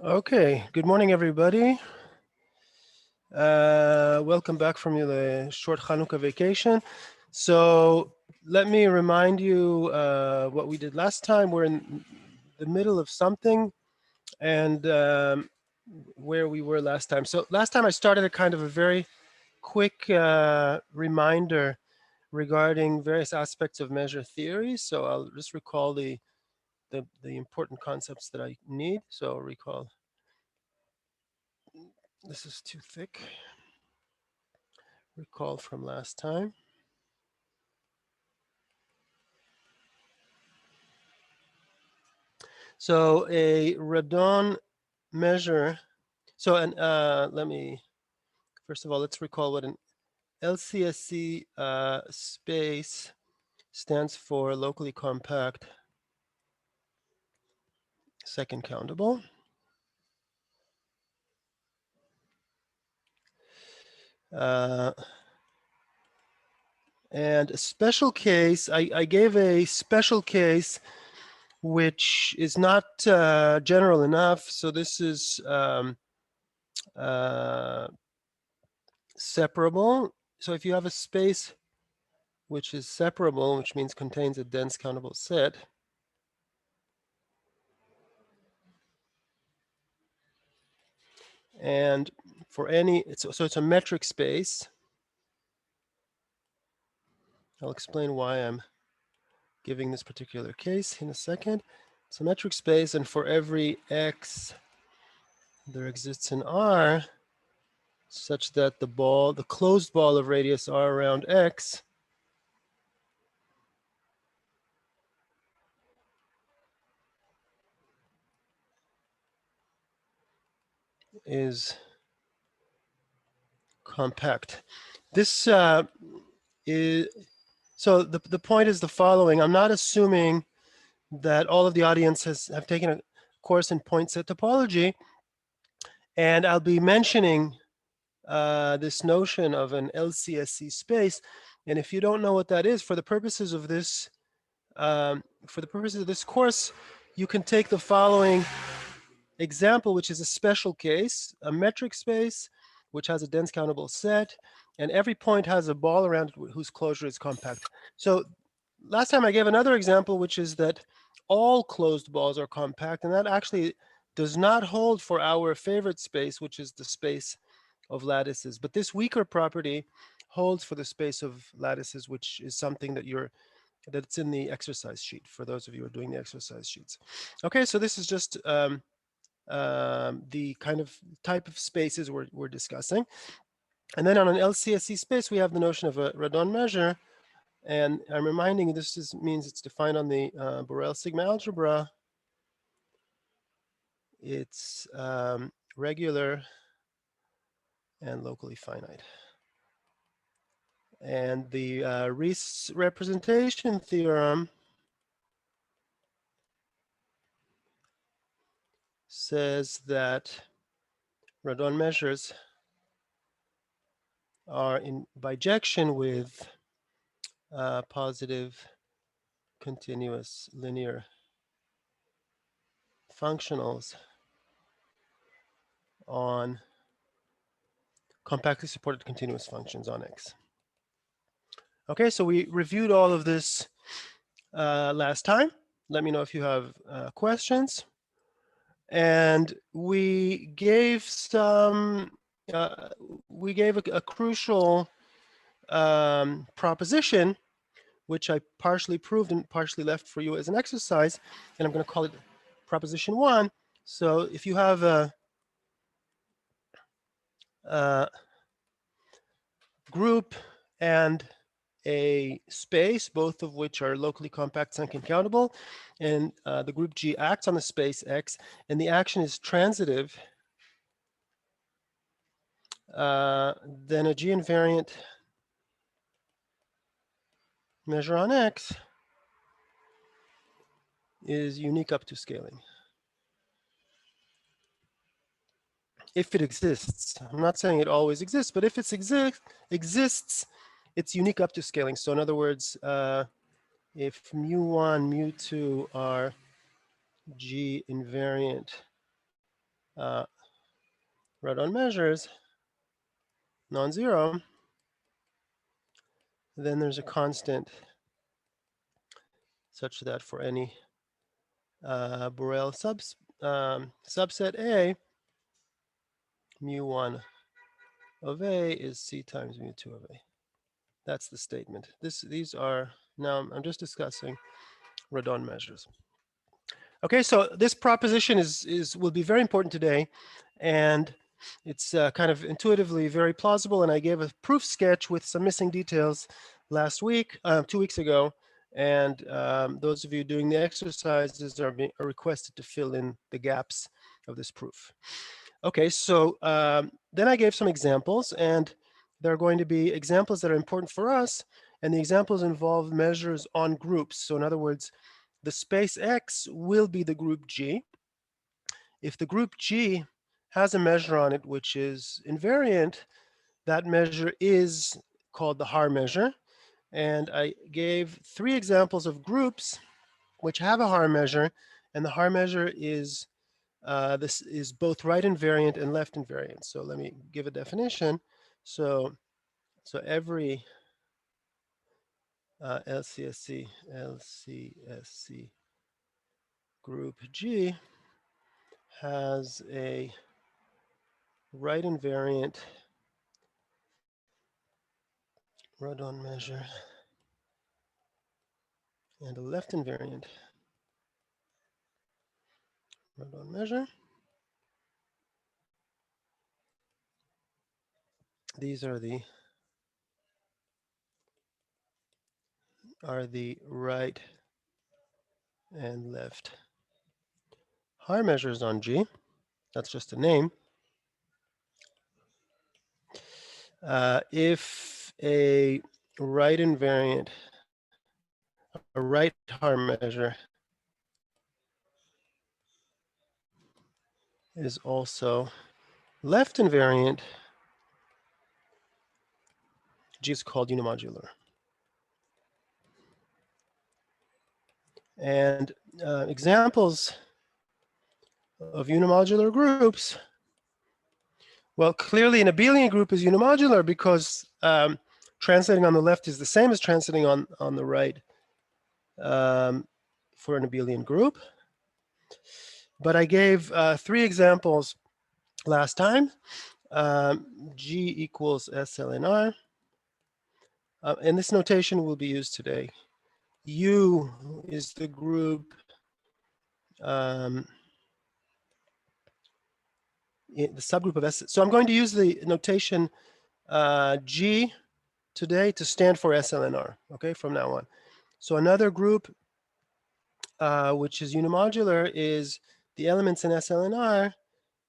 Okay, good morning, everybody. Welcome back from the short Hanukkah vacation. So let me remind you what we did last time. We're in the middle of something and where we were last time. So last time I started a kind of a very quick reminder regarding various aspects of measure theory. So I'll just recall the important concepts that I need. So recall, this is too thick. Recall from last time. So a radon measure. So let me, first of all, let's recall what an LCSC space stands for: locally compact, second countable. And a special case, I gave a special case which is not general enough. So this is separable. So if you have a space which is separable, which means contains a dense countable set, and for any, so it's a metric space. I'll explain why I'm giving this particular case in a second. It's a metric space, and for every x there exists an R such that the closed ball of radius R around x is compact. This is, so the point is the following. I'm not assuming that all of the audience have taken a course in point set topology, and I'll be mentioning this notion of an LCSC space. And if you don't know what that is, for the purposes of this course, you can take the following example, which is a special case: a metric space which has a dense countable set, and every point has a ball around it whose closure is compact. So last time I gave another example, which is that all closed balls are compact, and that actually does not hold for our favorite space, which is the space of lattices. But this weaker property holds for the space of lattices, which is something that's in the exercise sheet for those of you who are doing the exercise sheets. Okay, so this is just the kind of type of spaces we're discussing. And then on an LCSC space, we have the notion of a radon measure. And I'm reminding you, this means it's defined on the Borel sigma algebra. It's regular and locally finite. And the Riesz representation theorem says that radon measures are in bijection with positive continuous linear functionals on compactly supported continuous functions on X. Okay, so we reviewed all of this last time. Let me know if you have questions. And we gave a crucial proposition, which I partially proved and partially left for you as an exercise, and I'm going to call it proposition 1. So if you have a group and a space, both of which are locally compact and countable, and the group G acts on the space X, and the action is transitive, then a G invariant measure on X is unique up to scaling. If it exists. I'm not saying it always exists, but if it exists, it's unique up to scaling. So in other words, if mu1, mu2 are G invariant uh, Radon measures non-zero, then there's a constant such that for any Borel subset A, mu1 of A is C times mu2 of A. That's the statement. These are, now I'm just discussing radon measures. Okay, so this proposition will be very important today, and it's kind of intuitively very plausible, and I gave a proof sketch with some missing details last week, 2 weeks ago, and those of you doing the exercises are requested to fill in the gaps of this proof. Okay, so then I gave some examples, and there are going to be examples that are important for us, and the examples involve measures on groups. So in other words, the space X will be the group G. If the group G has a measure on it which is invariant, that measure is called the Haar measure. And I gave 3 examples of groups which have a Haar measure, and the Haar measure is this is both right invariant and left invariant. So let me give a definition. So every LCSC group G has a right invariant radon measure and a left invariant radon measure. These are the right and left Haar measures on G. That's just a name. If a right invariant, a right Haar measure is also left invariant, G is called unimodular. And examples of unimodular groups, well, clearly an abelian group is unimodular because translating on the left is the same as translating on the right for an abelian group. But I gave 3 examples last time. G equals SLNR. And this notation will be used today. U is the group the subgroup of S. So I'm going to use the notation G today to stand for SLNR, okay, from now on. So another group which is unimodular is the elements in SLNR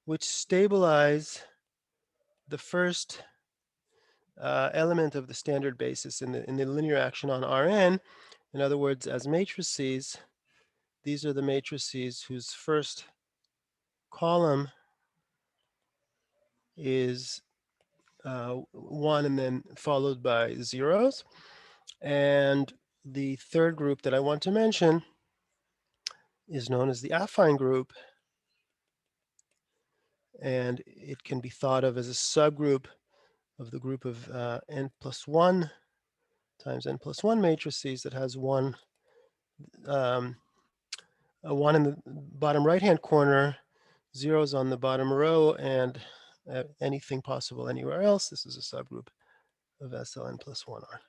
which stabilize the first element of the standard basis in the linear action on Rn. In other words, as matrices, these are the matrices whose first column is 1 and then followed by zeros. And the third group that I want to mention is known as the affine group. And it can be thought of as a subgroup of the group of n plus 1 times n plus 1 matrices that has a 1 in the bottom right-hand corner, zeros on the bottom row, and anything possible anywhere else. This is a subgroup of SLN plus 1R.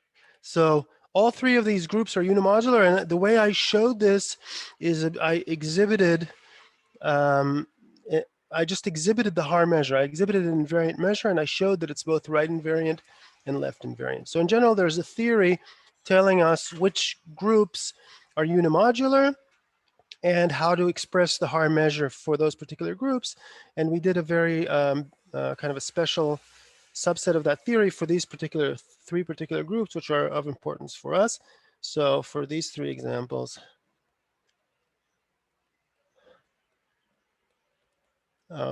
So all 3 of these groups are unimodular, and the way I showed this is I exhibited, I just exhibited the Haar measure. I exhibited an invariant measure, and I showed that it's both right invariant and left invariant. So in general, there's a theory telling us which groups are unimodular and how to express the Haar measure for those particular groups. And we did a very kind of a special subset of that theory for these 3 particular groups, which are of importance for us. So for these 3 examples,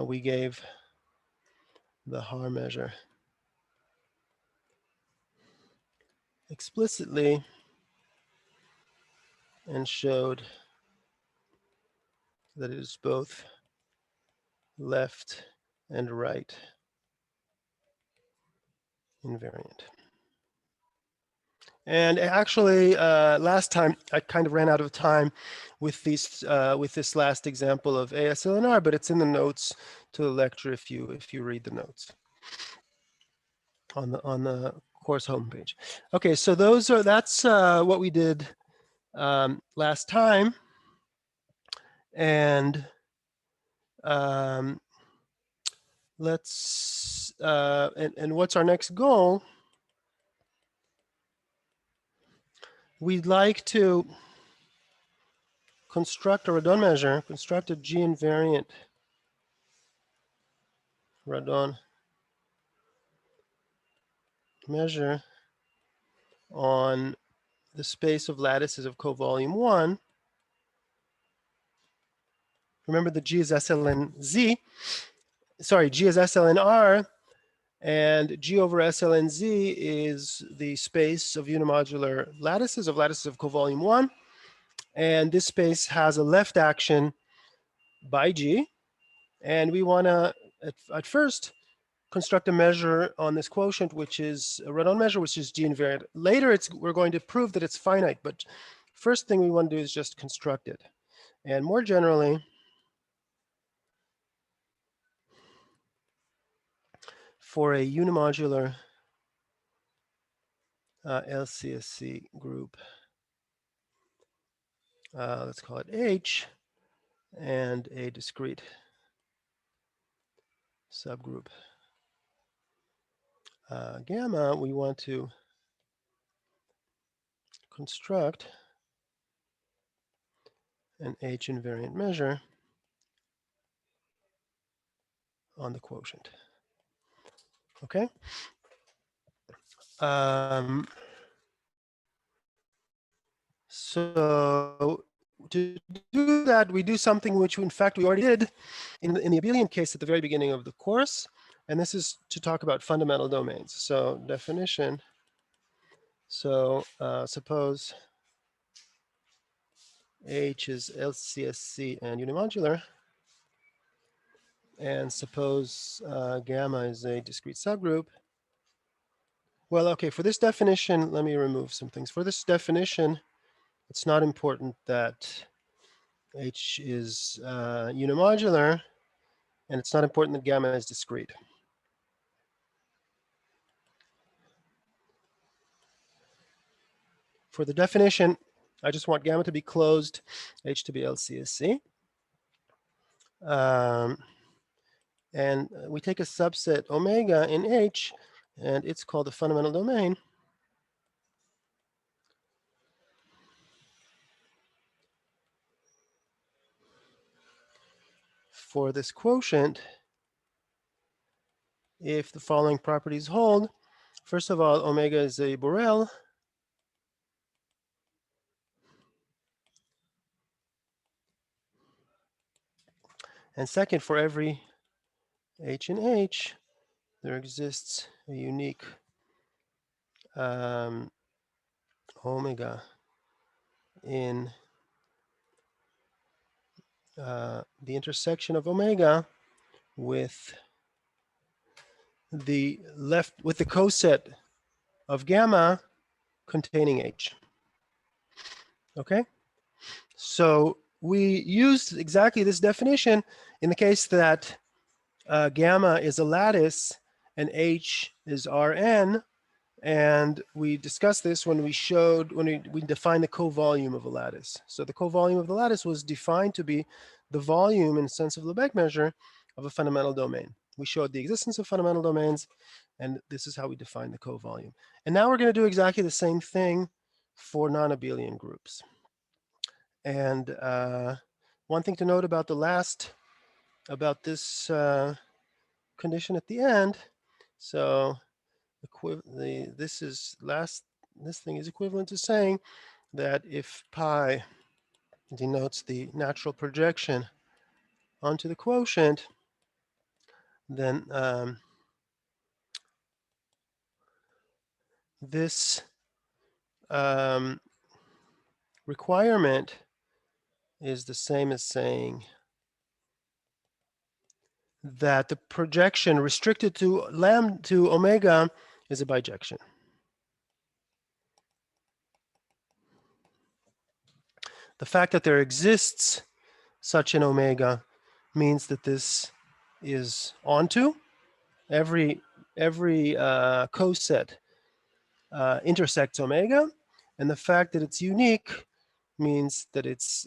we gave the Haar measure explicitly and showed that it is both left and right invariant. And actually, last time I kind of ran out of time with this last example of ASLNR, but it's in the notes to the lecture if you read the notes on the course homepage. Okay, so that's what we did last time, and let's and what's our next goal? We'd like to construct a radon measure, construct a G invariant radon measure on the space of lattices of covolume 1. Remember, the G is SLN-Z. Sorry, G is SLN-R, and G over SLN-Z is the space of unimodular lattices of covolume 1. And this space has a left action by G. And we want to, at first, construct a measure on this quotient, which is a radon measure, which is G invariant. Later, we're going to prove that it's finite, but first thing we want to do is just construct it. And more generally, for a unimodular LCSC group, let's call it H, and a discrete subgroup gamma, we want to construct an H invariant measure on the quotient. Okay. So to do that, we do something which, in fact, we already did in the abelian case at the very beginning of the course, and this is to talk about fundamental domains. So definition. So suppose H is LCSC and unimodular, and suppose gamma is a discrete subgroup. Well, okay, for this definition, let me remove some things. For this definition, it's not important that H is unimodular, and it's not important that gamma is discrete. For the definition, I just want gamma to be closed, H to be LCSC. And we take a subset omega in H, and it's called the fundamental domain. For this quotient, if the following properties hold, first of all, omega is a Borel. And second, for every H in H, there exists a unique omega in the intersection of omega with the coset of gamma containing H. Okay, so we used exactly this definition in the case that gamma is a lattice and H is Rn, and we discussed this when we defined the covolume of a lattice. So the covolume of the lattice was defined to be the volume in the sense of Lebesgue measure of a fundamental domain. We showed the existence of fundamental domains, and this is how we define the covolume. And now we're going to do exactly the same thing for non-abelian groups. And one thing to note about this condition at the end. So this thing is equivalent to saying that if pi denotes the natural projection onto the quotient, then this requirement is the same as saying that the projection restricted to to omega is a bijection. The fact that there exists such an omega means that this is onto every coset intersects omega, and the fact that it's unique means that it's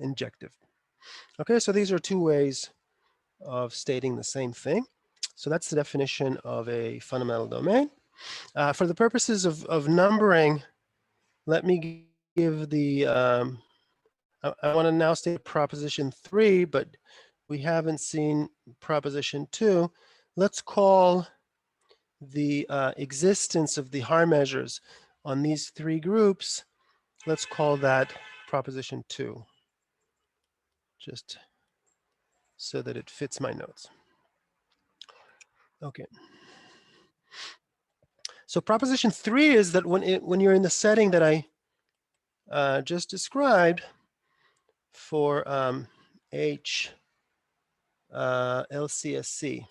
injective. Okay, so these are two ways of stating the same thing. So that's the definition of a fundamental domain. For the purposes of numbering, let me give the, I want to now state proposition 3, but we haven't seen proposition 2. Let's call the existence of the Haar measures on these three groups, let's call that proposition 2, just so that it fits my notes. Okay. So proposition 3 is that when you're in the setting that I just described for H LCSC,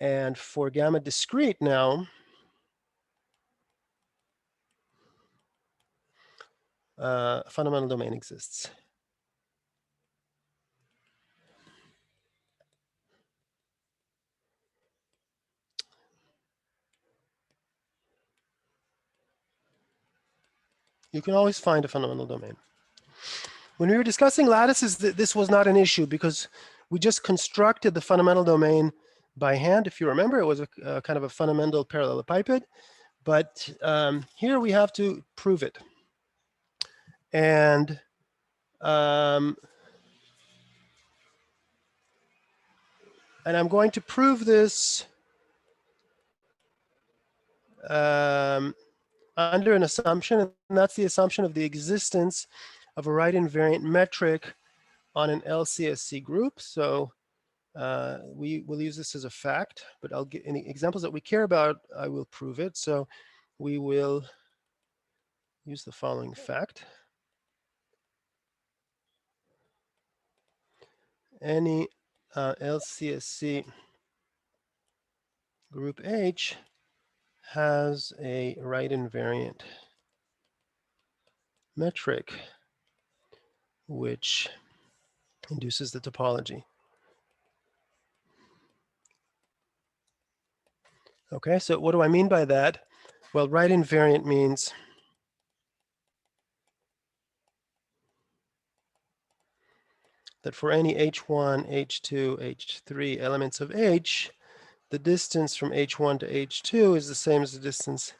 and for gamma discrete now, a fundamental domain exists. You can always find a fundamental domain. When we were discussing lattices, this was not an issue because we just constructed the fundamental domain by hand. If you remember, it was a kind of a fundamental parallelepiped, but here we have to prove it. And I'm going to prove this under an assumption, and that's the assumption of the existence of a right invariant metric on an LCSC group. So we will use this as a fact, but I'll get any examples that we care about, I will prove it. So we will use the following fact. Any LCSC group H has a right invariant metric which induces the topology. Okay, so what do I mean by that? Well, right invariant means that for any H1, H2, H3 elements of H, the distance from H1 to H2 is the same as the distance.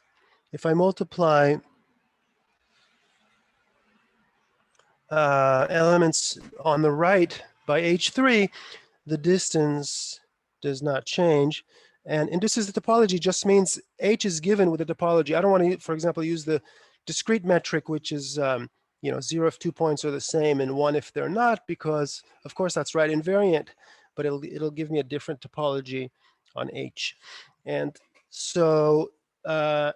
If I multiply elements on the right by H3, the distance does not change. And induces the topology just means H is given with a topology. I don't want to, for example, use the discrete metric, which is 0 if 2 points are the same and 1 if they're not, because of course that's right invariant, but it'll give me a different topology on H. And so I'm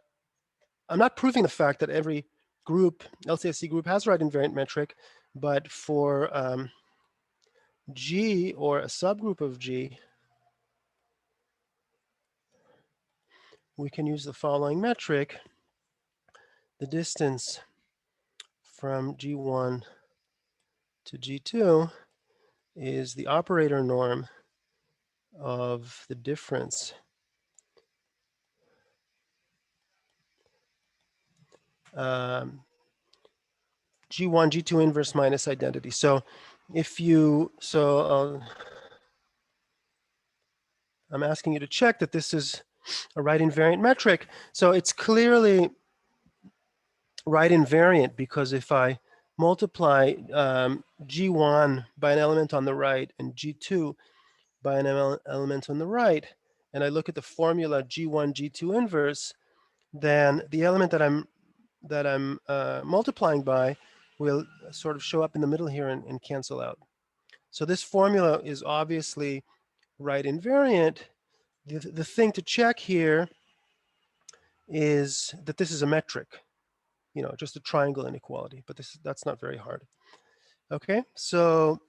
not proving the fact that every group, LCSC group, has right invariant metric, but for G or a subgroup of G, we can use the following metric. The distance from G1 to G2 is the operator norm of the difference G1, G2 inverse minus identity. So if you, I'm asking you to check that this is a right invariant metric. So it's clearly right invariant because if I multiply G1 by an element on the right and G2 by an element on the right, and I look at the formula G1, G2 inverse, then the element that I'm multiplying by will sort of show up in the middle here and cancel out. So this formula is obviously right invariant. The thing to check here is that this is a metric, just a triangle inequality, but that's not very hard. Okay, so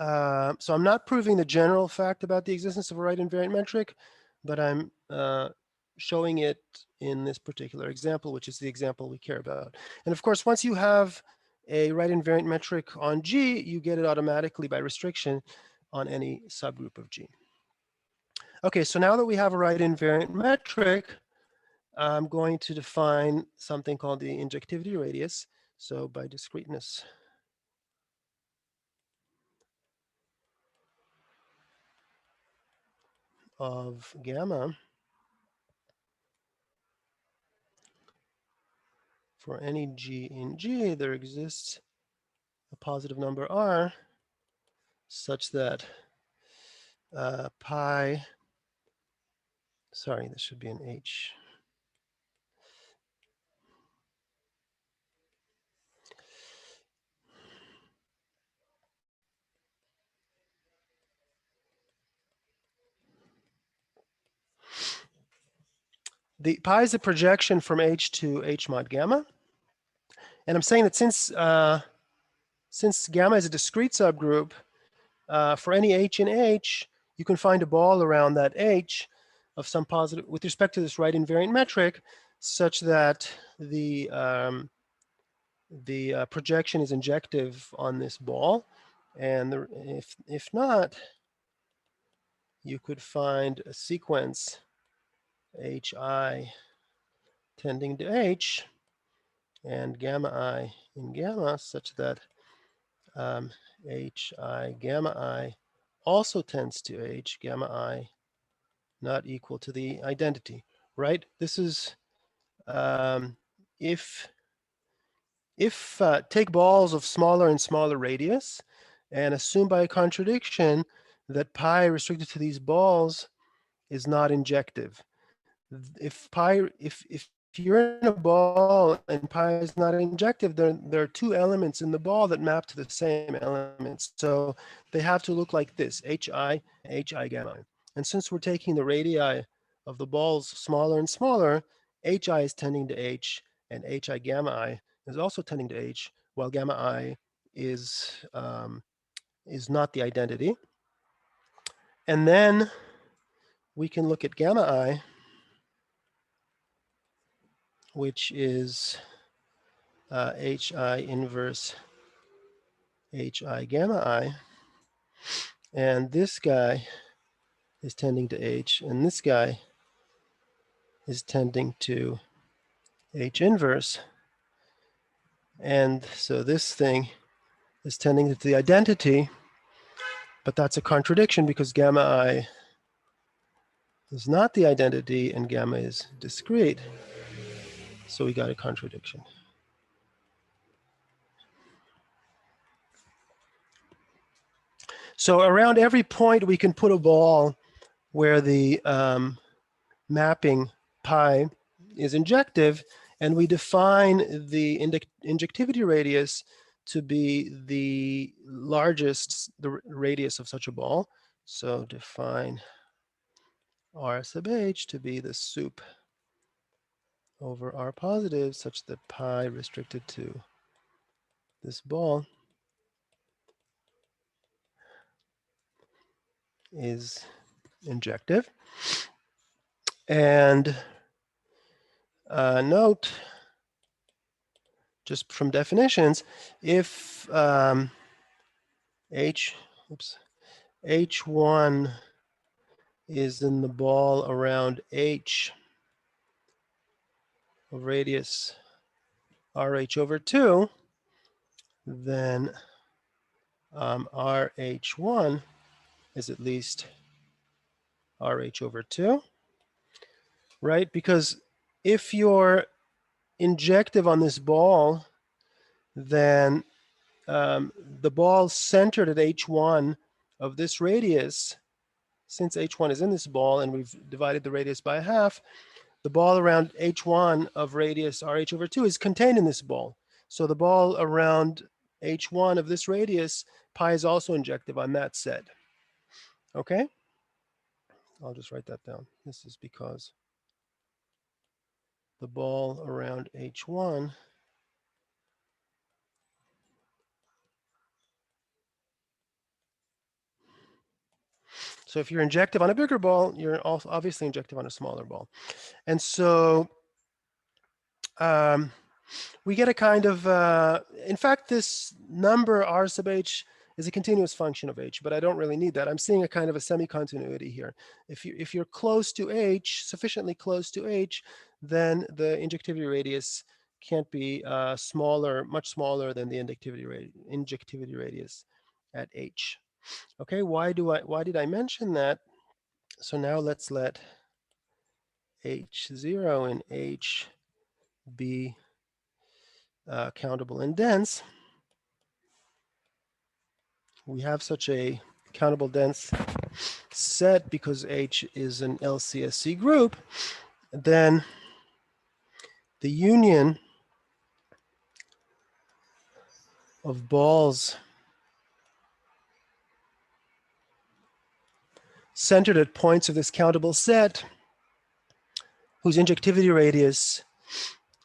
So I'm not proving the general fact about the existence of a right invariant metric, but I'm showing it in this particular example, which is the example we care about. And of course, once you have a right invariant metric on G, you get it automatically by restriction on any subgroup of G. Okay, so now that we have a right invariant metric, I'm going to define something called the injectivity radius. So by discreteness of gamma for any G in G, there exists a positive number R such that pi, sorry, this should be an H. The pi is a projection from H to H mod gamma. And I'm saying that since gamma is a discrete subgroup, for any H in H, you can find a ball around that H of some positive, with respect to this right invariant metric, such that the projection is injective on this ball. And if not, you could find a sequence HI tending to H and gamma I in gamma such that HI gamma I also tends to H gamma I not equal to the identity, right? This is if take balls of smaller and smaller radius and assume by a contradiction that pi restricted to these balls is not injective. If you're in a ball and pi is not injective, there are two elements in the ball that map to the same elements. So they have to look like this, HI and HI gamma. And since we're taking the radii of the balls smaller and smaller, HI is tending to H and HI gamma I is also tending to H, while gamma I is not the identity. And then we can look at gamma I, which is HI inverse HI gamma I. And this guy is tending to H, and this guy is tending to H inverse. And so this thing is tending to the identity, but that's a contradiction because gamma I is not the identity and gamma is discrete. So we got a contradiction. So around every point we can put a ball where the mapping pi is injective, and we define the injectivity radius to be the largest, the radius of such a ball. So define R sub H to be the sup over R positive such that pi restricted to this ball is injective. And note, just from definitions, if H1 is in the ball around H of radius RH over 2, then RH1 is at least RH over 2, right? Because if you're injective on this ball, then the ball centered at H1 of this radius, since H1 is in this ball and we've divided the radius by half, the ball around H1 of radius RH over 2 is contained in this ball. So the ball around H1 of this radius, pi is also injective on that set. Okay? I'll just write that down. This is because the ball around H1 So if you're injective on a bigger ball, you're also obviously injective on a smaller ball. And so we get a kind of, in fact, this number R sub h is a continuous function of h, but I don't really need that. I'm seeing a kind of a semi-continuity here. If you're close to h, sufficiently close to h, then the injectivity radius can't be smaller, much smaller than the injectivity radius at h. Okay, why did I mention that? So now let's let h0 and h be countable and dense. We have such a countable dense set because H is an LCSC group, then the union of balls centered at points of this countable set, whose injectivity radius,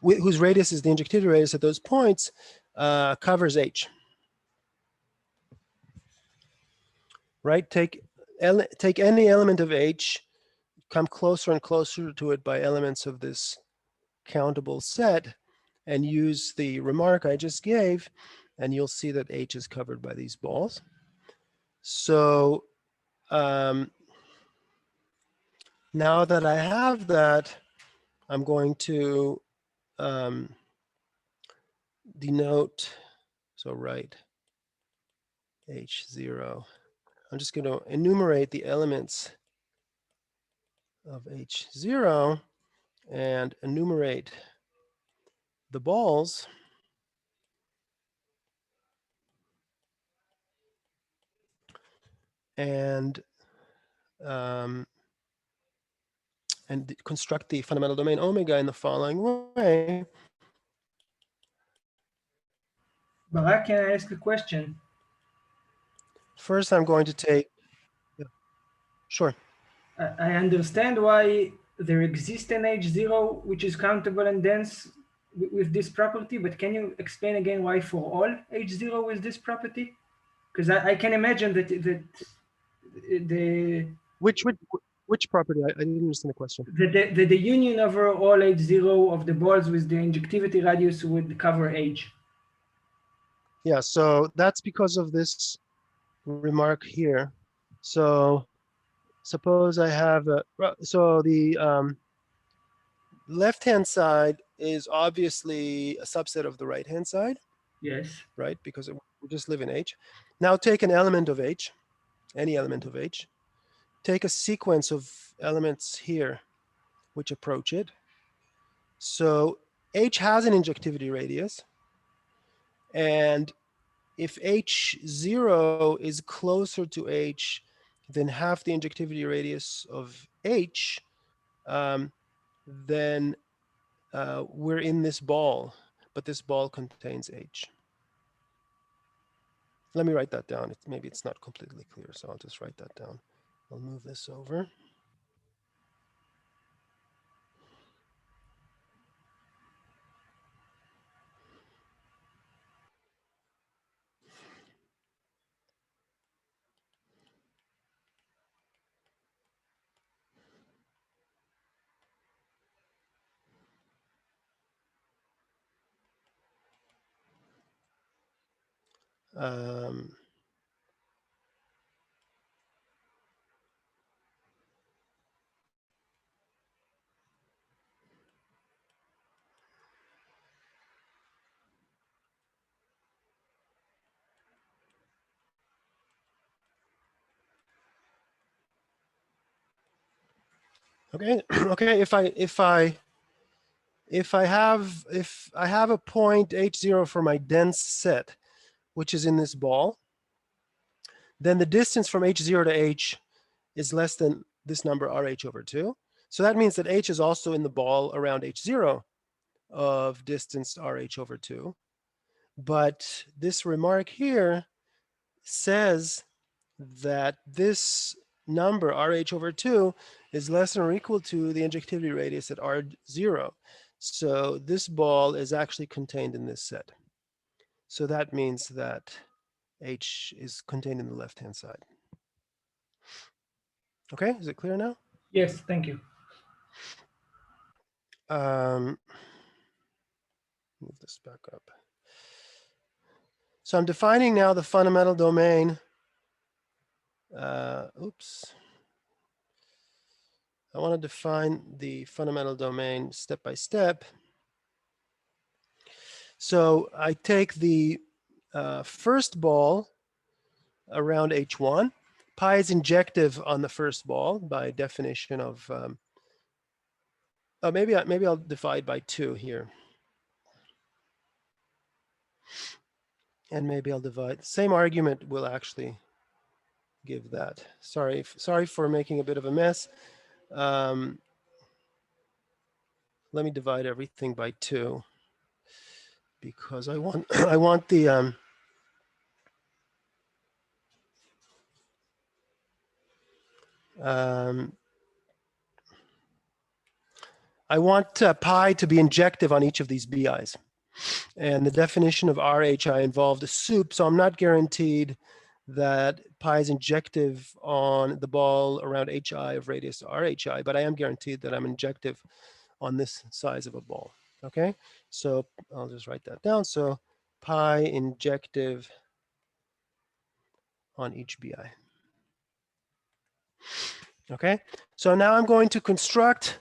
whose radius is the injectivity radius at those points, covers H. Right? Take any element of H, come closer and closer to it by elements of this countable set, and use the remark I just gave, and you'll see that H is covered by these balls. So now that I have that, I'm going to denote, so write H0. I'm just going to enumerate the elements of H0 and enumerate the balls. And construct the fundamental domain omega in the following way. Barak, can I ask a question? First, I'm going to take, yeah, sure. I understand why there exists an H0 which is countable and dense with this property, but can you explain again why for all H0 with this property? Because I can imagine that the Which property? I didn't understand the question. the union over all H0 of the balls with the injectivity radius would cover H. Yeah, so that's because of this remark here. So suppose I have so the left-hand side is obviously a subset of the right-hand side. Yes. Right, because we just live in H. Now take an element of H, any element of H. Take a sequence of elements here which approach it. So H has an injectivity radius, and if H0 is closer to H than half the injectivity radius of H, then we're in this ball, but this ball contains H. Let me write that down. Maybe it's not completely clear, so I'll just write that down. I'll move this over. Um, okay, okay. If I have a point H0 for my dense set, which is in this ball, then the distance from H0 to H is less than this number RH over 2. So that means that H is also in the ball around H0 of distance RH over 2. But this remark here says that this number RH over 2 is less than or equal to the injectivity radius at R0. So this ball is actually contained in this set. So that means that H is contained in the left-hand side. Okay, is it clear now? Yes, thank you. Um, move this back up. So I'm defining now the fundamental domain. Oops. I want to define the fundamental domain step by step. So I take the first ball around H1. Pi is injective on the first ball by definition of, oh, maybe I'll divide by 2 here. And maybe I'll divide, same argument will actually give that. Sorry for making a bit of a mess. Um, let me divide everything by 2 because I want I want the um, I want pi to be injective on each of these bi's. And the definition of RHI involved a soup, so I'm not guaranteed that pi is injective on the ball around HI of radius RHI, but I am guaranteed that I'm injective on this size of a ball. Okay, so I'll just write that down. So pi injective on each BI. Okay, so now I'm going to construct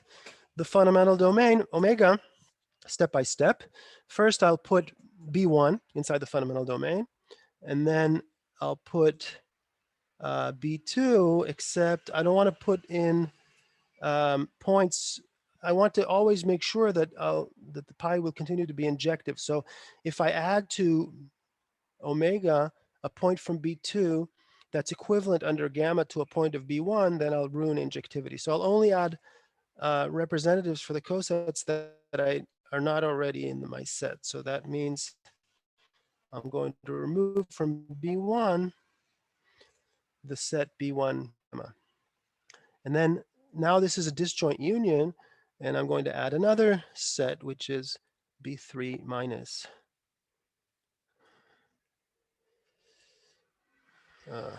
the fundamental domain omega step by step. First, I'll put B1 inside the fundamental domain, and then I'll put B2, except I don't want to put in points. I want to always make sure that that the pi will continue to be injective. So if I add to omega a point from B2 that's equivalent under gamma to a point of B1, then I'll ruin injectivity. So I'll only add representatives for the cosets that are not already in my set. So that means I'm going to remove from B1 the set B1 gamma. And then now this is a disjoint union, and I'm going to add another set, which is B3 minus. Uh,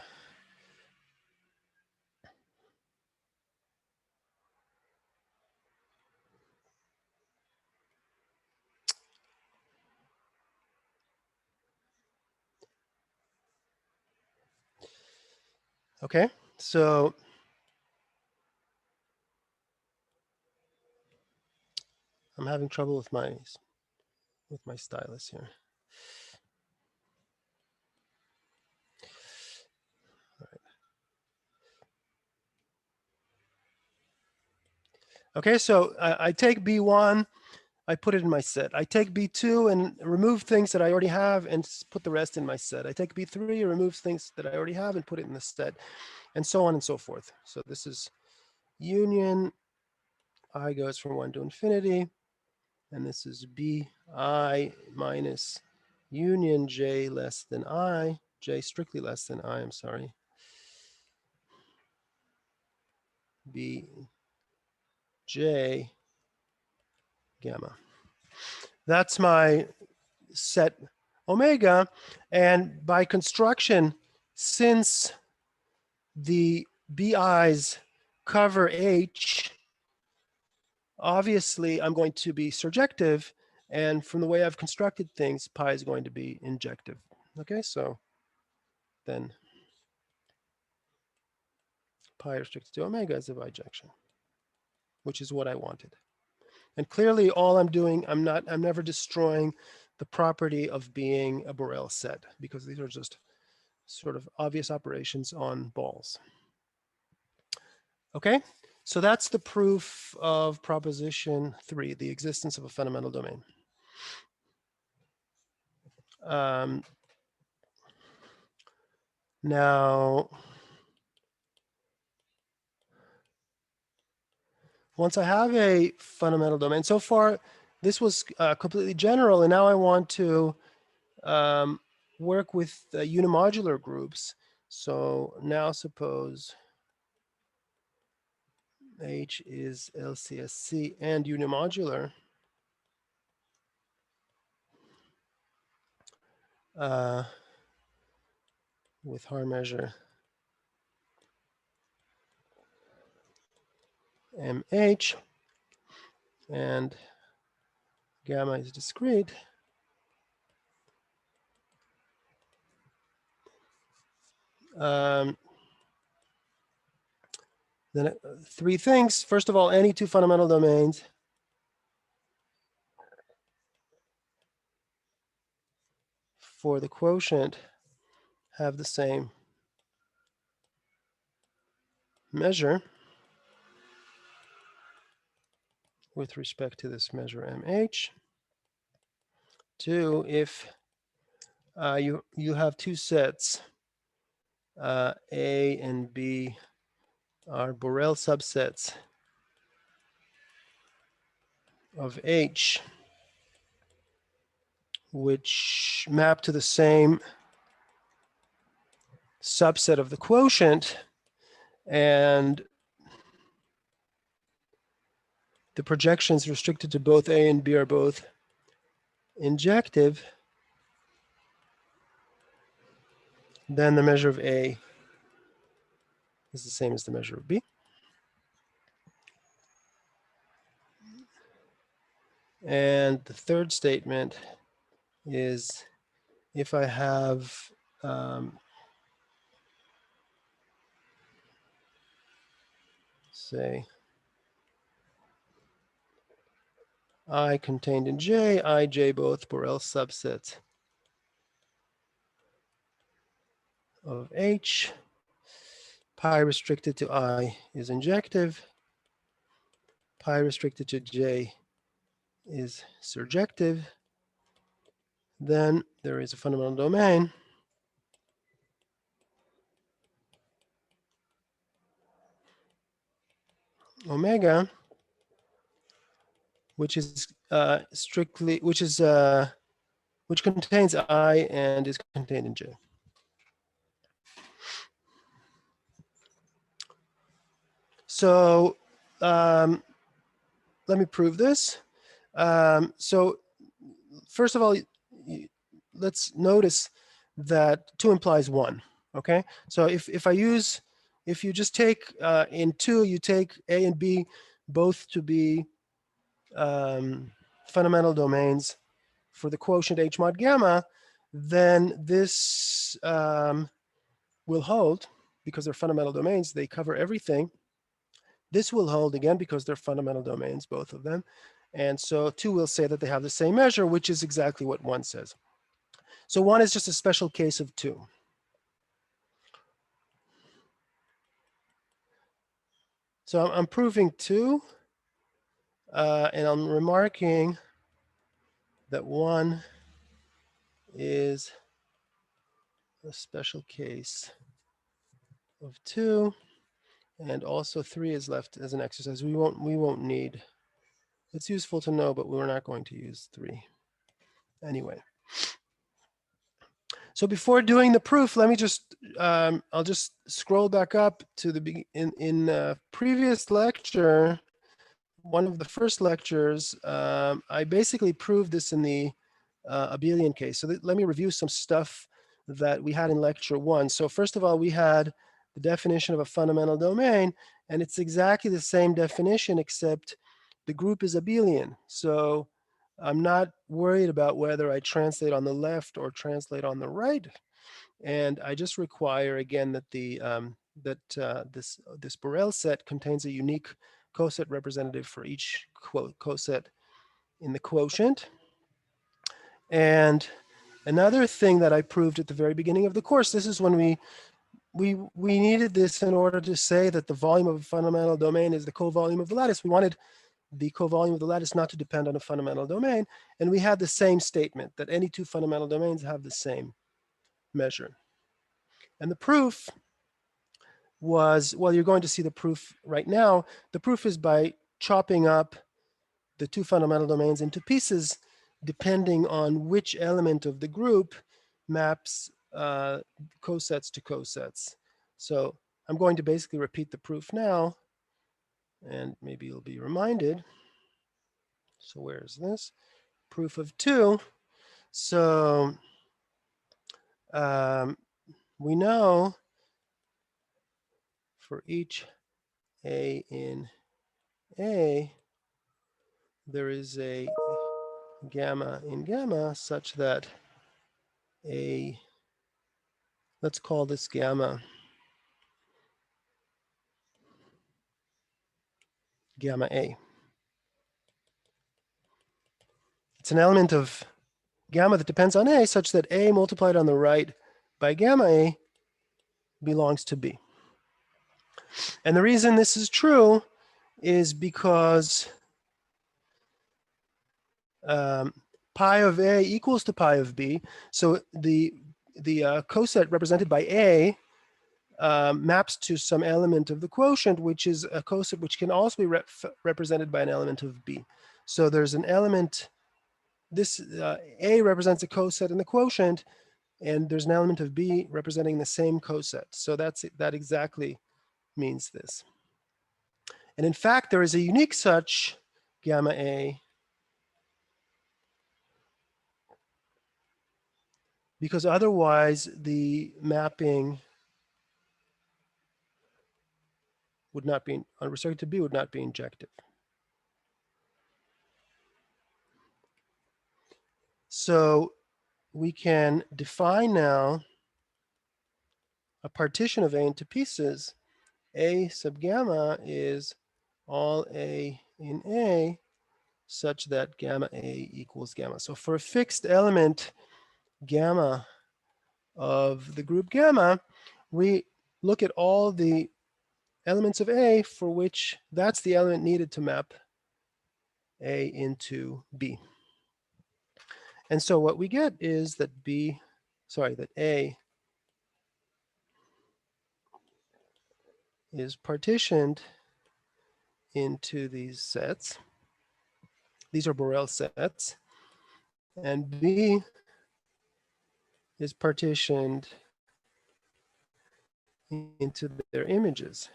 okay, so I'm having trouble with my stylus here. Okay, so I take B1, I put it in my set. I take B2 and remove things that I already have and put the rest in my set. I take B3 and remove things that I already have and put it in the set, and so on and so forth. So this is union, I goes from 1 to infinity, and this is bi minus union j less than I, j strictly less than I, I'm sorry, bj gamma. That's my set omega. And by construction, since the BIs cover H, obviously I'm going to be surjective. And from the way I've constructed things, pi is going to be injective. Okay, so then pi restricted to omega is a bijection, which is what I wanted. And clearly all I'm doing, I'm never destroying the property of being a Borel set, because these are just sort of obvious operations on balls. Okay, so that's the proof of proposition 3, the existence of a fundamental domain. Now, once I have a fundamental domain, so far this was completely general, and now I want to work with unimodular groups. So now suppose H is LCSC and unimodular. With Haar measure MH, and gamma is discrete, then three things. First of all, any two fundamental domains for the quotient have the same measure with respect to this measure MH. Two, if you have two sets, A and B are Borel subsets of H, which map to the same subset of the quotient, and the projections restricted to both A and B are both injective, then the measure of A is the same as the measure of B. And the third statement is if I have say I contained in J, I, J both Borel subsets of H, pi restricted to I is injective, pi restricted to J is surjective, then there is a fundamental domain omega, which is which contains I and is contained in J. So let me prove this. So first of all, let's notice that 2 implies 1, okay? So if you just take, in 2, you take A and B both to be fundamental domains for the quotient H mod gamma, then this will hold because they're fundamental domains. They cover everything. This will hold again because they're fundamental domains, both of them. And so 2 will say that they have the same measure, which is exactly what 1 says. So 1 is just a special case of 2. So I'm proving 2, and I'm remarking that 1 is a special case of 2, and also 3 is left as an exercise. We won't need. It's useful to know, but we're not going to use 3 anyway. So before doing the proof, let me just I'll just scroll back up to the in previous lecture. One of the first lectures, I basically proved this in the abelian case. So let me review some stuff that we had in lecture 1. So first of all, we had the definition of a fundamental domain, and it's exactly the same definition, except the group is abelian. So I'm not worried about whether I translate on the left or translate on the right. And I just require, again, that this Borel set contains a unique coset representative for each coset in the quotient. And another thing that I proved at the very beginning of the course, this is when we needed this in order to say that the volume of a fundamental domain is the covolume of the lattice. We wanted the covolume of the lattice not to depend on a fundamental domain. And we had the same statement that any two fundamental domains have the same measure. And the proof was, well, you're going to see the proof right now. The proof is by chopping up the two fundamental domains into pieces, depending on which element of the group maps cosets to cosets. So I'm going to basically repeat the proof now, and maybe you'll be reminded. So where is this? Proof of 2. So we know for each A in A, there is a gamma in gamma such that a, let's call this gamma A. It's an element of gamma that depends on A such that A multiplied on the right by gamma A belongs to B. And the reason this is true is because pi of A equals to pi of B. So the coset represented by A maps to some element of the quotient, which is a coset which can also be represented by an element of B. So there's an element, this A represents a coset in the quotient, and there's an element of B representing the same coset. So that exactly means this. And in fact, there is a unique such gamma A because otherwise the mapping would not be, unrestricted to B would not be injective. So we can define now a partition of A into pieces. A sub gamma is all A in A such that gamma A equals gamma. So for a fixed element gamma of the group gamma, we look at all the elements of A for which that's the element needed to map A into B. And so what we get is that that A is partitioned into these sets. These are Borel sets. And B is partitioned into their images.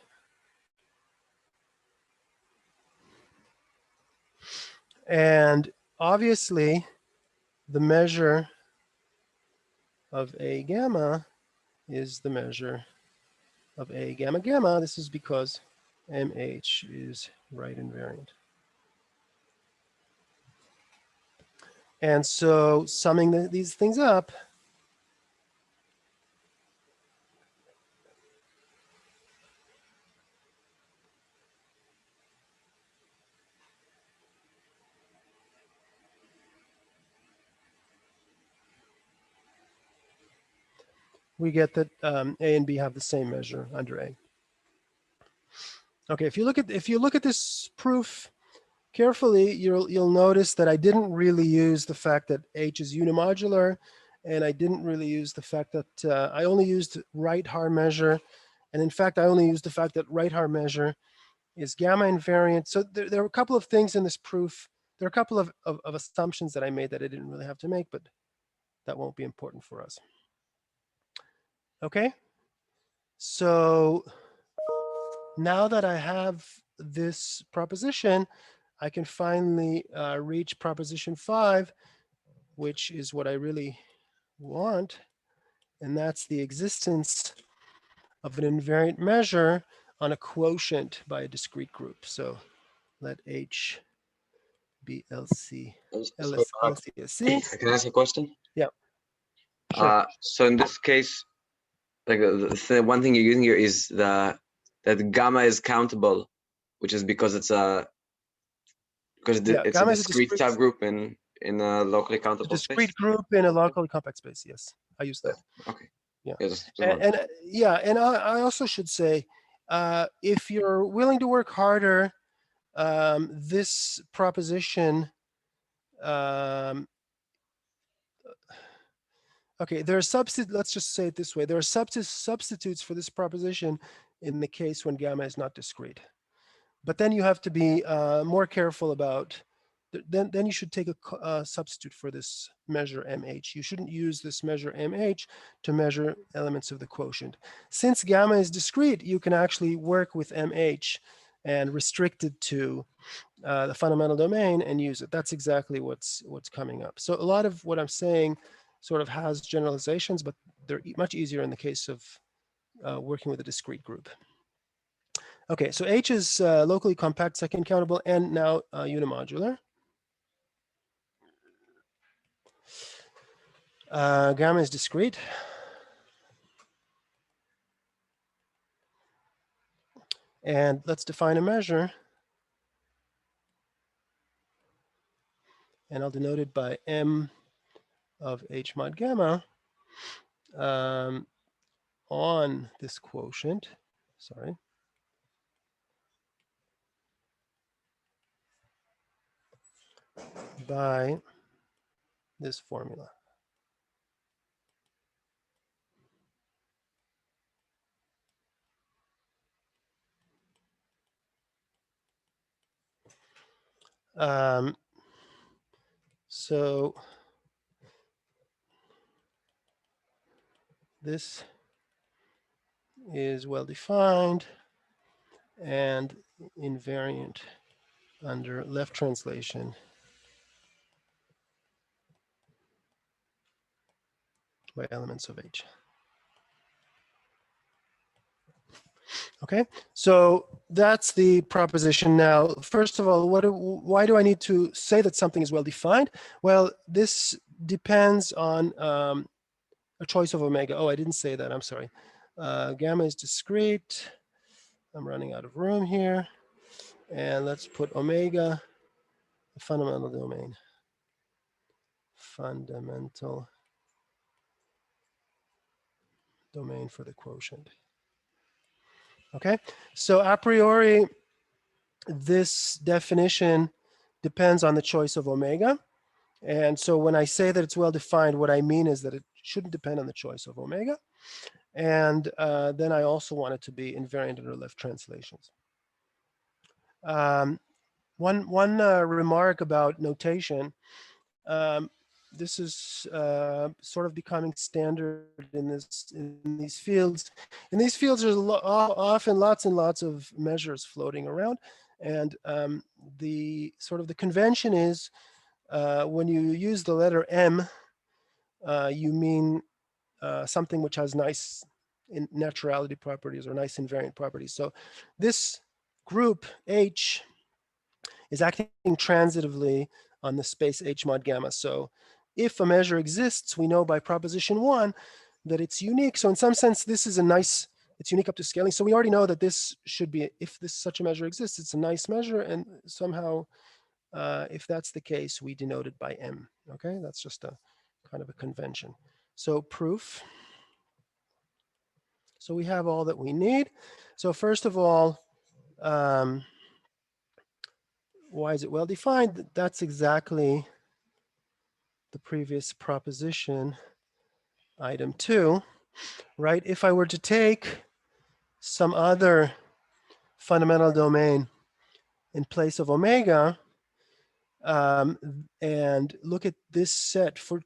And obviously, the measure of A gamma is the measure of A gamma gamma. This is because MH is right invariant. And so summing these things up, we get that A and B have the same measure under A. Okay, if you look at this proof carefully, you'll notice that I didn't really use the fact that H is unimodular, and I didn't really use the fact that I only used right Haar measure, and in fact I only used the fact that right Haar measure is gamma invariant. So there are a couple of things in this proof. There are a couple of assumptions that I made that I didn't really have to make, but that won't be important for us. Okay, so now that I have this proposition, I can finally reach proposition 5, which is what I really want, and that's the existence of an invariant measure on a quotient by a discrete group. So let H be LC, So, LCSC. can I ask a question? Yeah, sure. So in this case, like the one thing you're using here is that gamma is countable, which is because it's a Gamma is a discrete subgroup in a locally countable space. Discrete group in a locally compact space. Yes, I use that. Okay. Yeah. And I also should say, if you're willing to work harder, this proposition, okay, there are substitutes. Let's just say it this way: there are substitutes for this proposition in the case when gamma is not discrete. But then you have to be more careful about. Then you should take a substitute for this measure MH. You shouldn't use this measure MH to measure elements of the quotient. Since gamma is discrete, you can actually work with MH and restrict it to the fundamental domain and use it. That's exactly what's coming up. So a lot of what I'm saying sort of has generalizations, but they're much easier in the case of working with a discrete group. Okay, so H is locally compact, second countable, and now unimodular. Gamma is discrete. And let's define a measure. And I'll denote it by M of H mod gamma on this quotient. Sorry. By this formula. So this is well defined and invariant under left translation by elements of H. Okay, so that's the proposition. Now, first of all, why do I need to say that something is well defined? Well, this depends on a choice of omega. Oh, I didn't say that, I'm sorry. Gamma is discrete. I'm running out of room here. And let's put omega, the fundamental domain. Fundamental domain for the quotient. Okay, so a priori, this definition depends on the choice of omega. And so when I say that it's well defined, what I mean is that it shouldn't depend on the choice of omega. And then I also want it to be invariant under left translations. One remark about notation. This is sort of becoming standard in these fields. In these fields, there's often lots and lots of measures floating around, and the convention is when you use the letter M, you mean something which has nice naturality properties or nice invariant properties. So this group H is acting transitively on the space H mod gamma. So if a measure exists, we know by proposition 1 that it's unique. So in some sense, this is a nice, it's unique up to scaling. So we already know that this should be, if this such a measure exists, it's a nice measure. And somehow, if that's the case, we denote it by M. Okay, that's just a kind of a convention. So proof. So we have all that we need. So first of all, why is it well defined? That's exactly the previous proposition, item 2, right? If I were to take some other fundamental domain in place of omega and look at this set for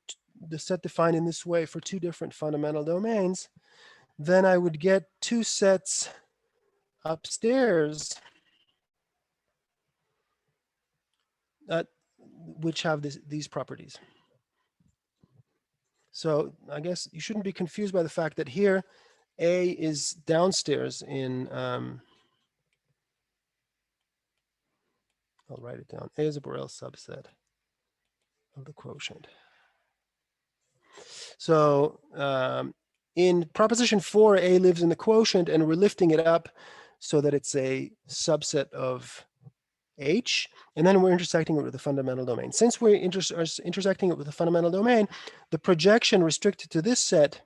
the set defined in this way for 2 different fundamental domains, then I would get 2 sets upstairs which have these properties. So I guess you shouldn't be confused by the fact that here A is downstairs in, I'll write it down. A is a Borel subset of the quotient. So in proposition 4, A lives in the quotient, and we're lifting it up so that it's a subset of H, and then we're intersecting it with the fundamental domain. Since we're intersecting it with the fundamental domain, the projection restricted to this set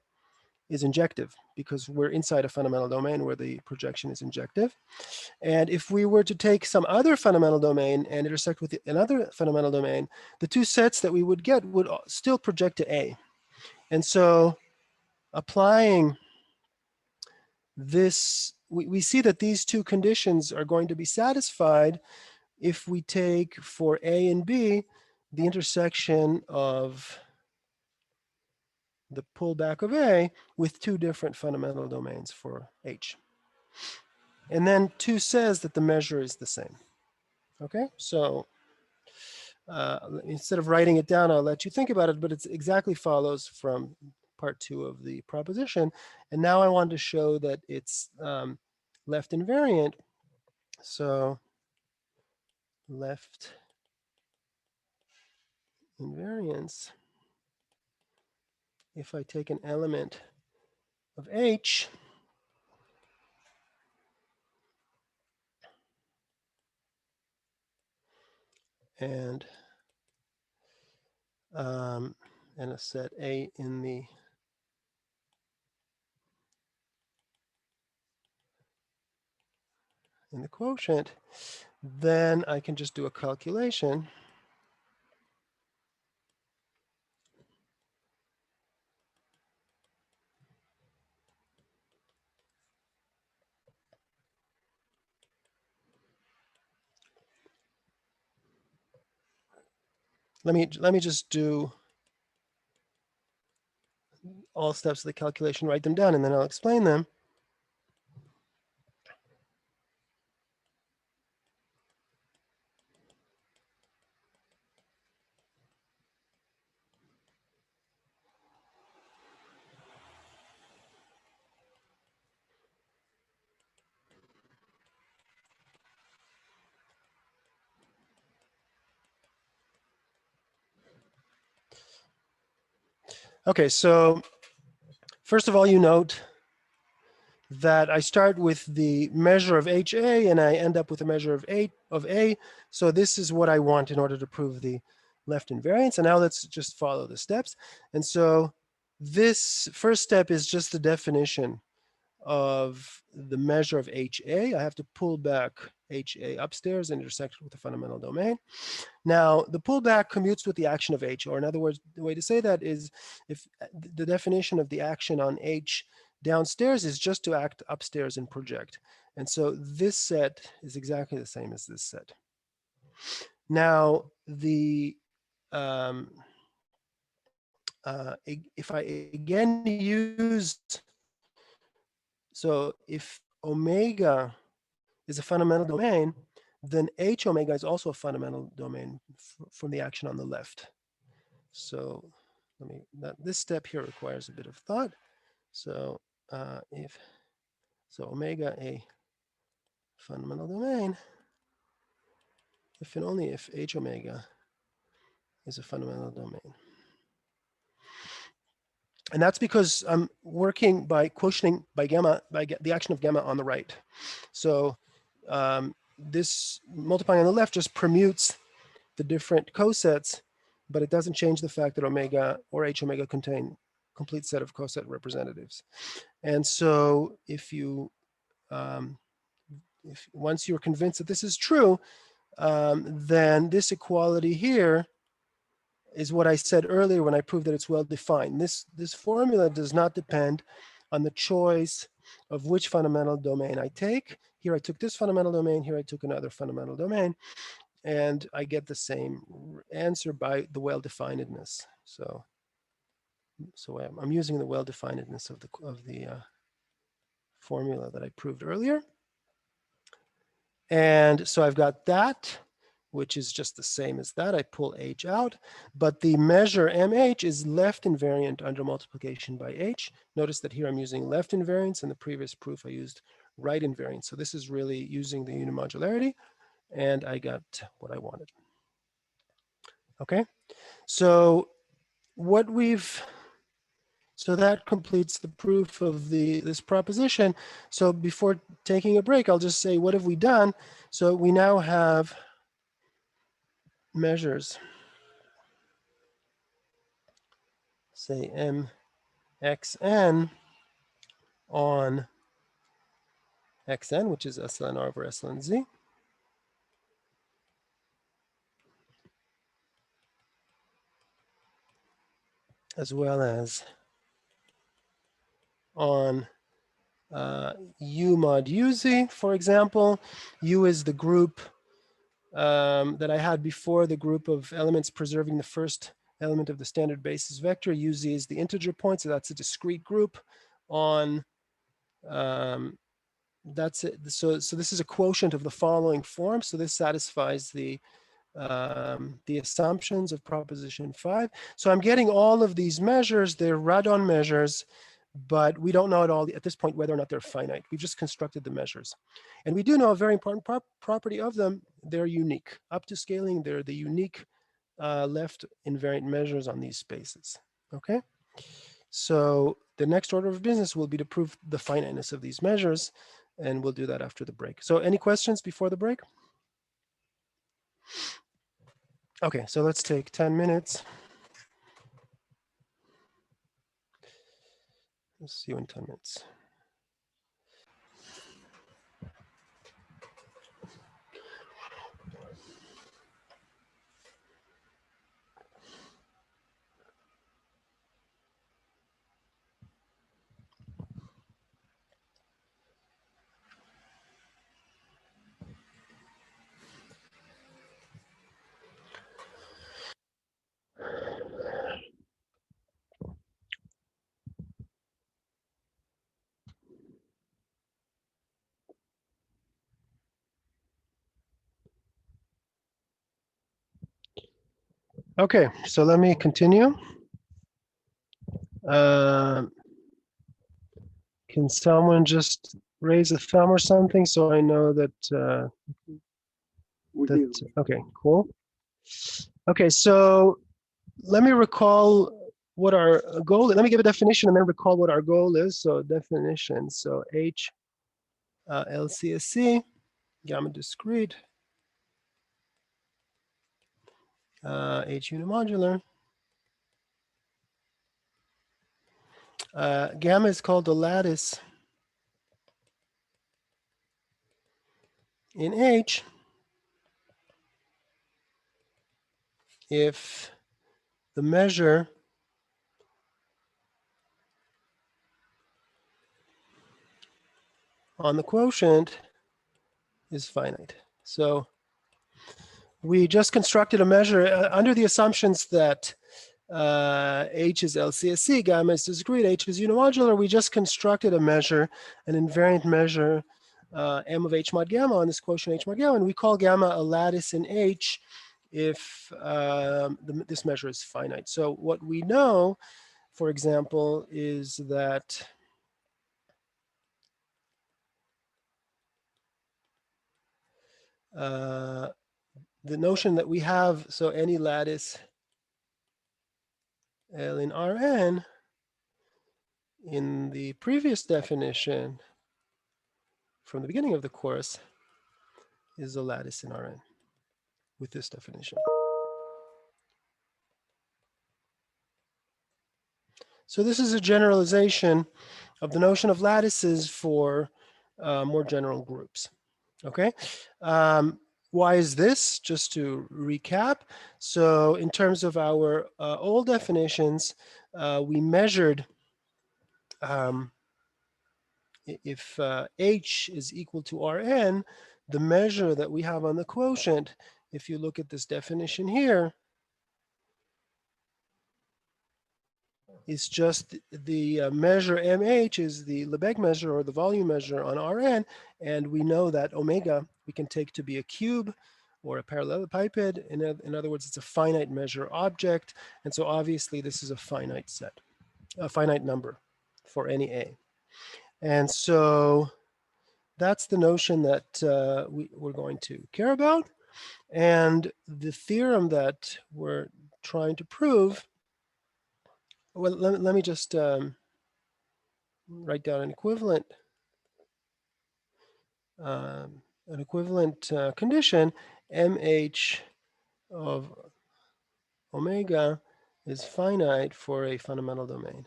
is injective because we're inside a fundamental domain where the projection is injective. And if we were to take some other fundamental domain and intersect with another fundamental domain, the 2 sets that we would get would still project to A. And so applying this, we see that these 2 conditions are going to be satisfied if we take for A and B the intersection of the pullback of A with 2 different fundamental domains for H. And then 2 says that the measure is the same. Okay, so instead of writing it down, I'll let you think about it, but it exactly follows from part 2 of the proposition. And now I want to show that it's left invariant So left invariance, if I take an element of H, and a set A in the quotient, then I can just do a calculation. Let me just do all steps of the calculation, write them down, and then I'll explain them. Okay, so first of all, you note that I start with the measure of HA and I end up with a measure of A. So this is what I want in order to prove the left invariance. And now let's just follow the steps. And so this first step is just the definition of the measure of HA. I have to pull back HA upstairs and intersect with the fundamental domain. Now, the pullback commutes with the action of H, or in other words, the way to say that is if the definition of the action on H downstairs is just to act upstairs and project. And so this set is exactly the same as this set. Now, if I again use, so if omega is a fundamental domain, then H omega is also a fundamental domain from the action on the left. So this step here requires a bit of thought. So omega a fundamental domain, if and only if H omega is a fundamental domain. And that's because I'm working by quotienting by gamma, by the action of gamma on the right. So this multiplying on the left just permutes the different cosets, but it doesn't change the fact that omega or H omega contain a complete set of coset representatives. And so if once you're convinced that this is true, then this equality here is what I said earlier when I proved that it's well defined. This formula does not depend on the choice of which fundamental domain I take. Here I took this fundamental domain, here I took another fundamental domain, and I get the same answer by the well-definedness. So I'm using the well-definedness of the formula that I proved earlier. And so I've got that, which is just the same as that. I pull H out, but the measure MH is left invariant under multiplication by H. Notice that here I'm using left invariance. In the previous proof, I used right invariance. So this is really using the unimodularity, and I got what I wanted. Okay, so so that completes the proof of this proposition. So before taking a break, I'll just say, what have we done? So we now have measures, say mxn on xn, which is S ln R over S ln Z. As well as on U mod UZ, for example. U is the group that I had before, the group of elements preserving the first element of the standard basis vector. UZ is the integer point, so that's a discrete group on, that's it. So this is a quotient of the following form. So this satisfies the assumptions of proposition 5. So I'm getting all of these measures. They're Radon measures but we don't know at all at this point whether or not they're finite. We've just constructed the measures. And we do know a very important property of them. They're unique. Up to scaling, they're the unique left invariant measures on these spaces. Okay? So the next order of business will be to prove the finiteness of these measures, and we'll do that after the break. So any questions before the break? Okay, so let's take 10 minutes. We'll see you in 10 minutes. Okay, so let me continue. Can someone just raise a thumb or something so I know that, okay, cool. Okay, so let me recall what our goal is. Let me give a definition and then recall what our goal is. So definition, so H LCSC, gamma discrete, H unimodular. Gamma is called the lattice in H if the measure on the quotient is finite. So we just constructed a measure under the assumptions that H is LCSC, gamma is discrete, H is unimodular. We just constructed a measure, an invariant measure, M of H mod gamma on this quotient H mod gamma, and we call gamma a lattice in H if this measure is finite. So what we know, for example, is that the notion that we have, so any lattice L in Rn, in the previous definition from the beginning of the course, is a lattice in Rn with this definition. So this is a generalization of the notion of lattices for more general groups. Okay. Why is this? Just to recap. So in terms of our old definitions, we measured if H is equal to Rn, the measure that we have on the quotient, if you look at this definition here, is just the measure MH is the Lebesgue measure or the volume measure on Rn, and we know that omega we can take to be a cube or a parallelepiped. In other words, it's a finite measure object, and so obviously this is a finite set, a finite number for any A. And so that's the notion that we're going to care about. And the theorem that we're trying to prove, well, let me just write down an equivalent condition. MH of omega is finite for a fundamental domain.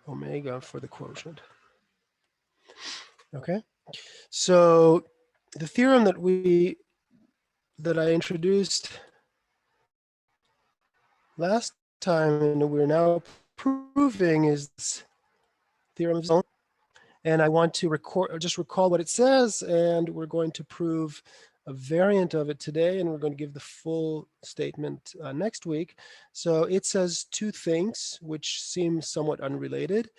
Omega for the quotient. Okay, so the theorem that I introduced last time and we're now proving is this theorem of zone. And I want to just recall what it says, and we're going to prove a variant of it today, and we're going to give the full statement next week. So it says two things which seem somewhat unrelated.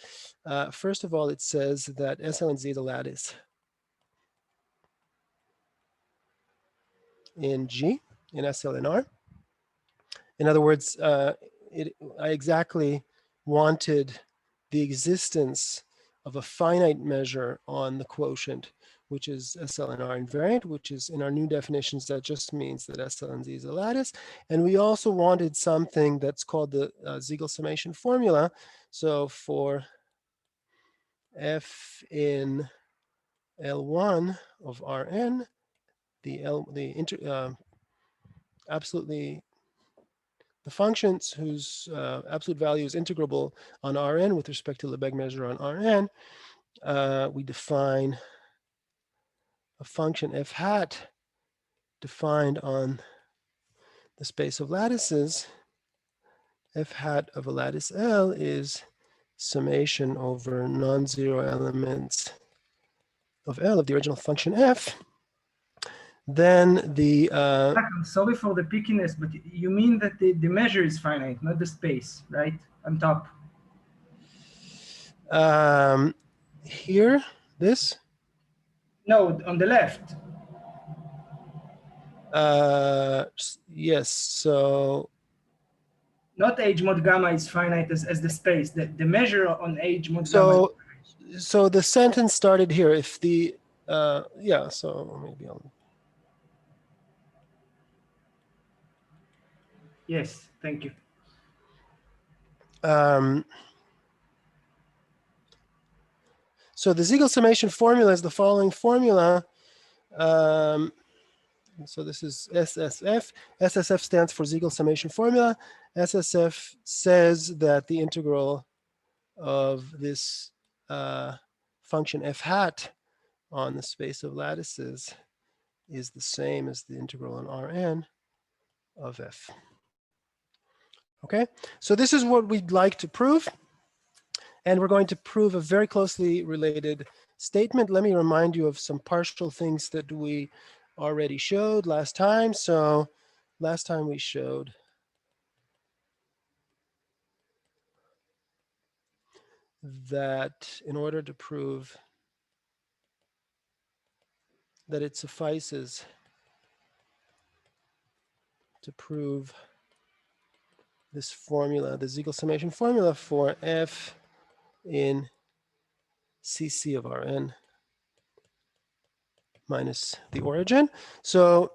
First of all, it says that SL and Z is a lattice in G, in SL and R. In other words, I exactly wanted the existence of a finite measure on the quotient, which is SLNR invariant, which is in our new definitions, that just means that SLNZ is a lattice. And we also wanted something that's called the Siegel summation formula. So for F in L1 of Rn, absolutely the functions whose absolute value is integrable on Rn with respect to Lebesgue measure on Rn, we define a function f hat defined on the space of lattices. F hat of a lattice L is summation over non-zero elements of L of the original function f. Then the I'm sorry for the pickiness, but you mean that the measure is finite, not the space, right? On top. here, this, No, on the left. yes, so Not H mod gamma is finite as the space. The measure on H mod gamma. so the sentence started here. If the yeah, so maybe I'll. Yes, thank you. So the Siegel summation formula is the following formula. So this is SSF. SSF stands for Siegel summation formula. SSF says that the integral of this function f hat on the space of lattices is the same as the integral on Rn of f. Okay, so this is what we'd like to prove. And we're going to prove a very closely related statement. Let me remind you of some partial things that we already showed last time. So last time we showed that in order to prove that it suffices to prove this formula, the Siegel summation formula for f in Cc of Rn minus the origin. So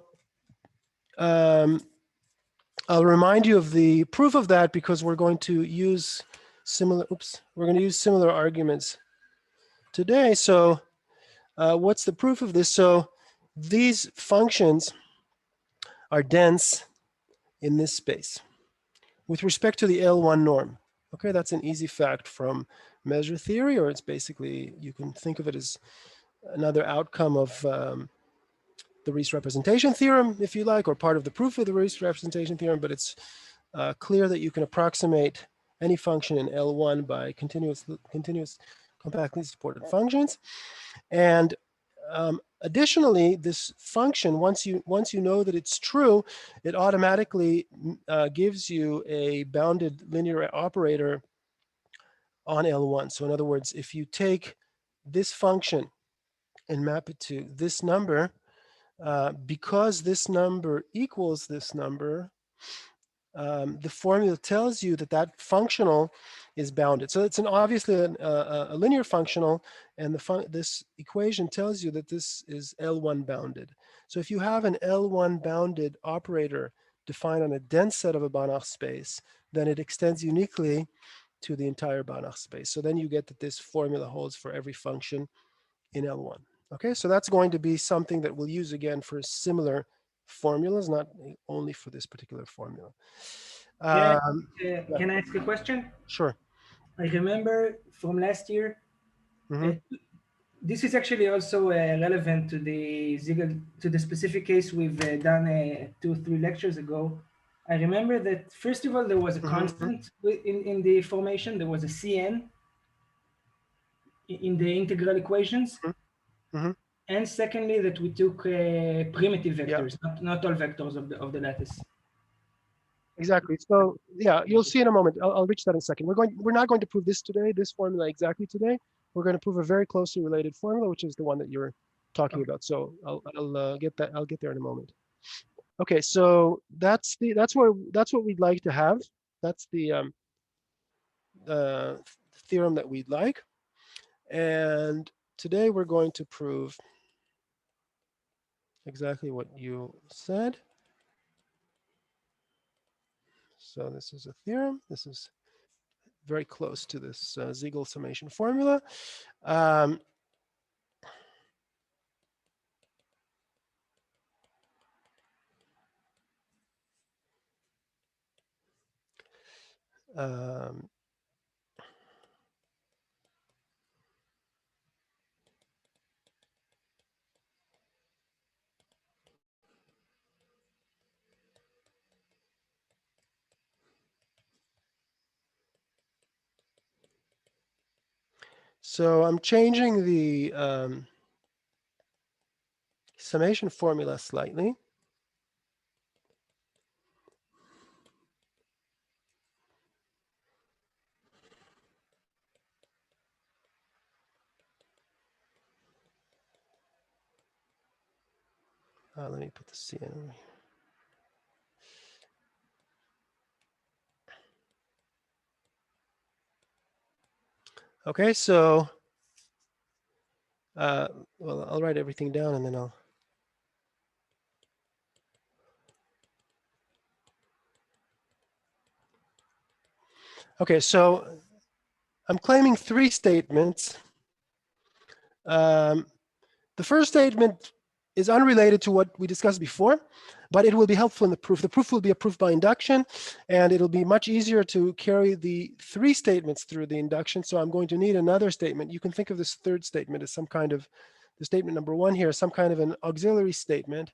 I'll remind you of the proof of that because we're going to use similar arguments today. So what's the proof of this? So these functions are dense in this space with respect to the L1 norm. Okay, that's an easy fact from measure theory, or it's basically, you can think of it as another outcome of the Riesz representation theorem, if you like, or part of the proof of the Riesz representation theorem, but it's clear that you can approximate any function in L1 by continuous compactly supported functions. And additionally, this function, once you know that it's true, it automatically gives you a bounded linear operator on L1. So in other words, if you take this function and map it to this number, because this number equals this number, the formula tells you that that functional is bounded. So it's obviously a linear functional, and this equation tells you that this is L1 bounded. So if you have an L1 bounded operator defined on a dense set of a Banach space, then it extends uniquely to the entire Banach space. So then you get that this formula holds for every function in L1. Okay, so that's going to be something that we'll use again for similar formulas, not only for this particular formula. Can I ask a question? Sure. I remember from last year, Mm-hmm. This is actually also relevant to the specific case we've done 2 or 3 lectures ago. I remember that first of all there was a constant in the formation. There was a Cn in the integral equations, and secondly that we took primitive vectors, not all vectors of the lattice. Exactly. So yeah, you'll see in a moment. I'll reach that in a second. We're not going to prove this today, this formula exactly today. We're going to prove a very closely related formula, which is the one that you're talking about. So I'll get that. I'll get there in a moment. Okay, so that's what we'd like to have. That's the theorem that we'd like. And today we're going to prove exactly what you said. So this is a theorem. This is very close to this Siegel summation formula. Um, um, so I'm changing the summation formula slightly. Let me put the C in. Okay, so well, I'll write everything down and then I'll. Okay, so I'm claiming three statements. The first statement is unrelated to what we discussed before, but it will be helpful in the proof. The proof will be a proof by induction, and it'll be much easier to carry the three statements through the induction. So I'm going to need another statement. You can think of this third statement as some kind of, the statement number one here, some kind of an auxiliary statement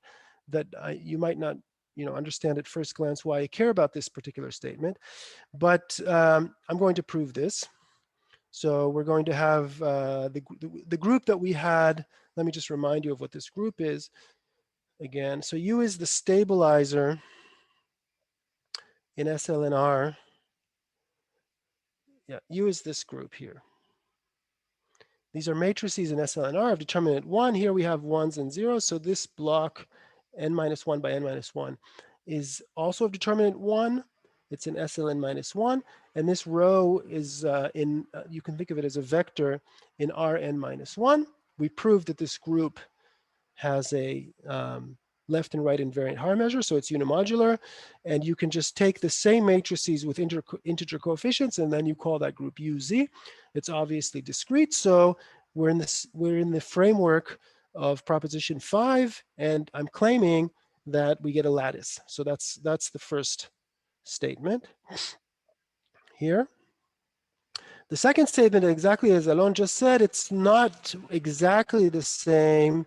that you might not understand at first glance why I care about this particular statement. But I'm going to prove this. So we're going to have the group that we had. Let me just remind you of what this group is again. So U is the stabilizer in SLNR. Yeah, U is this group here. These are matrices in SLNR of determinant 1. Here we have ones and zeros. So this block n minus 1 by n minus 1 is also of determinant 1. It's in SLN minus 1. And this row is you can think of it as a vector in Rn minus 1. We proved that this group has a left and right invariant Haar measure, so it's unimodular. And you can just take the same matrices with integer coefficients, and then you call that group UZ. It's obviously discrete, so we're in the framework of proposition 5, and I'm claiming that we get a lattice. So that's the first statement here. The second statement, exactly as Alon just said, it's not exactly the same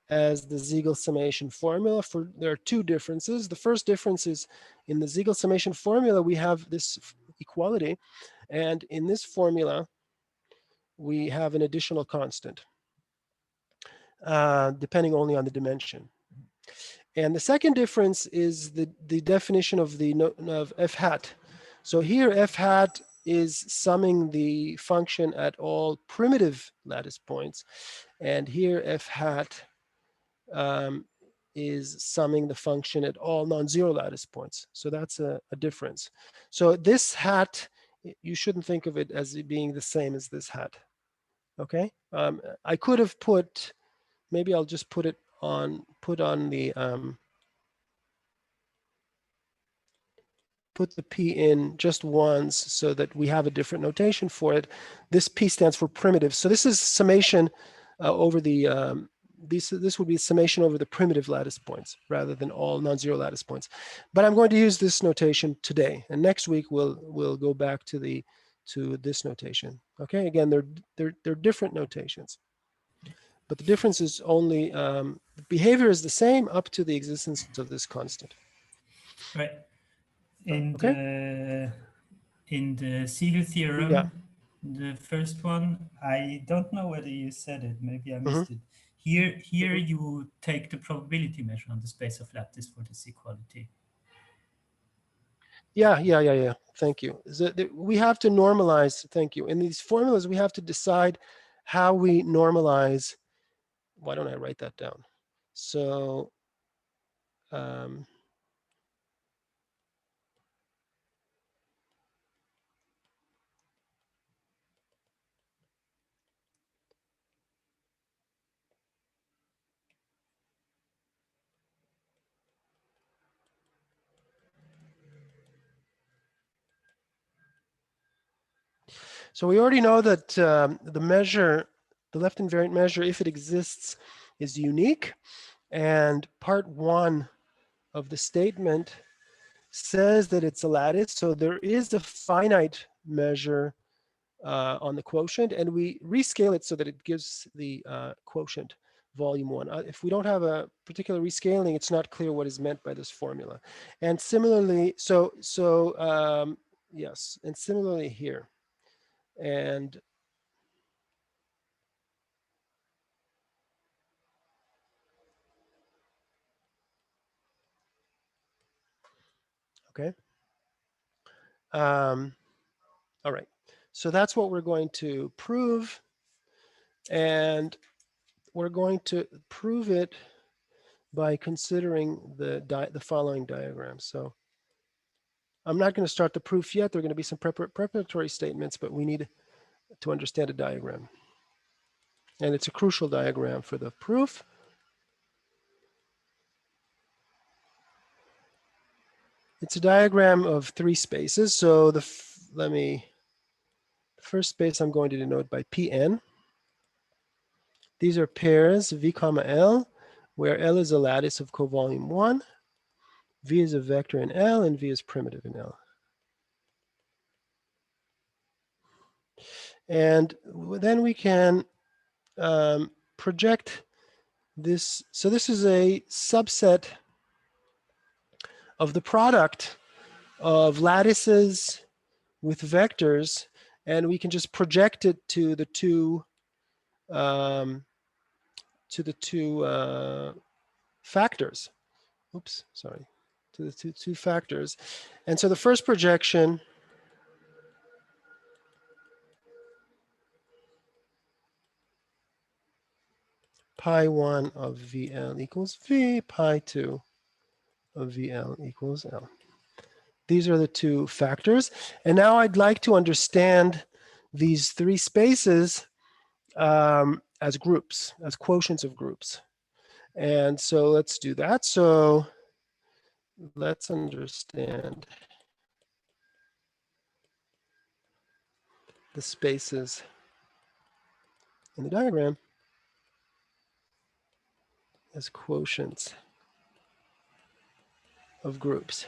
as the Siegel summation formula. There are two differences. The first difference is in the Siegel summation formula, we have this equality. And in this formula, we have an additional constant, depending only on the dimension. And the second difference is the definition of f hat. So here f hat is summing the function at all primitive lattice points. And here f hat is summing the function at all non-zero lattice points. So that's a difference. So this hat, you shouldn't think of it as being the same as this hat. Okay, I could have put, maybe I'll just put on the put the P in just once so that we have a different notation for it. This P stands for primitive. So this is summation over the, this would be summation over the primitive lattice points rather than all non-zero lattice points. But I'm going to use this notation today. And next week we'll go back to this notation. Okay, again, they're different notations. But the difference is only, behavior is the same up to the existence of this constant. Right. And okay. In the Siegel theorem, yeah. the first one, I don't know whether you said it, maybe I missed it. Here you take the probability measure on the space of lattice for this equality. Yeah. Thank you. We have to normalize, thank you. In these formulas, we have to decide how we normalize. Why don't I write that down? So, So we already know that the measure, the left invariant measure, if it exists, is unique. And part 1 of the statement says that it's a lattice. So there is a finite measure on the quotient, and we rescale it so that it gives the quotient volume 1. If we don't have a particular rescaling, it's not clear what is meant by this formula. And similarly, yes, and similarly here. And okay. All right. So that's what we're going to prove. And we're going to prove it by considering the following diagram. So I'm not going to start the proof yet. There are going to be some preparatory statements, but we need to understand a diagram. And it's a crucial diagram for the proof. It's a diagram of 3 spaces. So the first space I'm going to denote by Pn. These are pairs V comma L, where L is a lattice of covolume 1, V is a vector in L, and V is primitive in L. And then we can project this. So this is a subset of the product of lattices with vectors, and we can just project it to the two factors. Oops, sorry, to the two factors. And so the first projection pi 1 of VL equals V, pi 2 of VL equals L. These are the two factors. And now I'd like to understand these 3 spaces as groups, as quotients of groups. And so let's do that. So let's understand the spaces in the diagram as quotients of groups.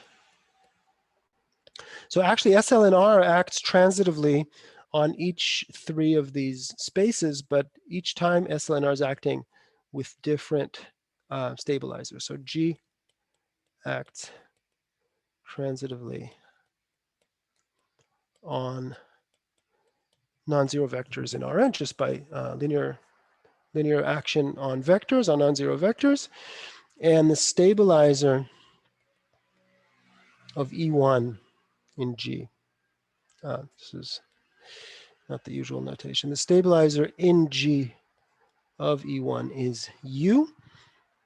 So actually SLNR acts transitively on each 3 of these spaces, but each time SLNR is acting with different stabilizers. So G acts transitively on non-zero vectors in Rn just by linear action on vectors, on non-zero vectors. And the stabilizer of E1 in G. This is not the usual notation. The stabilizer in G of E1 is U.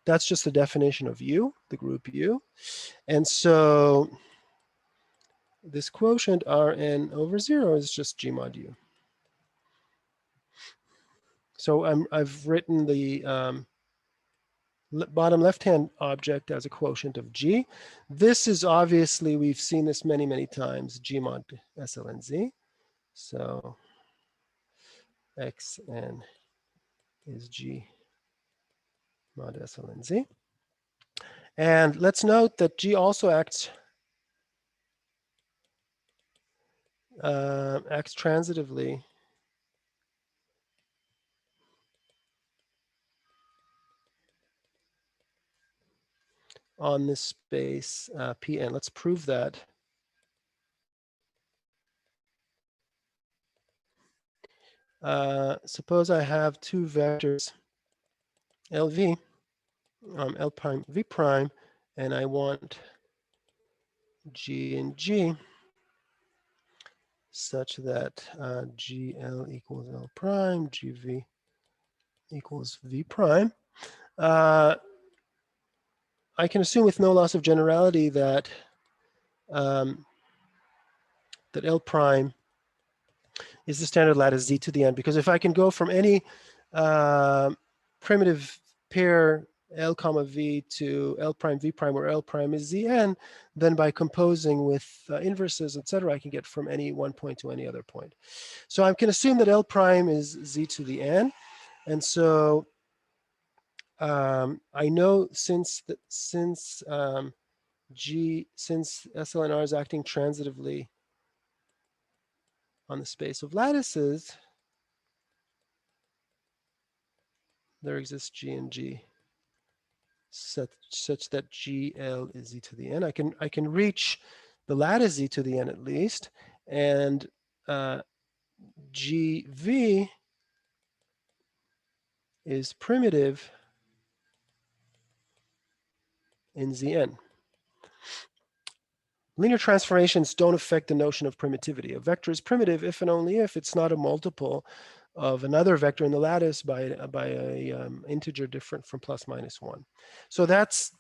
That's just the definition of U, the group U. And so this quotient Rn over 0 is just G mod U. So I've written the bottom left-hand object as a quotient of G. This is obviously, we've seen this many, many times, G mod SLNZ. So Xn is G mod SLNZ. And let's note that G also acts transitively on this space Pn. Let's prove that. Suppose I have 2 vectors LV, L prime, V prime, and I want G and G such that GL equals L prime, GV equals V prime. I can assume with no loss of generality that that L prime is the standard lattice Z to the n, because if I can go from any primitive pair L comma V to L prime V prime, where L prime is Zn, then by composing with inverses, etc., I can get from any one point to any other point. So I can assume that L prime is Z to the N. And so I know since SL and R is acting transitively on the space of lattices, there exists G and G such that GL is Z to the N. I can reach the lattice Z to the N at least, and GV is primitive in Zn. Linear transformations don't affect the notion of primitivity. A vector is primitive if and only if it's not a multiple of another vector in the lattice by a integer different from plus minus 1. So that's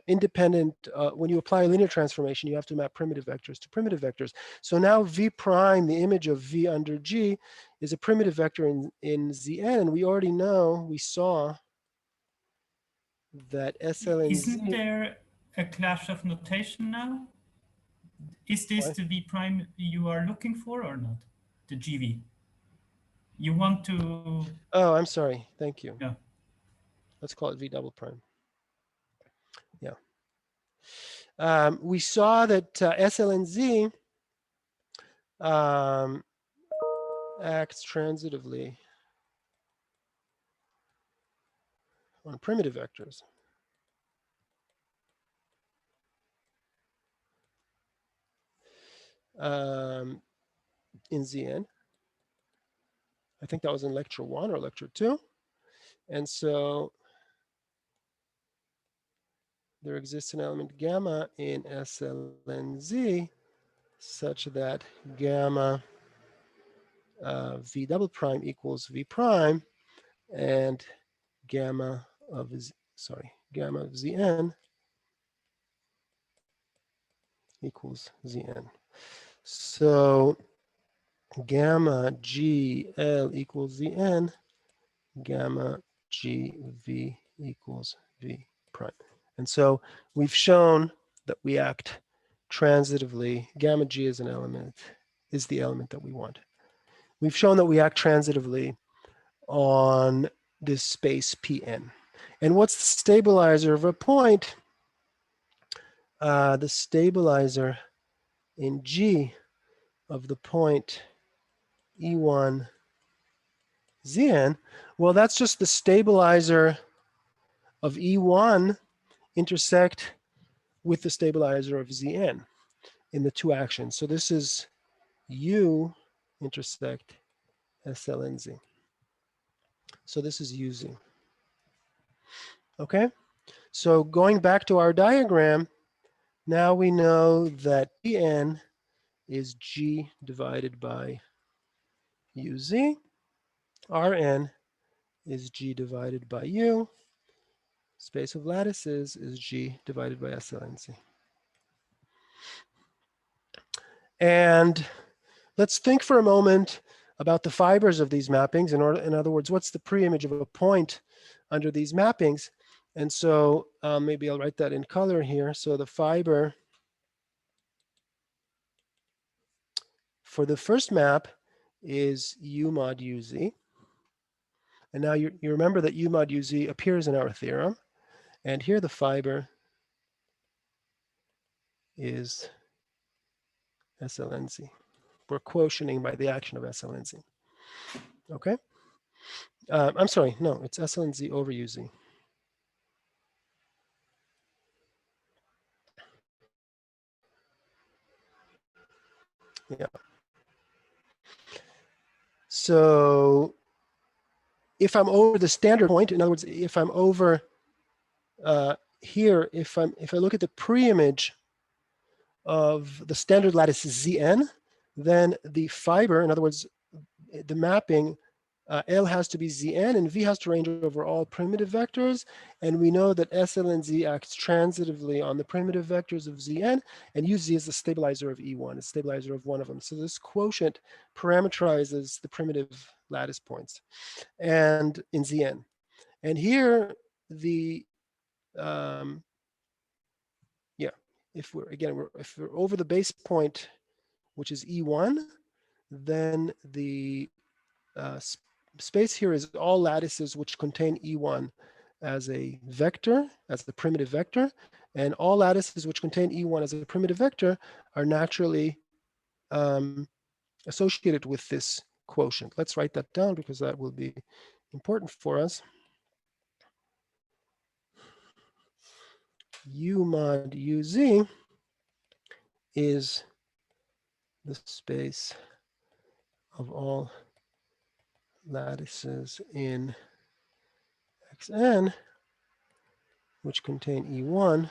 independent. When you apply a linear transformation, you have to map primitive vectors to primitive vectors. So now V prime, the image of V under G, is a primitive vector in Zn, and we already know, we saw that SL and Z. Isn't there a clash of notation now? Is this Why? the V prime you are looking for or not? The GV? You want to... Oh, I'm sorry. Thank you. Yeah. Let's call it V double prime. Yeah. We saw that SL and Z acts transitively on primitive vectors. In Zn. I think that was in lecture 1 or lecture 2. And so there exists an element gamma in SL and Z such that gamma V double prime equals V prime, and gamma of gamma of Zn equals Zn. So gamma GL equals Zn, gamma GV equals V prime. And so we've shown that we act transitively. Gamma G is the element that we want. We've shown that we act transitively on this space Pn. And what's the stabilizer of a point? The stabilizer in G of the point E1 Zn, well, that's just the stabilizer of E1 intersect with the stabilizer of Zn in the two actions. So this is U intersect SL and Z. So this is UZ. Okay, so going back to our diagram, now we know that Pn is G divided by UZ. Rn is G divided by U. Space of lattices is G divided by SL and Z. And let's think for a moment about the fibers of these mappings. In other words, what's the pre-image of a point under these mappings? And so maybe I'll write that in color here. So the fiber for the first map is U mod UZ. And now you remember that U mod UZ appears in our theorem. And here the fiber is SL and Z. We're quotienting by the action of SL and Z. Okay? I'm sorry, no, it's SL and Z over UZ. Yeah. So if I'm over the standard point, in other words, if I'm over here, if I look at the pre-image of the standard lattice Zn, then the fiber, in other words, the mapping, L has to be Zn and V has to range over all primitive vectors. And we know that SL and Z acts transitively on the primitive vectors of Zn, and UZ is the stabilizer of E1, a stabilizer of one of them. So this quotient parameterizes the primitive lattice points and in Zn. And here, the yeah, if we're over the base point, which is E1, then the space here is all lattices which contain E1 as a vector, as the primitive vector, and all lattices which contain E1 as a primitive vector are naturally associated with this quotient. Let's write that down because that will be important for us. U mod UZ is the space of all lattices in Xn which contain E1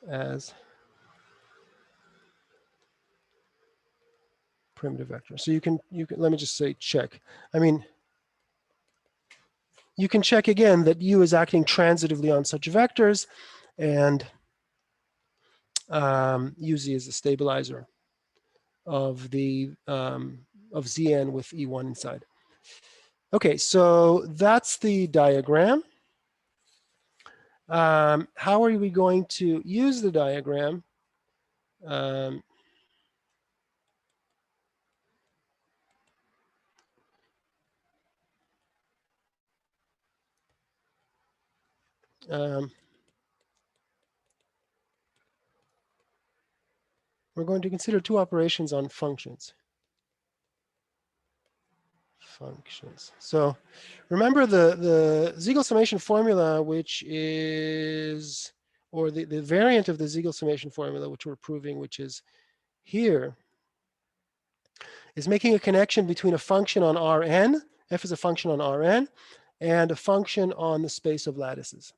as primitive vector. So you can let me just say check. I mean, you can check again that U is acting transitively on such vectors, and UZ is the stabilizer of the of Zn with E1 inside. Okay, so that's the diagram. How are we going to use the diagram? We're going to consider two operations on functions. So remember the Siegel summation formula, which is, or the variant of the Siegel summation formula, which we're proving, which is here, is making a connection between a function on Rn, f is a function on Rn, and a function on the space of lattices.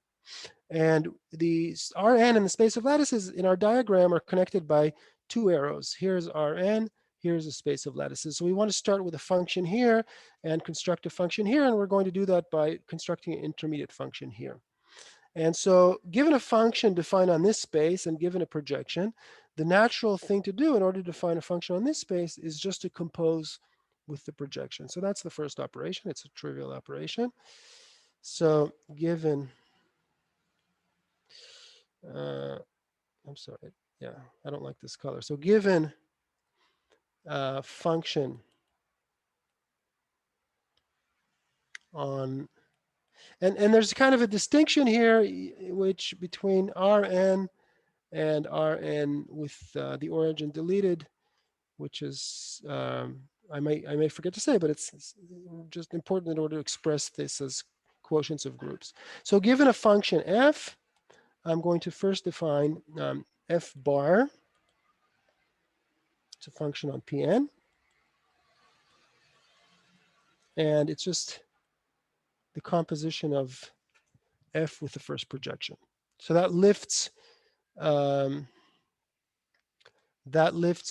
And the Rn and the space of lattices in our diagram are connected by two arrows. Here's Rn, here's a space of lattices. So we want to start with a function here and construct a function here, and we're going to do that by constructing an intermediate function here. And so given a function defined on this space and given a projection, the natural thing to do in order to define a function on this space is just to compose with the projection. So that's the first operation. It's a trivial operation. So given, I'm sorry, yeah, I don't like this color. So given function on, and there's kind of a distinction here, which between Rn and Rn with the origin deleted, which is, I may forget to say, but it's just important in order to express this as quotients of groups. So given a function f, I'm going to first define f bar. It's a function on Pn. And it's just the composition of f with the first projection. So that lifts a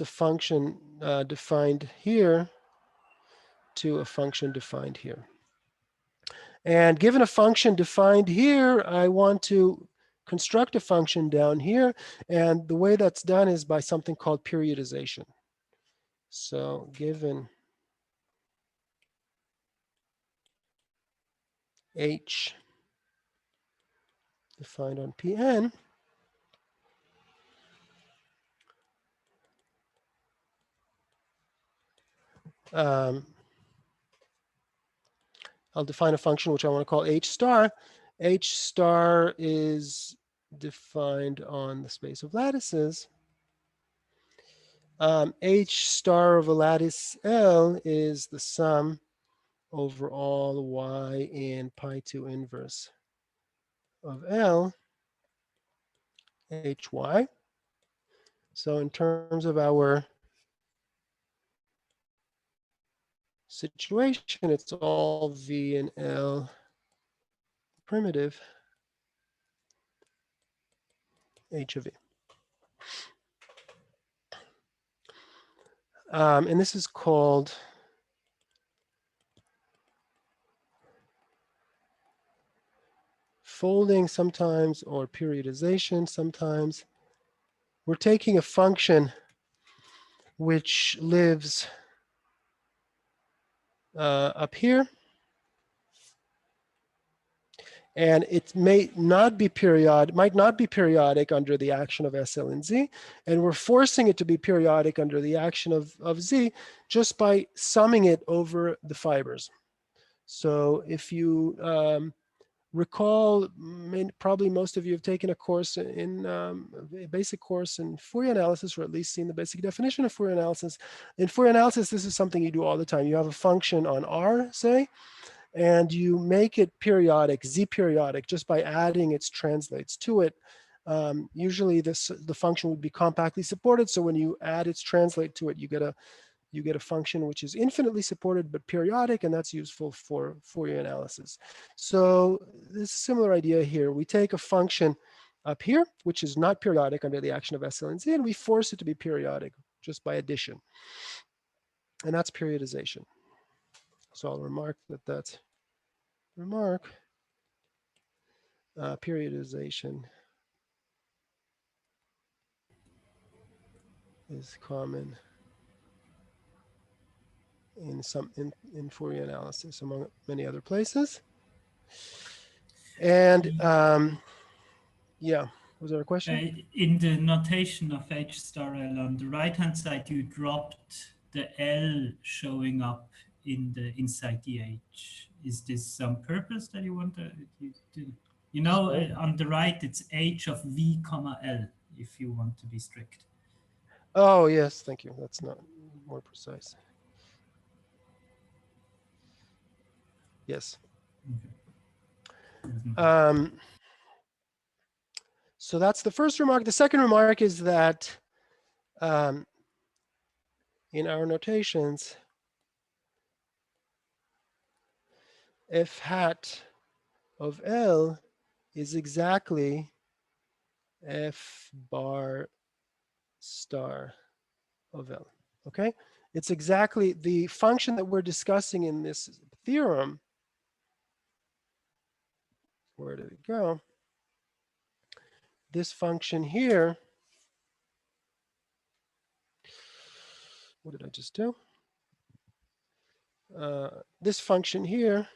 function defined here to a function defined here. And given a function defined here, I want to construct a function down here. And the way that's done is by something called periodization. So given h defined on Pn, I'll define a function which I want to call h star. H star is defined on the space of lattices. H star of a lattice L is the sum over all y in pi2 inverse of L, hy. So in terms of our situation, it's all v and L primitive h of v. And this is called folding sometimes, or periodization sometimes. We're taking a function which lives up here. And it might not be periodic under the action of SL and Z. And we're forcing it to be periodic under the action of Z just by summing it over the fibers. So if you recall, probably most of you have taken a course in a basic course in Fourier analysis, or at least seen the basic definition of Fourier analysis. In Fourier analysis, this is something you do all the time. You have a function on R, say, and you make it periodic, Z periodic, just by adding its translates to it. Usually the function would be compactly supported. So when you add its translate to it, you get a function which is infinitely supported but periodic, and that's useful for Fourier analysis. So this is a similar idea here. We take a function up here, which is not periodic under the action of SL and Z, and we force it to be periodic just by addition. And that's periodization. So I'll remark that that's periodization is common in Fourier analysis, among many other places. And yeah, was there a question? In the notation of H star L on the right-hand side, you dropped the L showing up inside the H. Is this some purpose that you want to do? You know, on the right, it's H of V comma L, if you want to be strict. Oh, yes, thank you. That's not more precise. Yes. Okay. So that's the first remark. The second remark is that in our notations, F hat of L is exactly F bar star of L, okay? It's exactly the function that we're discussing in this theorem. Where did it go? This function here, what did I just do? This function here,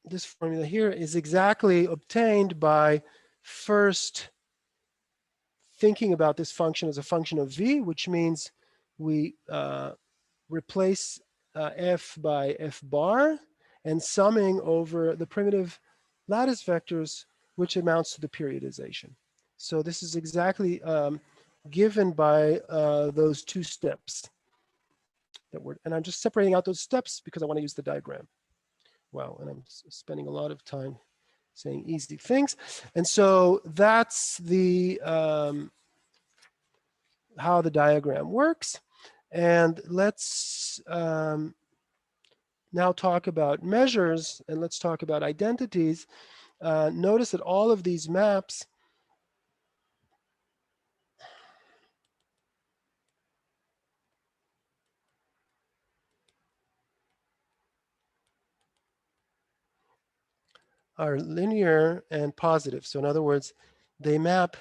this formula here is exactly obtained by first thinking about this function as a function of V, which means we replace F by F bar and summing over the primitive lattice vectors, which amounts to the periodization. So this is exactly given by those two steps that were, and I'm just separating out those steps because I want to use the diagram. Wow, and I'm spending a lot of time saying easy things. And so that's the how the diagram works. And let's now talk about measures, and let's talk about identities. Notice that all of these maps are linear and positive. So in other words, they map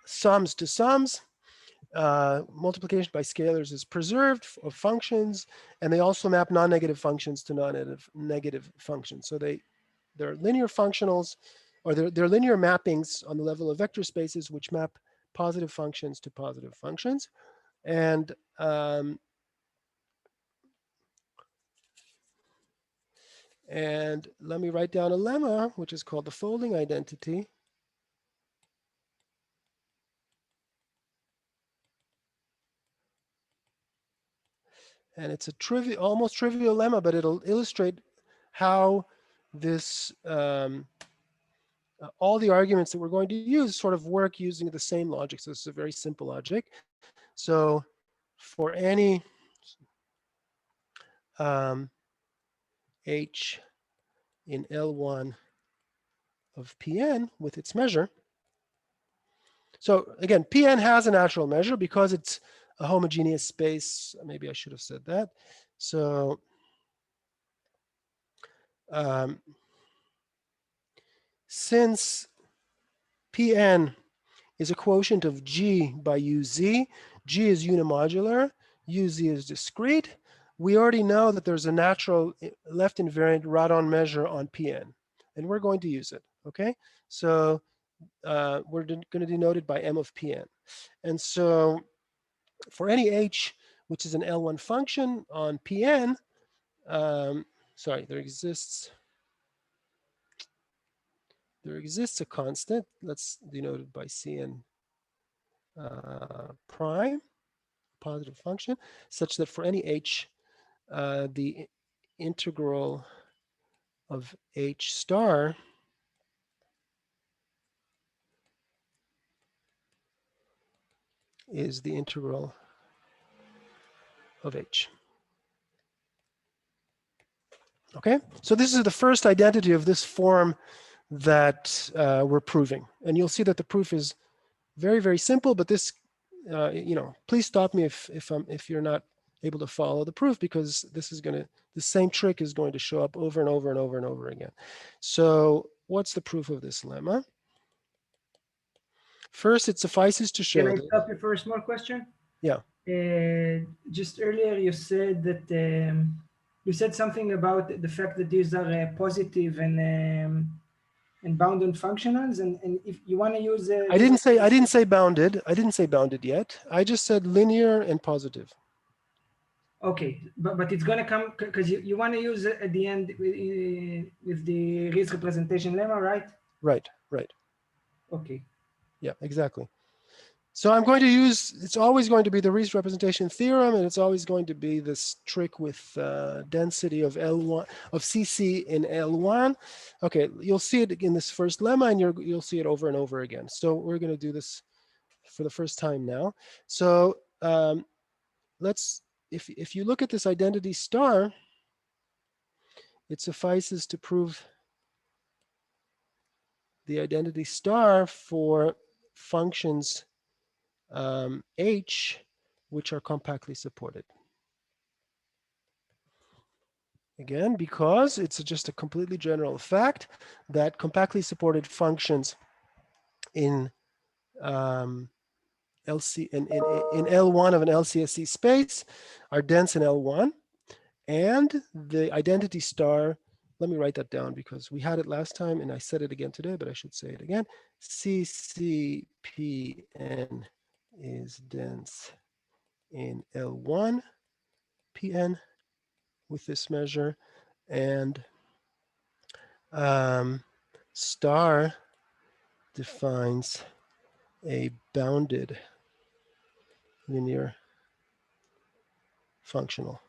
sums to sums. Multiplication by scalars is preserved of functions, and they also map non-negative functions to non-negative functions. So they're linear functionals, or they're linear mappings on the level of vector spaces, which map positive functions to positive functions. And let me write down a lemma, which is called the folding identity. And it's a almost trivial lemma, but it'll illustrate how this, all the arguments that we're going to use sort of work using the same logic. So this is a very simple logic. So for any H in L1 of Pn with its measure. So again, Pn has a natural measure because it's a homogeneous space. Maybe I should have said that. So since Pn is a quotient of G by UZ, G is unimodular, UZ is discrete, we already know that there's a natural left invariant Radon measure on Pn, and we're going to use it, okay? So we're going to denote it by M of Pn. And so for any H, which is an L1 function on Pn, sorry, there exists a constant, let's denote it by Cn prime, positive function, such that for any H, the integral of H star is the integral of H. Okay, so this is the first identity of this form that we're proving. And you'll see that the proof is very, very simple, but this, you know, please stop me if you're not able to follow the proof, because this is going to, the same trick is going to show up over and over and over and over again. So what's the proof of this lemma? First, it suffices to show Can I that, stop you for a small question? yeah. Just earlier you said that you said something about the fact that these are positive and bounded functionals, and if you want to use I didn't say bounded. I didn't say bounded yet. I just said linear and positive. Okay, but it's gonna come because you want to use it at the end with the Riesz representation lemma, right? Right, right. Okay. Yeah, exactly. So I'm going to use, it's always going to be the Riesz representation theorem, and it's always going to be this trick with density of L1, of CC in L1. Okay, you'll see it in this first lemma, and you'll see it over and over again. So we're going to do this for the first time now. So if you look at this identity star, it suffices to prove the identity star for functions H, which are compactly supported. Again, because it's just a completely general fact that compactly supported functions in in L1 of an LCSC space are dense in L1, and the identity star, let me write that down because we had it last time and I said it again today, but I should say it again. CCPN is dense in L1 PN with this measure, and star defines a bounded linear functional.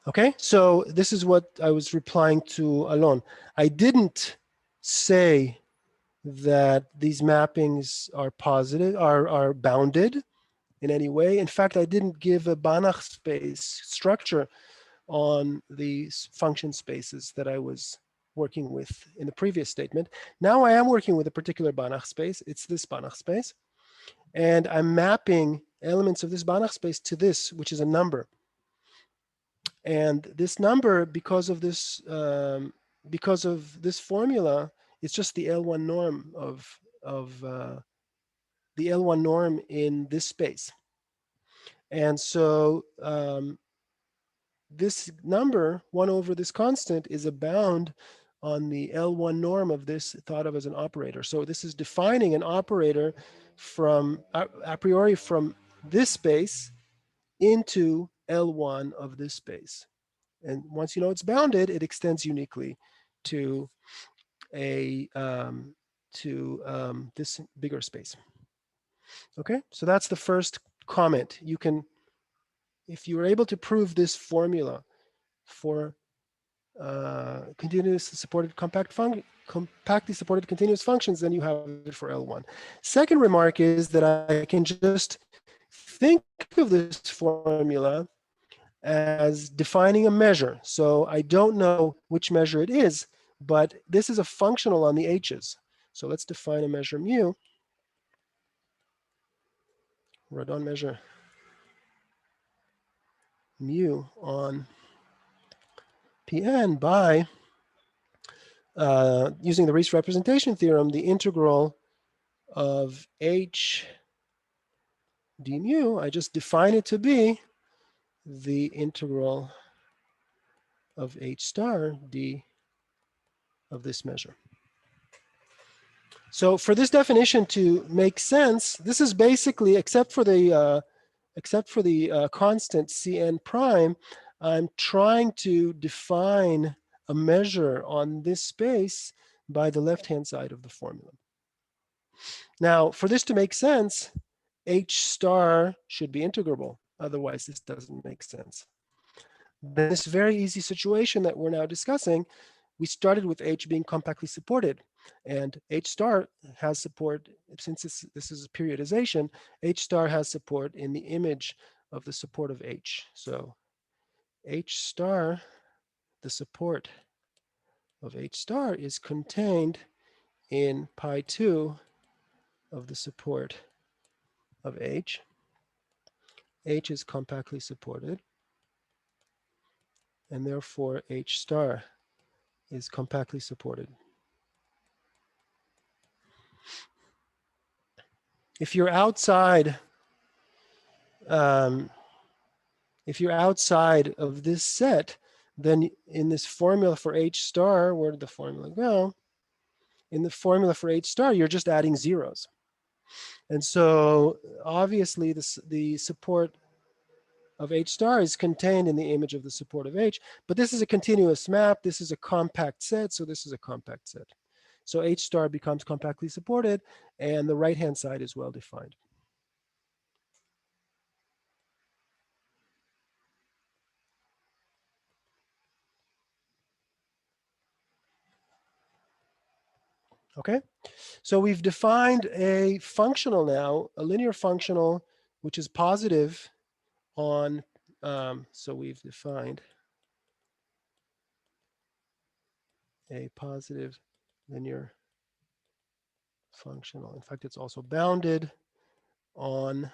Okay, so this is what I was replying to Alon. I didn't say that these mappings are positive, are bounded in any way. In fact, I didn't give a Banach space structure on these function spaces that I was working with in the previous statement. Now I am working with a particular Banach space. It's this Banach space. And I'm mapping elements of this Banach space to this, which is a number. And this number, because of this formula, it's just the L1 norm of the L1 norm in this space. And so this number, 1 over this constant, is a bound on the L1 norm of this thought of as an operator. So this is defining an operator from a priori from this space into L1 of this space. And once you know it's bounded, it extends uniquely to a this bigger space. Okay, so that's the first comment. You can, if you are able to prove this formula for continuously supported compactly supported continuous functions, then you have it for L1. Second remark is that I can just think of this formula as defining a measure. So I don't know which measure it is, but this is a functional on the H's. So let's define a measure mu. Radon measure mu on Pn by using the Riesz representation theorem, the integral of H d mu, I just define it to be the integral of h star d of this measure. So for this definition to make sense, this is basically, except for the constant Cn prime, I'm trying to define a measure on this space by the left-hand side of the formula. Now, for this to make sense, h star should be integrable. Otherwise, this doesn't make sense. Then this very easy situation that we're now discussing, we started with h being compactly supported, and h star has support, since this is periodization, h star has support in the image of the support of h. So h star, the support of h star, is contained in pi 2 of the support of h. H is compactly supported, and therefore h star is compactly supported. If you're outside, of this set, then in this formula for h star, where did the formula go? In the formula for h star, you're just adding zeros. And so obviously the support of h star is contained in the image of the support of h, but this is a continuous map. This is a compact set, so this is a compact set. So h star becomes compactly supported, and the right-hand side is well defined. Okay, so we've defined a functional now, a linear functional, which is positive on, so we've defined a positive linear functional. In fact, it's also bounded on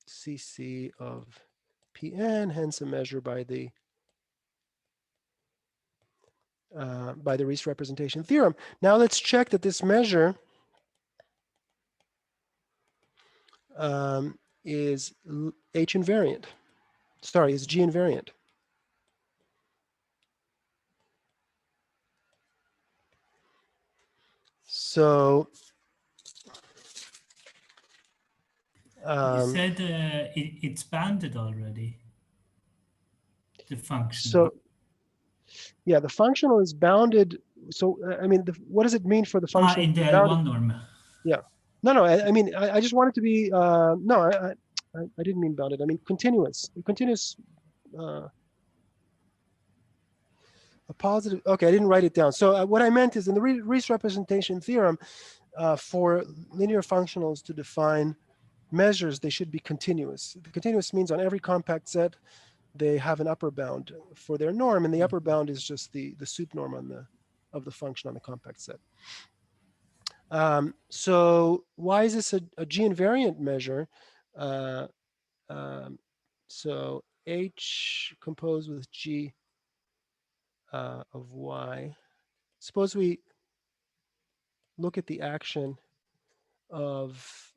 CC of Pn, hence a measure by the Riesz representation theorem. Now let's check that this measure is H invariant. Sorry, is G invariant. So you said it's bounded already, the function. So yeah, the functional is bounded. So I mean, what does it mean for the function? In the bounded? L1 norm. Yeah. No. I mean, I just want it to be. No, I didn't mean bounded. I mean continuous. Continuous. A positive. Okay, I didn't write it down. So what I meant is in the Riesz representation theorem, for linear functionals to define measures, they should be continuous. The continuous means on every compact set, they have an upper bound for their norm, and the upper bound is just the sup norm of the function on the compact set. So why is this a G invariant measure? So H composed with G of Y. Suppose we look at the action of,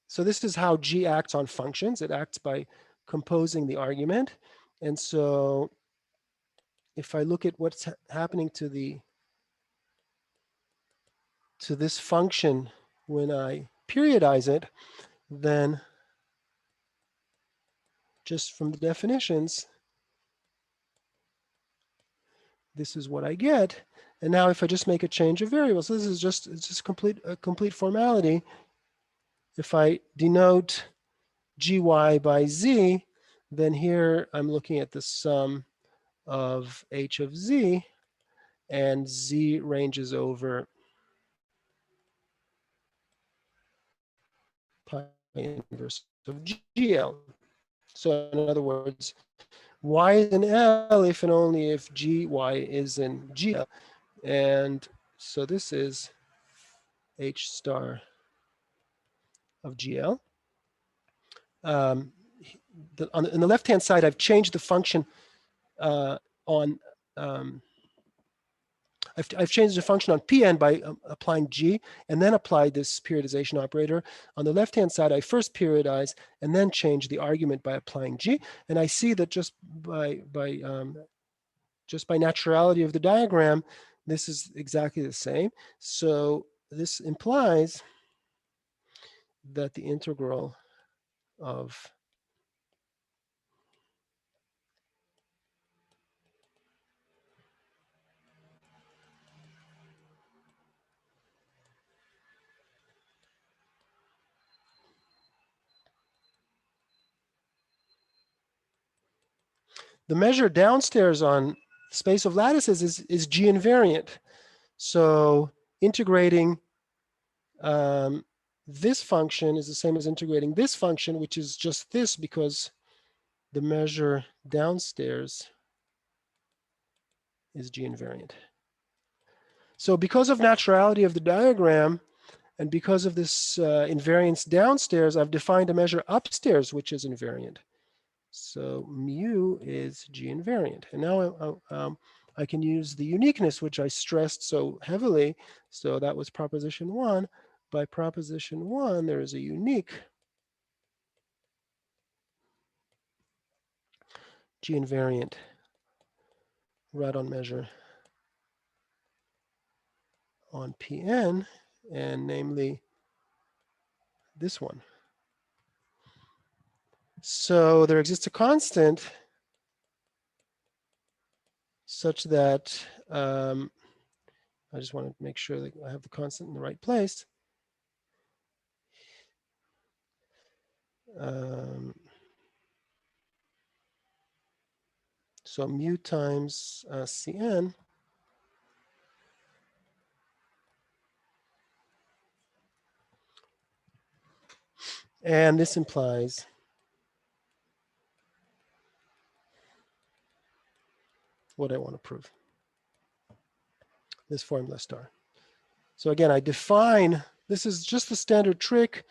so this is how G acts on functions. It acts by composing the argument. And so if I look at what's happening to this function when I periodize it, then just from the definitions, this is what I get. And now if I just make a change of variables, this is just, it's just a complete formality. If I denote gy by z, then here I'm looking at the sum of h of z, and z ranges over pi inverse of gl. So in other words, y is in L if and only if gy is in gl. And so this is h star of gl. On the left-hand side, I've changed the function on I've changed the function on Pn by applying G and then applied this periodization operator. On the left-hand side, I first periodize and then change the argument by applying G. And I see that just by naturality of the diagram, this is exactly the same. So this implies that the integral of the measure downstairs on space of lattices is G invariant. So integrating this function is the same as integrating this function, which is just this because the measure downstairs is G invariant. So because of naturality of the diagram and because of this invariance downstairs, I've defined a measure upstairs which is invariant. So mu is G invariant. And now I can use the uniqueness which I stressed so heavily. So that was proposition 1. By proposition 1, there is a unique G invariant Radon measure on Pn, and namely this one. So there exists a constant such that I just want to make sure that I have the constant in the right place. So mu times Cn and this implies what I want to prove, this formula star. So again, I define, this is just the standard trick.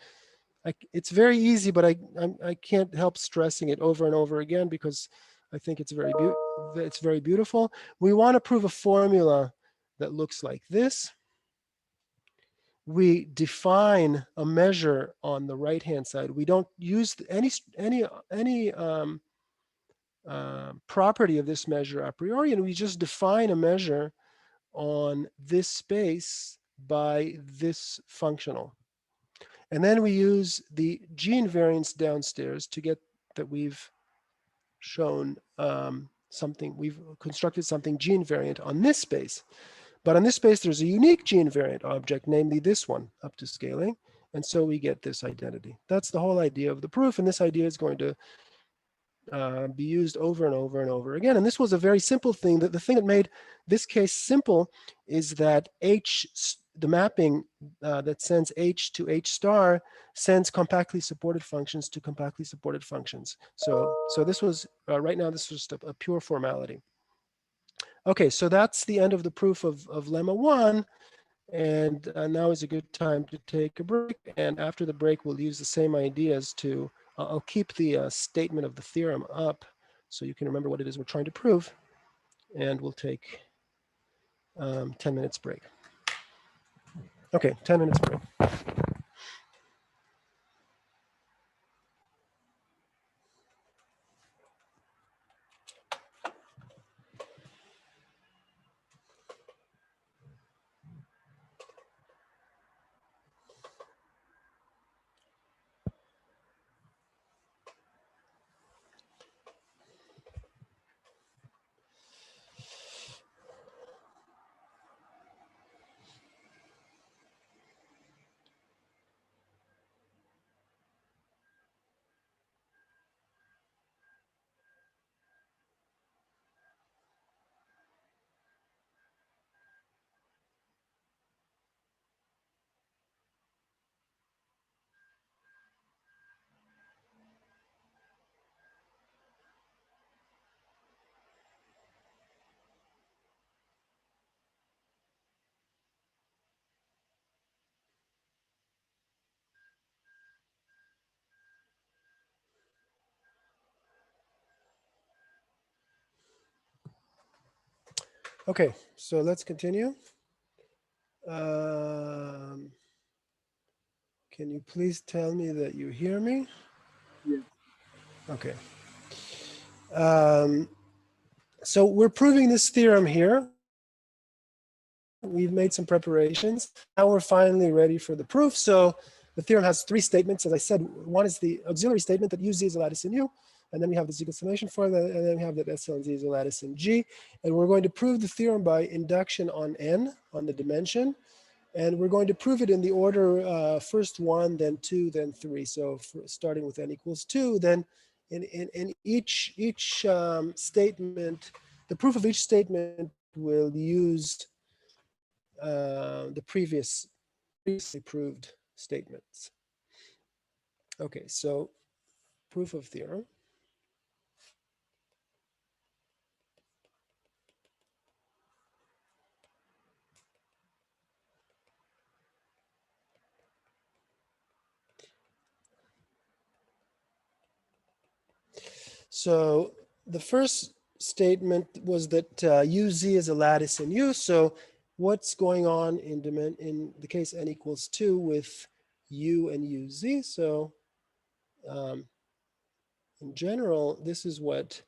It's very easy, but I can't help stressing it over and over again because I think it's very beautiful. We want to prove a formula that looks like this. We define a measure on the right-hand side. We don't use any property of this measure a priori, and we just define a measure on this space by this functional. And then we use the G invariance downstairs to get that we've shown something, we've constructed something G invariant on this space. But on this space, there's a unique G invariant object, namely this one, up to scaling. And so we get this identity. That's the whole idea of the proof. And this idea is going to be used over and over and over again. And this was a very simple thing. The thing that made this case simple is that the mapping that sends H to H star sends compactly supported functions to compactly supported functions. So this was, right now, this was just a pure formality. Okay, so that's the end of the proof of lemma 1. And now is a good time to take a break. And after the break, we'll use the same ideas to, I'll keep the statement of the theorem up so you can remember what it is we're trying to prove. And we'll take 10 minutes break. Okay, 10 minutes break. Okay, so let's continue. Can you please tell me that you hear me? Yeah. Okay. So we're proving this theorem here. We've made some preparations. Now we're finally ready for the proof. So the theorem has three statements. As I said, one is the auxiliary statement that U z is a lattice in U. And then we have the Z summation for that. And then we have that S on Z is a lattice in G. And we're going to prove the theorem by induction on N, on the dimension. And we're going to prove it in the order first 1, then 2, then 3. So starting with N equals 2, then in each statement, the proof of each statement will use the previously proved statements. Okay, so proof of theorem. So the first statement was that UZ is a lattice in U. So what's going on in the case N equals 2 with U and UZ? So in general, this is what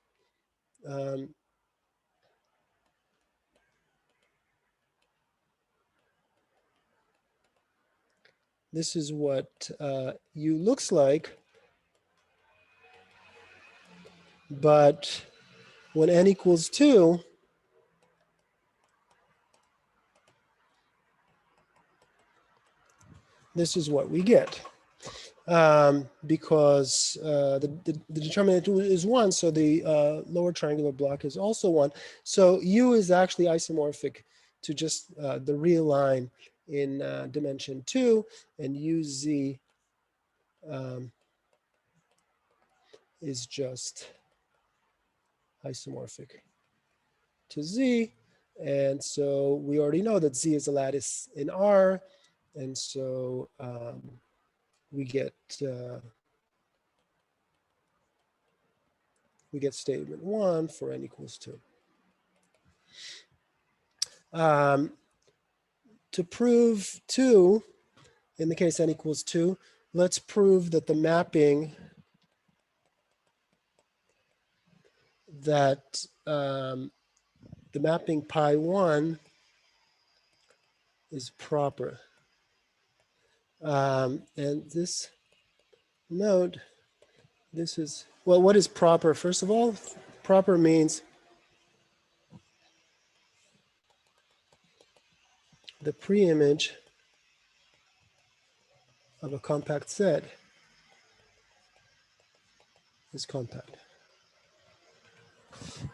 U looks like, but when N equals 2, this is what we get. Because the determinant is 1, so the lower triangular block is also 1. So U is actually isomorphic to just the real line in dimension 2, and UZ is just isomorphic to Z. And so we already know that Z is a lattice in R, and so we get statement 1 for N equals 2. To prove 2, in the case N equals 2, let's prove that the mapping pi 1 is proper. And this note, this is, well, what is proper? First of all, proper means the preimage of a compact set is compact.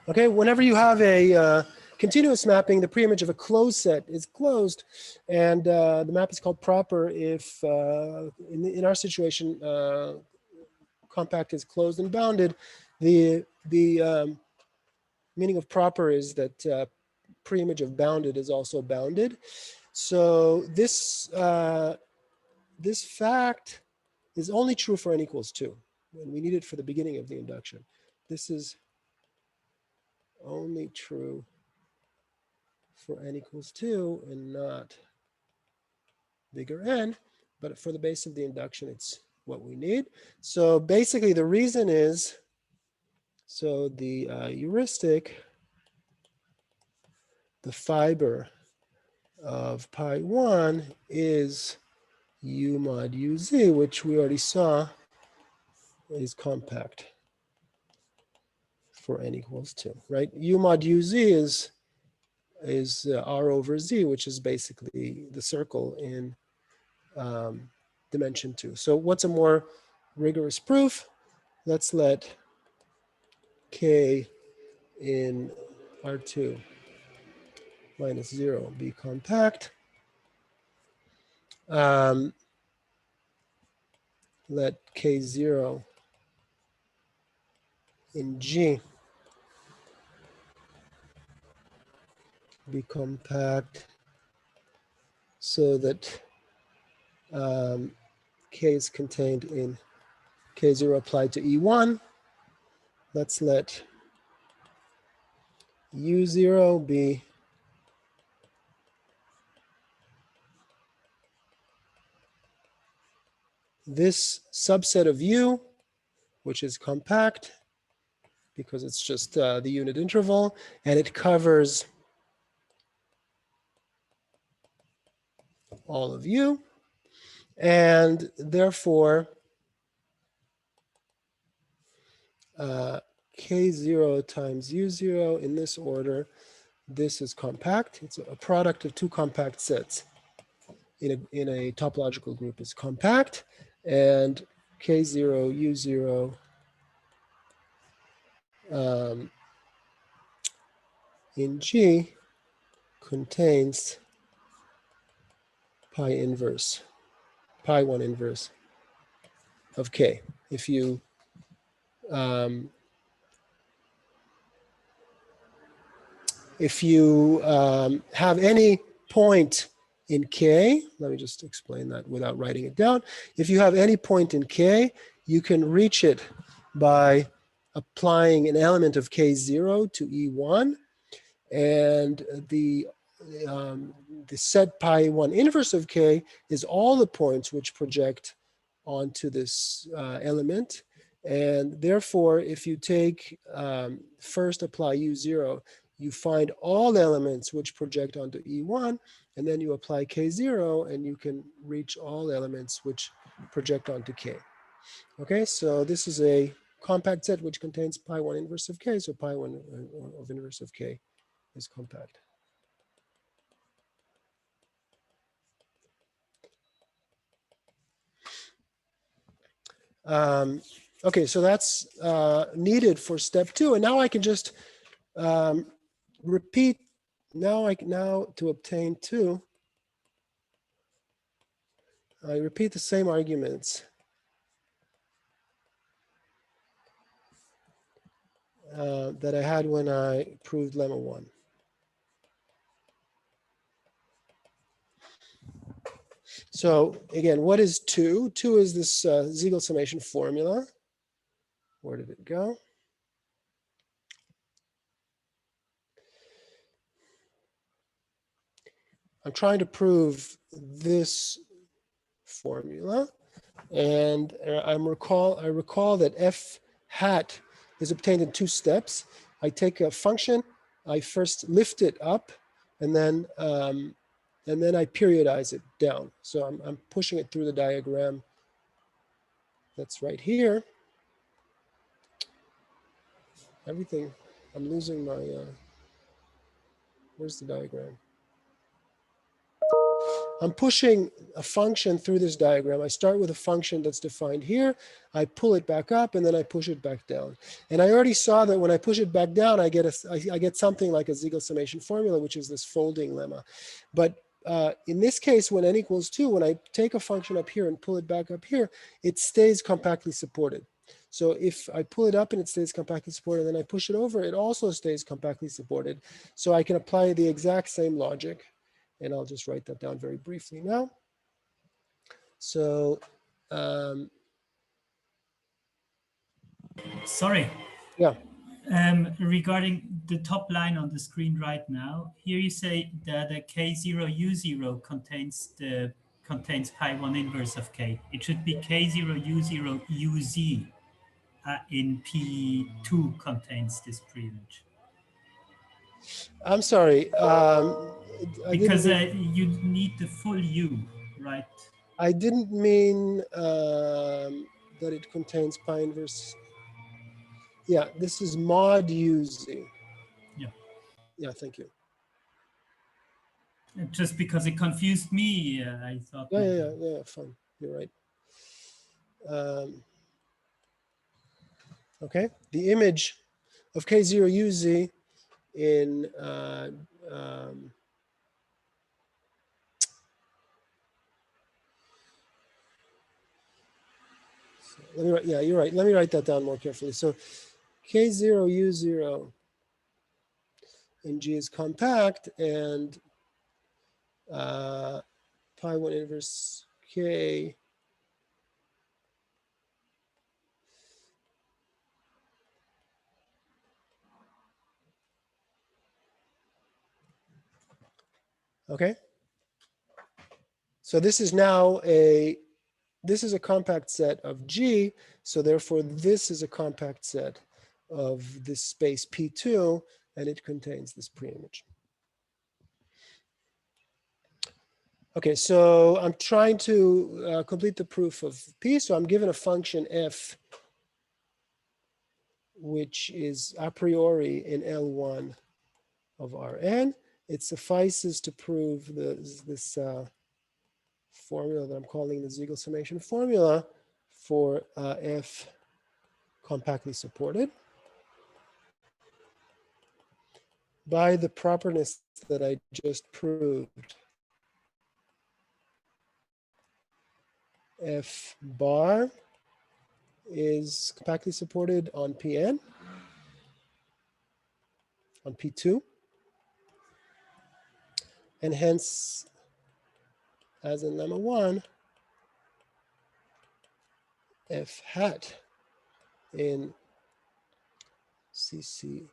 Okay, whenever you have a continuous mapping, the preimage of a closed set is closed, and the map is called proper if, in our situation, compact is closed and bounded. The meaning of proper is that preimage of bounded is also bounded. So this this fact is only true for N equals 2, and we need it for the beginning of the induction. This is only true for N equals 2 and not bigger N, but for the base of the induction, it's what we need. So basically the reason is, so the heuristic, the fiber of pi 1 is U mod UZ, which we already saw is compact for N equals 2, right? U mod UZ is R over Z, which is basically the circle in dimension 2. So what's a more rigorous proof? Let's let K in R2 minus 0 be compact. Let K0 in G be compact so that K is contained in K0 applied to E1. Let's let U0 be this subset of U, which is compact because it's just the unit interval, and it covers all of U, and therefore K0 times U0 in this order, this is compact. It's a product of two compact sets in a topological group is compact, and K0 U0 in G contains pi 1 inverse of K. If you have any point in K, let me just explain that without writing it down. If you have any point in K, you can reach it by applying an element of K0 to E1, and the set pi 1 inverse of K is all the points which project onto this element. And therefore, if you take first apply U0, you find all elements which project onto E1, and then you apply K0, and you can reach all elements which project onto K. Okay, so this is a compact set which contains pi 1 inverse of K, so pi 1 of inverse of K is compact. Okay, so that's needed for step 2, and now I can just repeat. Now to obtain 2, I repeat the same arguments that I had when I proved lemma 1. So again, what is 2? 2 is this Siegel summation formula. Where did it go? I'm trying to prove this formula, and I recall that f hat is obtained in 2 steps. I take a function, I first lift it up, and then I periodize it down. So I'm pushing it through the diagram that's right here. Everything, I'm losing my, where's the diagram? I'm pushing a function through this diagram. I start with a function that's defined here. I pull it back up, and then I push it back down. And I already saw that when I push it back down, I get something like a Siegel summation formula, which is this folding lemma. But in this case, when n equals 2, when I take a function up here and pull it back up here, it stays compactly supported. So if I pull it up and it stays compactly supported, and then I push it over, it also stays compactly supported. So I can apply the exact same logic. And I'll just write that down very briefly now. So, Sorry. yeah. Regarding the top line on the screen right now, here you say that the K0U0 contains pi 1 inverse of K. It should be K0U0UZ in P2 contains this preimage. I'm sorry. Because you need the full U, right? I didn't mean that it contains pi inverse. Yeah, this is mod UZ. Yeah. Yeah, thank you. Just because it confused me, I thought. Yeah, fine. You're right. Okay, the image of K0UZ in let me write, yeah, you're right. Let me write that down more carefully. So K0U0 in G is compact, and pi 1 inverse K okay. So this is now a this is a compact set of G, so therefore this is a compact set of this space P2, and it contains this preimage. Okay, so I'm trying to complete the proof of P, so I'm given a function f, which is a priori in L1 of Rn. It suffices to prove this formula that I'm calling the Siegel summation formula for f compactly supported by the properness that I just proved. F bar is compactly supported on Pn, on P2, and hence, as in lemma 1, F hat in CC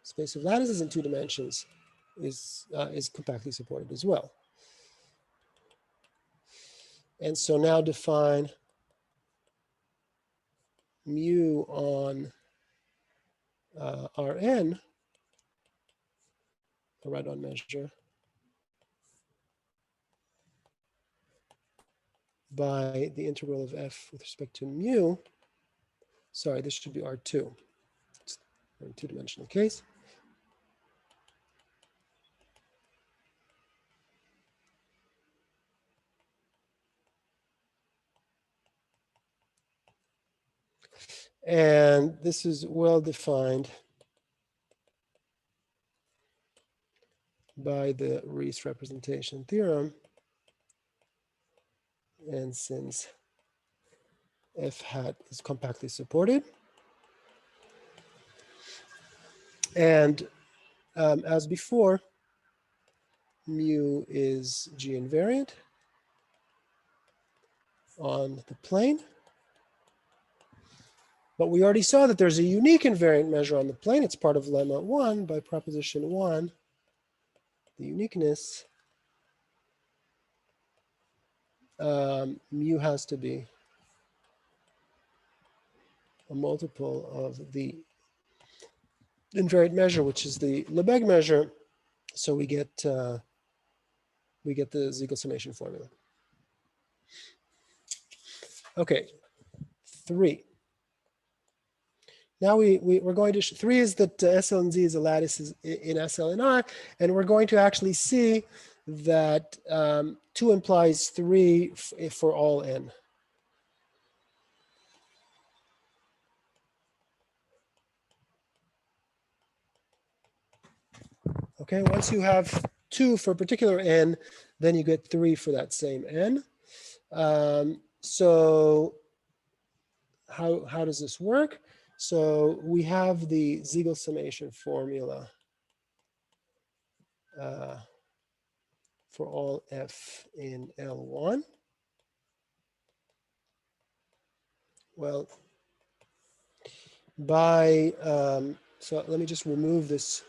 space of lattices in 2 dimensions is compactly supported as well. And so now define mu on Rn, a right-on measure, by the integral of f with respect to mu. Sorry, this should be R2. It's a 2-dimensional case. And this is well defined by the Riesz representation theorem. And since f hat is compactly supported, and as before, mu is G invariant on the plane. But we already saw that there's a unique invariant measure on the plane. It's part of lemma 1 by proposition 1. The uniqueness, mu has to be a multiple of the invariant measure, which is the Lebesgue measure. So we get the Siegel summation formula. Okay, 3. Now we're going to, 3 is that SL and Z is a lattice in SL and R, and we're going to actually see that 2 implies 3 for all n. Okay, once you have 2 for a particular n, then you get 3 for that same n. So how does this work? So we have the Siegel summation formula for all f in L1. Well, so let me just remove this.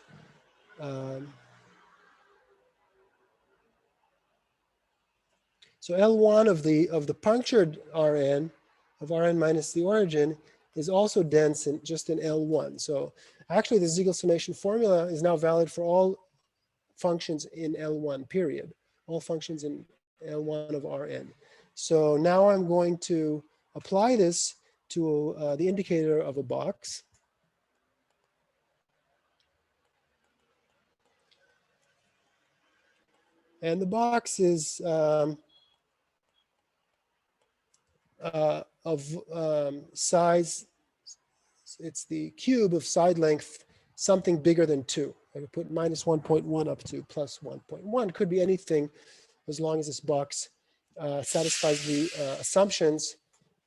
So L1 of the punctured Rn, of Rn minus the origin, is also dense just in L1. So actually the Siegel summation formula is now valid for all functions in L1 period, all functions in L1 of Rn. So now I'm going to apply this to the indicator of a box. And the box is size, it's the cube of side length, something bigger than 2. I could put minus 1.1 up to plus 1.1. Could be anything as long as this box satisfies the assumptions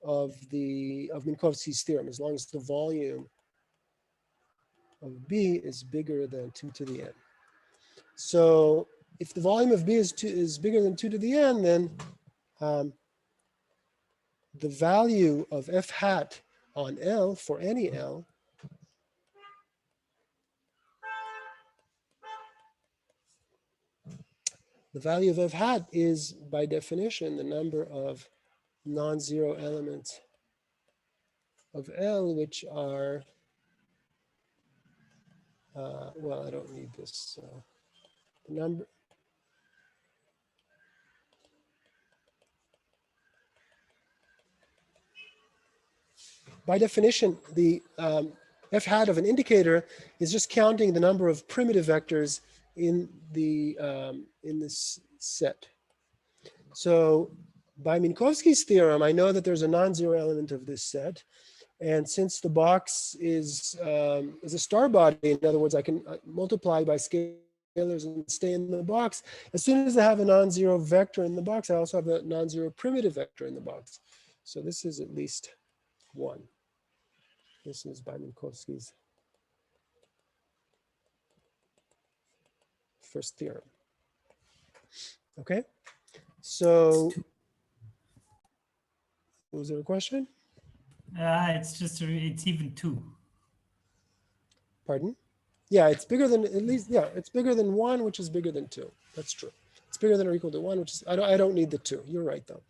of Minkowski's theorem, as long as the volume of B is bigger than 2 to the n. So if the volume of B is bigger than 2 to the n, then the value of f hat on L for any L the value of f hat is by definition the number of non-zero elements of L, which are, well, I don't need this. The number, by definition, the f hat of an indicator is just counting the number of primitive vectors in this set. So by Minkowski's theorem, I know that there's a non-zero element of this set. And since the box is a star body, in other words, I can multiply by scalars and stay in the box. As soon as I have a non-zero vector in the box, I also have a non-zero primitive vector in the box. So this is at least one. This is by Minkowski's first theorem. Okay, so was there a question? It's just, it's even 2. Pardon? Yeah, it's bigger than, at least, yeah, it's bigger than 1, which is bigger than 2. That's true. It's bigger than or equal to 1, which is, I don't need the 2. You're right, though.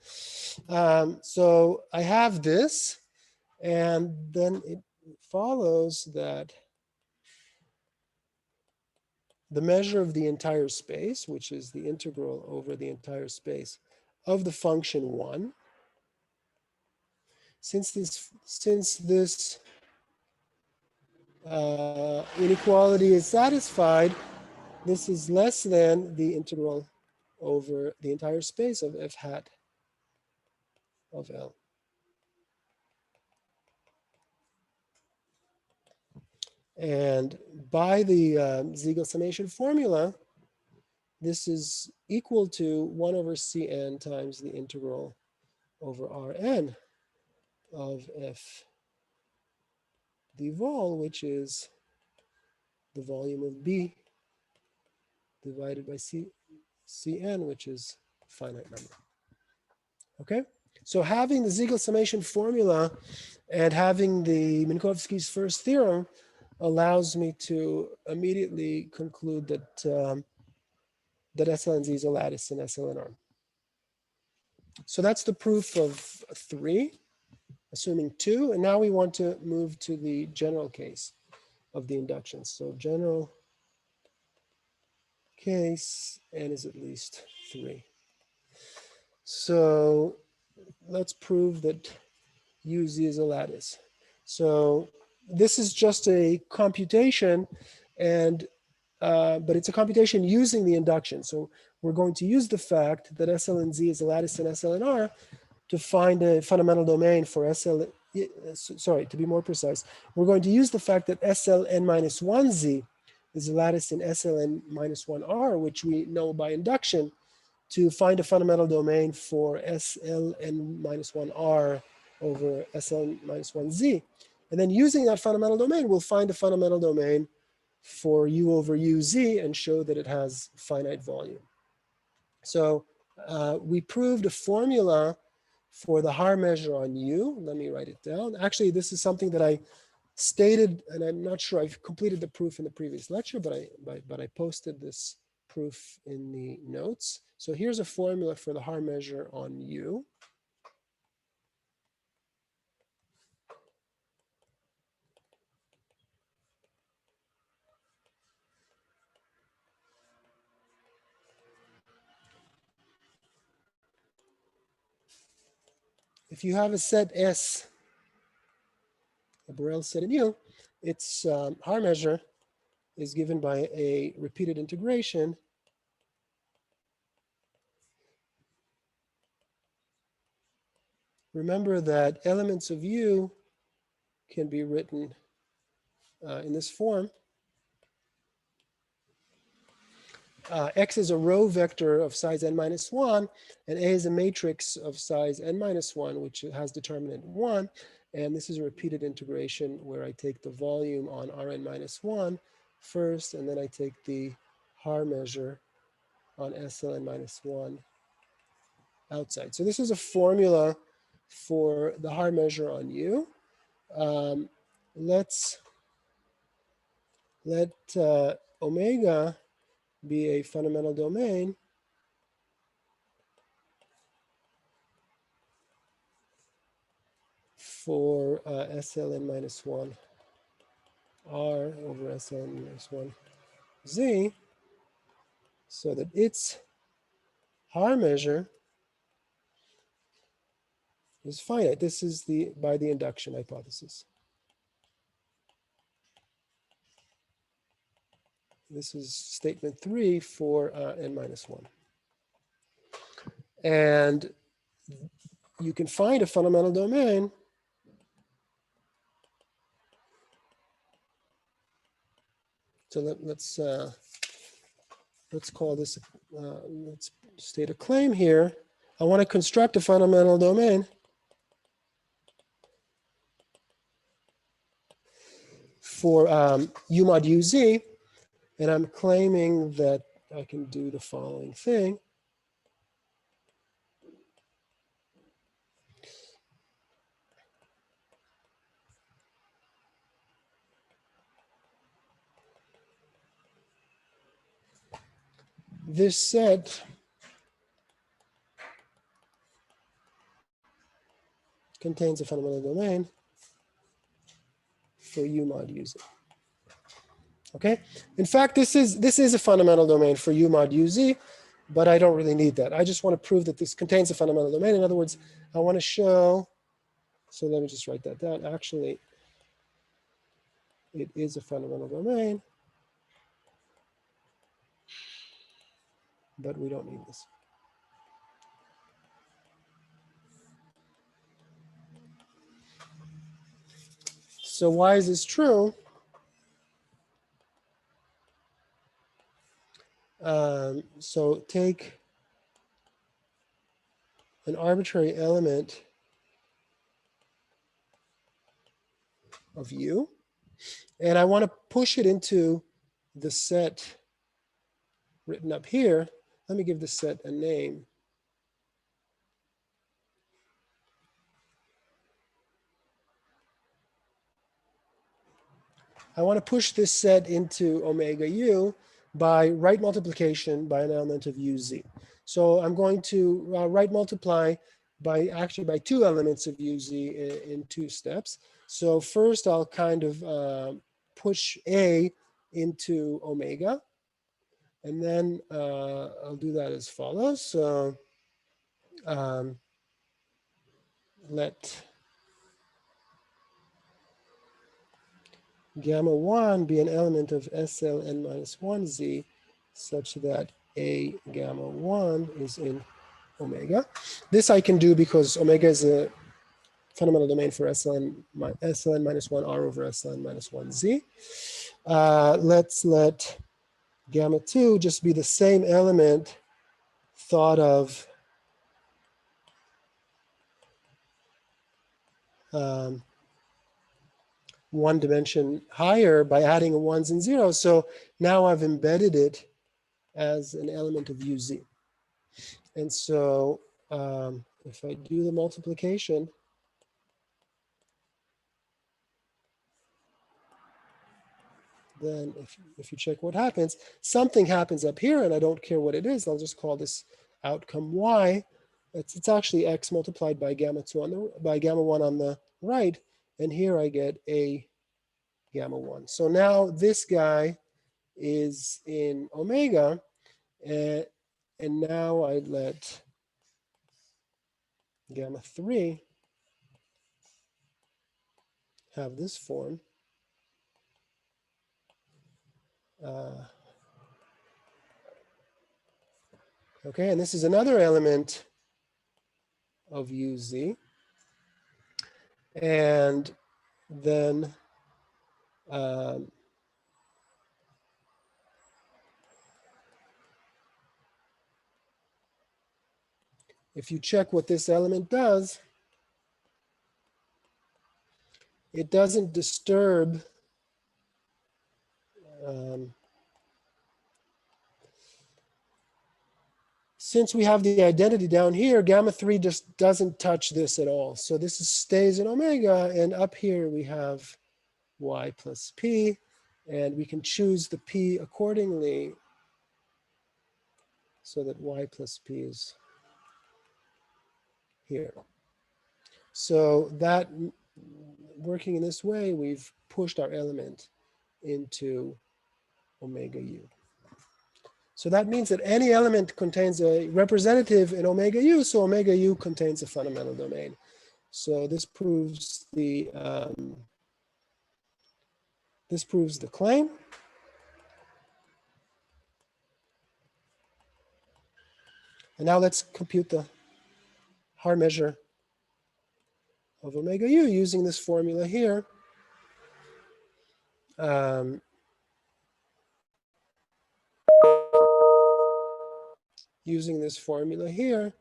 So I have this, and then it follows that the measure of the entire space, which is the integral over the entire space of the function 1, since this inequality is satisfied, this is less than the integral over the entire space of f hat of L. And by the Siegel summation formula, this is equal to 1 over Cn times the integral over Rn of f d vol, which is the volume of B divided by Cn, which is a finite number. Okay, so having the Siegel summation formula and having the Minkowski's first theorem allows me to immediately conclude that that SLNZ is a lattice in SLNR. So that's the proof of 3, assuming 2, and now we want to move to the general case of the inductions. So general case, n is at least 3. So let's prove that UZ is a lattice. So this is just a computation, and but it's a computation using the induction. So we're going to use the fact that SL and Z is a lattice in SL and R to find a fundamental domain for SL. Sorry, to be more precise, we're going to use the fact that SLN minus 1Z is a lattice in SLN minus 1R, which we know by induction, to find a fundamental domain for SLN minus 1R over SLN minus 1Z. And then using that fundamental domain, we'll find a fundamental domain for U over UZ and show that it has finite volume. So we proved a formula for the Haar measure on U. Let me write it down. Actually, this is something that I stated, and I'm not sure I've completed the proof in the previous lecture, but I posted this proof in the notes. So here's a formula for the Haar measure on U. If you have a set S, a Borel set in U, its Haar measure is given by a repeated integration Remember that elements of U can be written in this form. X is a row vector of size n minus 1, and A is a matrix of size n minus 1, which has determinant 1. And this is a repeated integration where I take the volume on Rn minus 1 first, and then I take the Haar measure on SLn minus 1 outside. So this is a formula for the Haar measure on U. Let omega be a fundamental domain for SLN minus 1 R over SLN minus 1 Z, so that its Haar measure is finite. This is by the induction hypothesis. This is statement 3 for n minus 1. And you can find a fundamental domain so let's call this, let's state a claim here. I want to construct a fundamental domain for U mod UZ, and I'm claiming that I can do the following thing. This set contains a fundamental domain for U mod UZ. Okay. In fact, this is a fundamental domain for U mod UZ, but I don't really need that. I just want to prove that this contains a fundamental domain. In other words, I want to show. So let me just write that down. Actually, it is a fundamental domain, but we don't need this. So why is this true? So take an arbitrary element of U, and I want to push it into the set written up here. Let me give this set a name. I want to push this set into omega U by right multiplication by an element of UZ. So I'm going to right multiply by two elements of UZ in 2 steps. So first I'll kind of push A into omega, and then I'll do that as follows. So let gamma 1 be an element of SLN minus 1Z such that A gamma 1 is in omega. This I can do because omega is a fundamental domain for SLN minus 1 R over SLN minus 1Z. Let's let gamma 2 just be the same element thought of one dimension higher by adding a ones and zeros. So now I've embedded it as an element of UZ. And so if I do the multiplication, then if you check what happens, something happens up here, and I don't care what it is. I'll just call this outcome Y. It's actually X multiplied by gamma 2 by gamma 1 on the right, and here I get A gamma 1. So now this guy is in omega, and now I let gamma 3 have this form. Okay, and this is another element of UZ. And then if you check what this element does, it doesn't disturb since we have the identity down here, gamma 3 just doesn't touch this at all. So this stays in omega, and up here we have Y plus P, and we can choose the P accordingly so that Y plus P is here. So that working in this way, we've pushed our element into omega u. So that means that any element contains a representative in omega u, so omega u contains a fundamental domain. So this proves the claim. And now let's compute the Haar measure of omega u using this formula here. Using this formula here,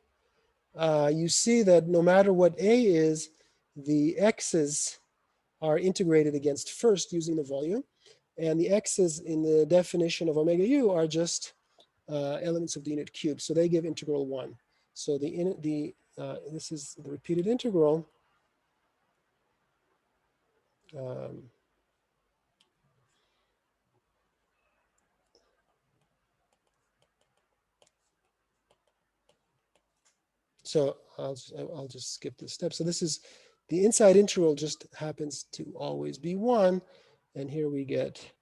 you see that no matter what A is, the x's are integrated against first using the volume. And the x's in the definition of omega u are just elements of the unit cube. So they give integral 1. So this is the repeated integral. So I'll just skip this step. So this is the inside integral just happens to always be 1. And here we get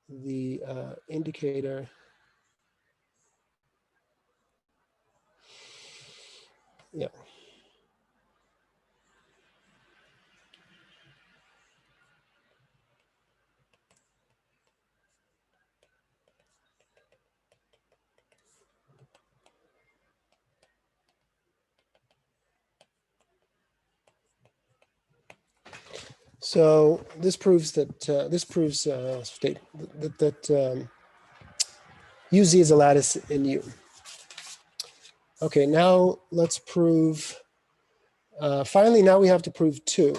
the indicator. Yeah. So this proves that UZ is a lattice in U. Okay, now let's prove. Finally, now we have to prove 2.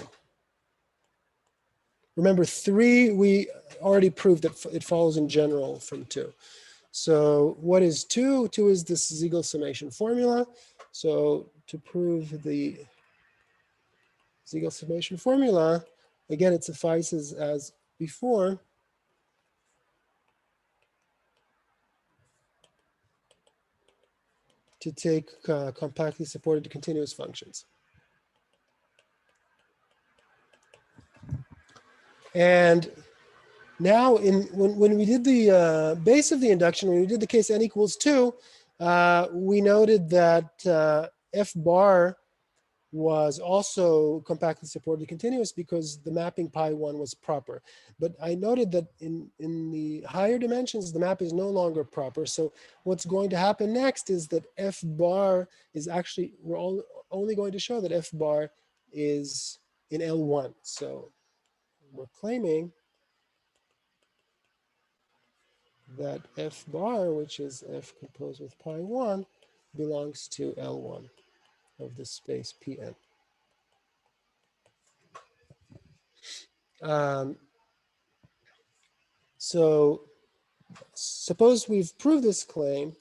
Remember 3, we already proved that it follows in general from 2. So what is 2? 2 is this Siegel summation formula. So to prove the Siegel summation formula, again, it suffices as before. To take compactly supported continuous functions. And now when we did the base of the induction, when we did the case n equals 2, we noted that f bar was also compactly supported continuous because the mapping pi1 was proper. But I noted that in the higher dimensions, the map is no longer proper. So what's going to happen next is that f bar is actually, we're only going to show that f bar is in L1. So we're claiming that f bar, which is f composed with pi1, belongs to L1 of the space Pn. So suppose we've proved this claim.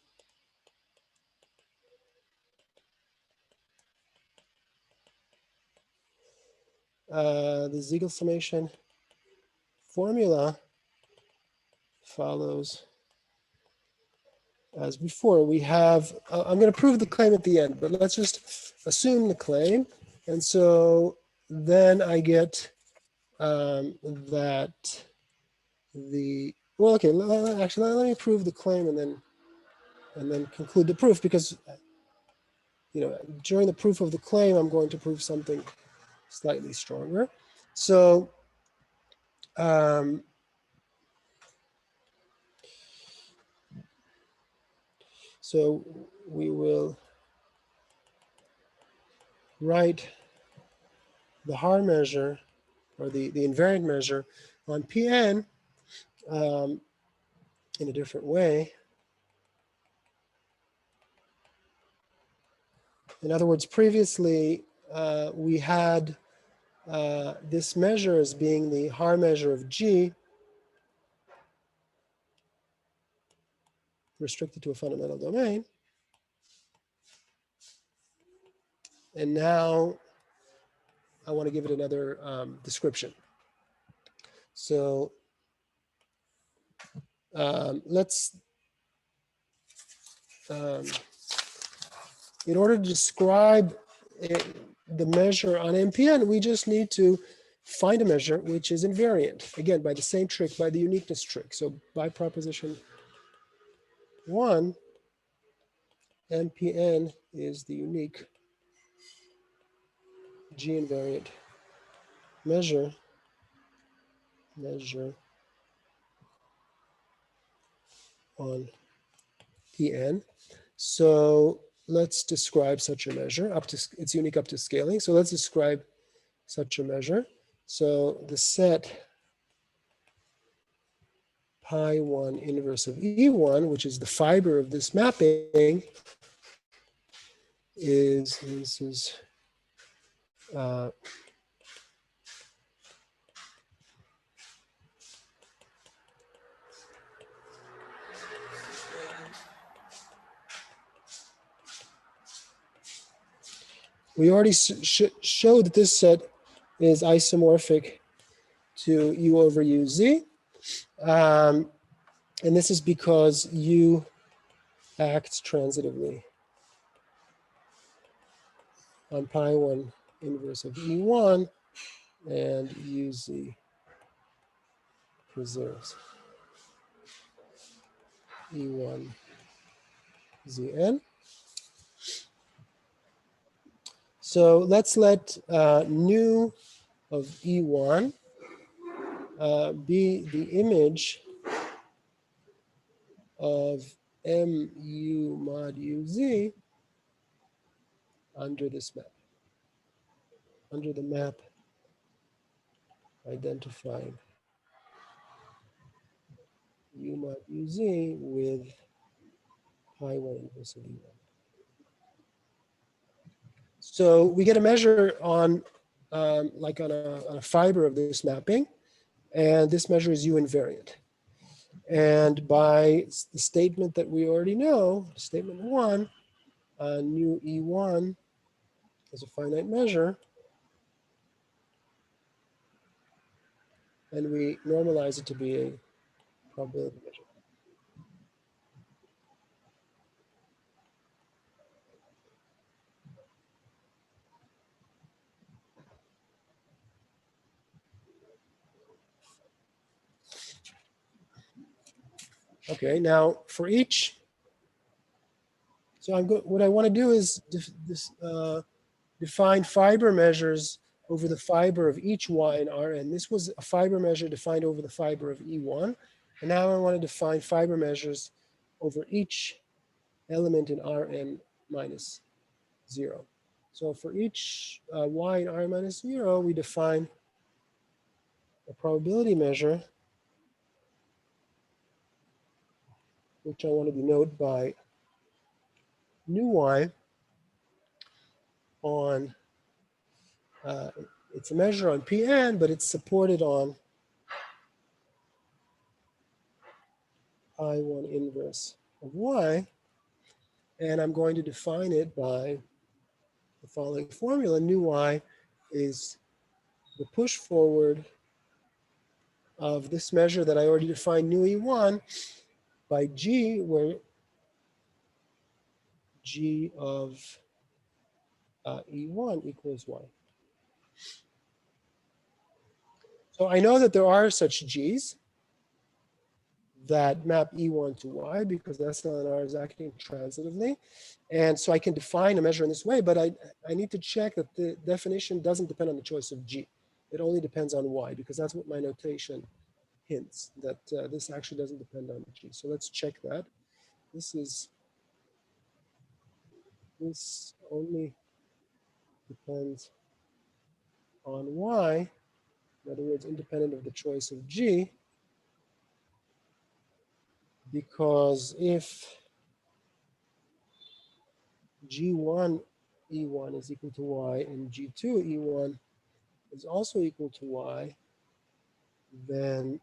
The Siegel summation formula follows as before. We have, I'm going to prove the claim at the end, but let's just assume the claim. And so then I get that well, okay, actually, let me prove the claim and then conclude the proof, because during the proof of the claim, I'm going to prove something slightly stronger. So so we will write the Haar measure, or the invariant measure on Pn in a different way. In other words, previously we had this measure as being the Haar measure of G restricted to a fundamental domain. And now I want to give it another description. So let's, in order to describe the measure on MPN, we just need to find a measure which is invariant, again, by the same trick, by the uniqueness trick. So by proposition 1, MPN is the unique G invariant measure on Pn. So let's describe such a measure up to, it's unique up to scaling. So let's describe such a measure. So the set pi1 inverse of E1, which is the fiber of this mapping, is we already showed that this set is isomorphic to U over UZ. And this is because U acts transitively on pi1 inverse of E1 and UZ preserves E1 Zn. So let's let nu of E1 be the image of mu mod uz under this map, under the map identifying u mod uz with pi1 inverse of E1. So we get a measure on like on a fiber of this mapping, and this measure is U invariant. And by the statement that we already know, statement 1, nu E1 is a finite measure, and we normalize it to be a probability measure. Okay, now for each, so what I want to do is define fiber measures over the fiber of each y in Rn. This was a fiber measure defined over the fiber of E1. And now I want to define fiber measures over each element in Rn minus 0. So for each y in Rn minus 0, we define a probability measure, which I want to denote by nu y on, it's a measure on Pn, but it's supported on I1 inverse of y. And I'm going to define it by the following formula. Nu y is the push forward of this measure that I already defined, nu E1, by G, where G of E1 equals y. So I know that there are such G's that map E1 to y because SLNR is acting transitively. And so I can define a measure in this way, but I need to check that the definition doesn't depend on the choice of G. It only depends on y, because that's what my notation hints, that this actually doesn't depend on G. So let's check that. This only depends on y, in other words, independent of the choice of G, because if G1 E1 is equal to y and G2 E1 is also equal to y, then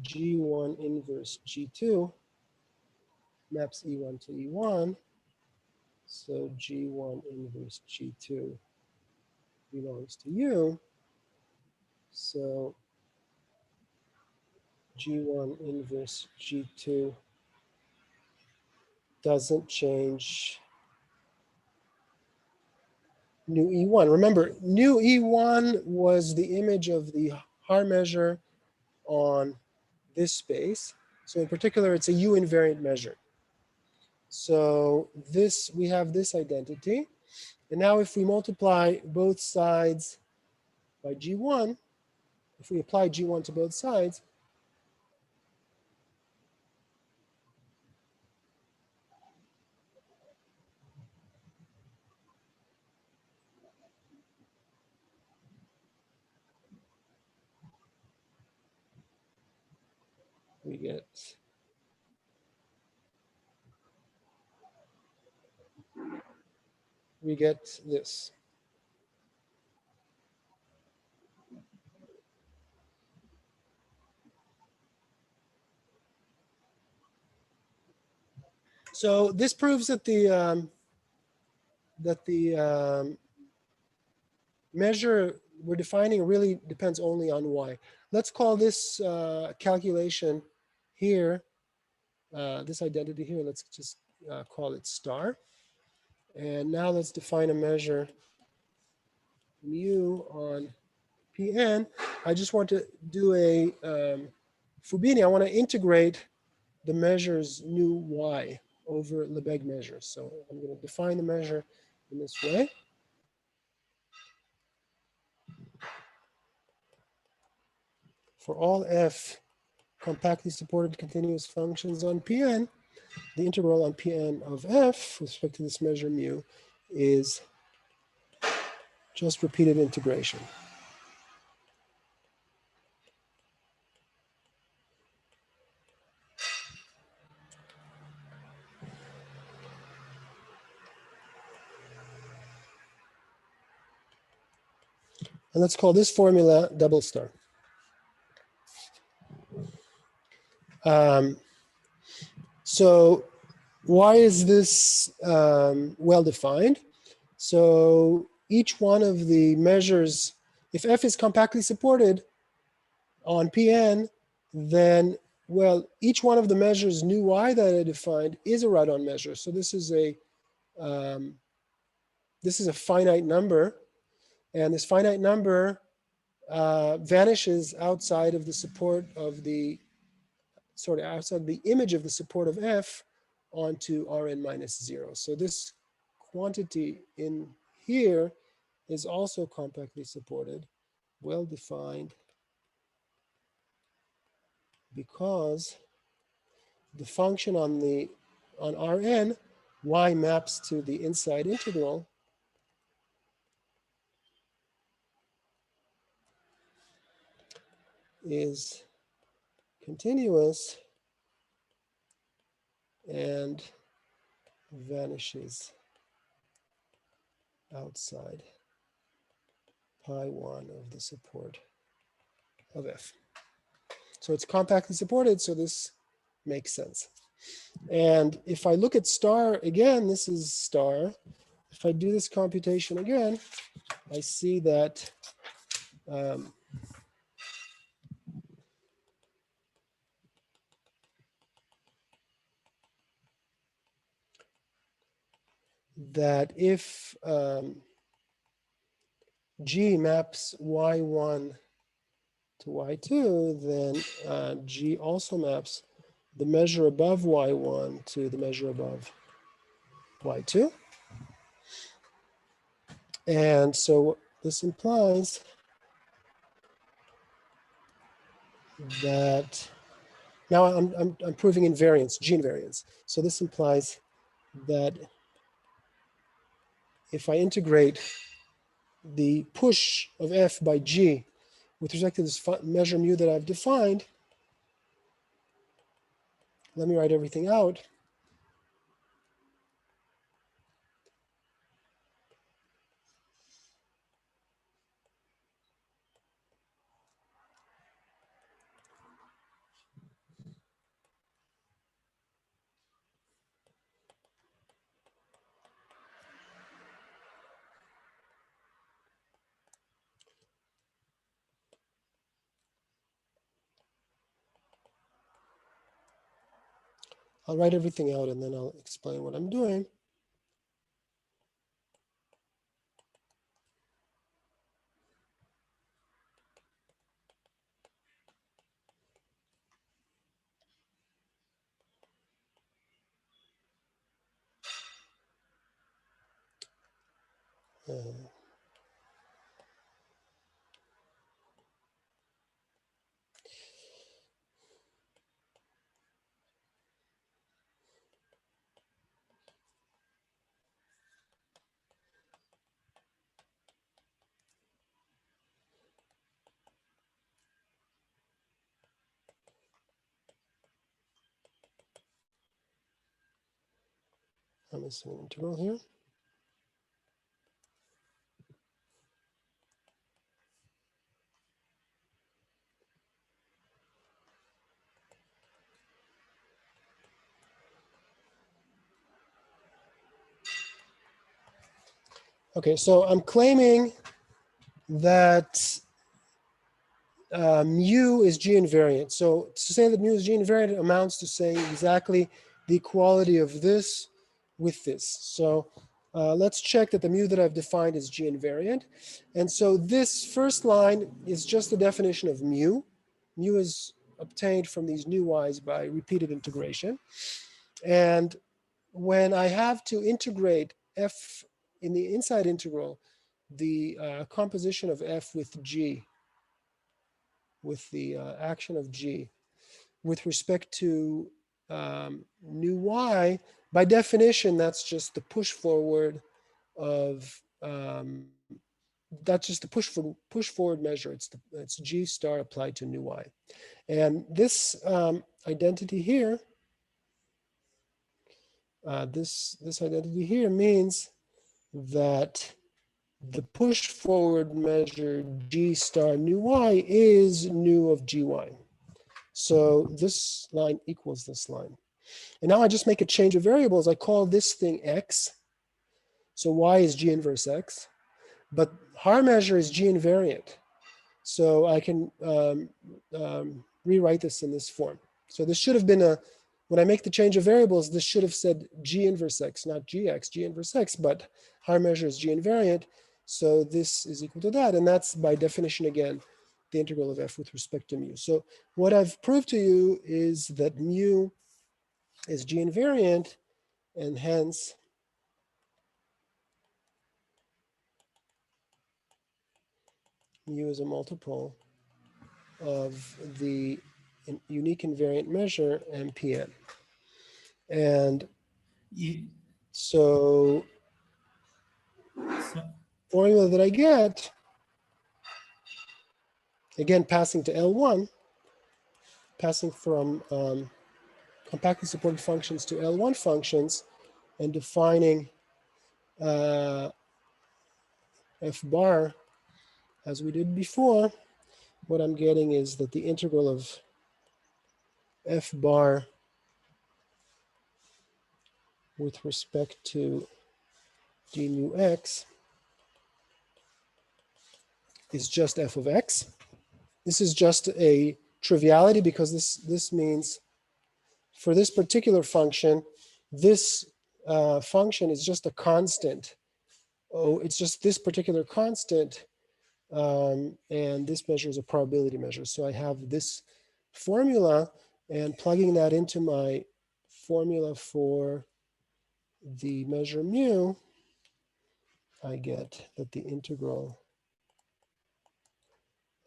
G1 inverse G2 maps E1 to E1. So G1 inverse G2 belongs to U. So G1 inverse G2 doesn't change nu E1. Remember, nu E1 was the image of the Haar measure on this space. So in particular, it's a U invariant measure. So this, we have this identity. And now if we multiply both sides by G1, if we apply G1 to both sides, we get this. So this proves that the measure we're defining really depends only on y. Let's call this calculation here, this identity here, let's just call it star. And now let's define a measure mu on Pn. I just want to do a Fubini. I want to integrate the measures nu y over Lebesgue measures. So I'm going to define the measure in this way. For all f compactly supported continuous functions on Pn, the integral on Pn of f with respect to this measure mu is just repeated integration. And let's call this formula double star. So why is this well defined? So each one of the measures, if f is compactly supported on Pn, then, well, each one of the measures nu y that I defined is a Radon measure. So this is a finite number, and this finite number vanishes outside of the support of the, outside the image of the support of f onto Rn minus 0. So this quantity in here is also compactly supported, well defined, because the function on Rn, y maps to the inside integral is continuous and vanishes outside pi 1 of the support of f. So it's compactly supported, so this makes sense. And if I look at star again, this is star. If I do this computation again, I see that that if G maps y1 to y2, then G also maps the measure above y1 to the measure above y2. And so this implies that, now I'm proving invariance, G invariance. So this implies that if I integrate the push of f by G with respect to this measure mu that I've defined, let me write everything out. I'll write everything out and then I'll explain what I'm doing. I'm missing an integral here. Okay, so I'm claiming that mu is G invariant. So to say that mu is G invariant amounts to saying exactly the equality of this with this. So let's check that the mu that I've defined is G invariant. And so this first line is just the definition of mu. Mu is obtained from these new y's by repeated integration. And when I have to integrate f in the inside integral, the composition of f with G, with the action of G, with respect to new y, by definition, that's just the push forward of, that's just the push forward measure. It's G star applied to new y. And this identity here, this identity here means that the push forward measure G star new y is nu of gy. So this line equals this line. And now I just make a change of variables. I call this thing x. So y is G inverse x. But Haar measure is G invariant. So I can rewrite this in this form. So this should have been when I make the change of variables, this should have said G inverse x, not gx, G inverse x, but Haar measure is G invariant. So this is equal to that. And that's by definition, again, the integral of f with respect to mu. So what I've proved to you is that mu is G invariant, and hence mu is a multiple of the unique invariant measure MPN. And so formula that I get, again, passing to L1, passing from compactly supported functions to L1 functions, and defining f bar as we did before, what I'm getting is that the integral of f bar with respect to d mu x is just f of x. This is just a triviality because this means for this particular function, this function is just a constant. Oh, it's just this particular constant, and this measure is a probability measure. So I have this formula, and plugging that into my formula for the measure mu, I get that the integral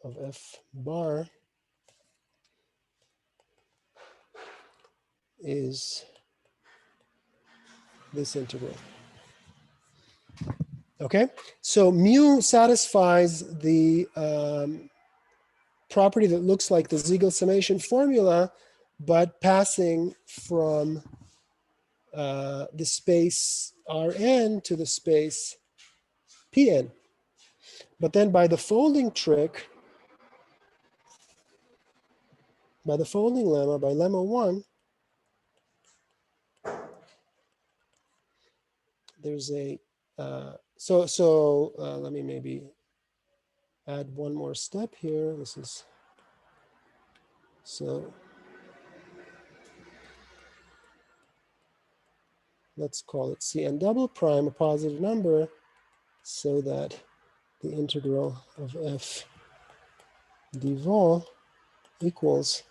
of f bar is this integral. Okay, so mu satisfies the property that looks like the Ziegel summation formula, but passing from the space Rn to the space Pn. But then by the folding trick, by the folding lemma, by lemma 1, there's a, let me maybe add one more step here. This is, so let's call it Cn double prime, a positive number, so that the integral of f d vol equals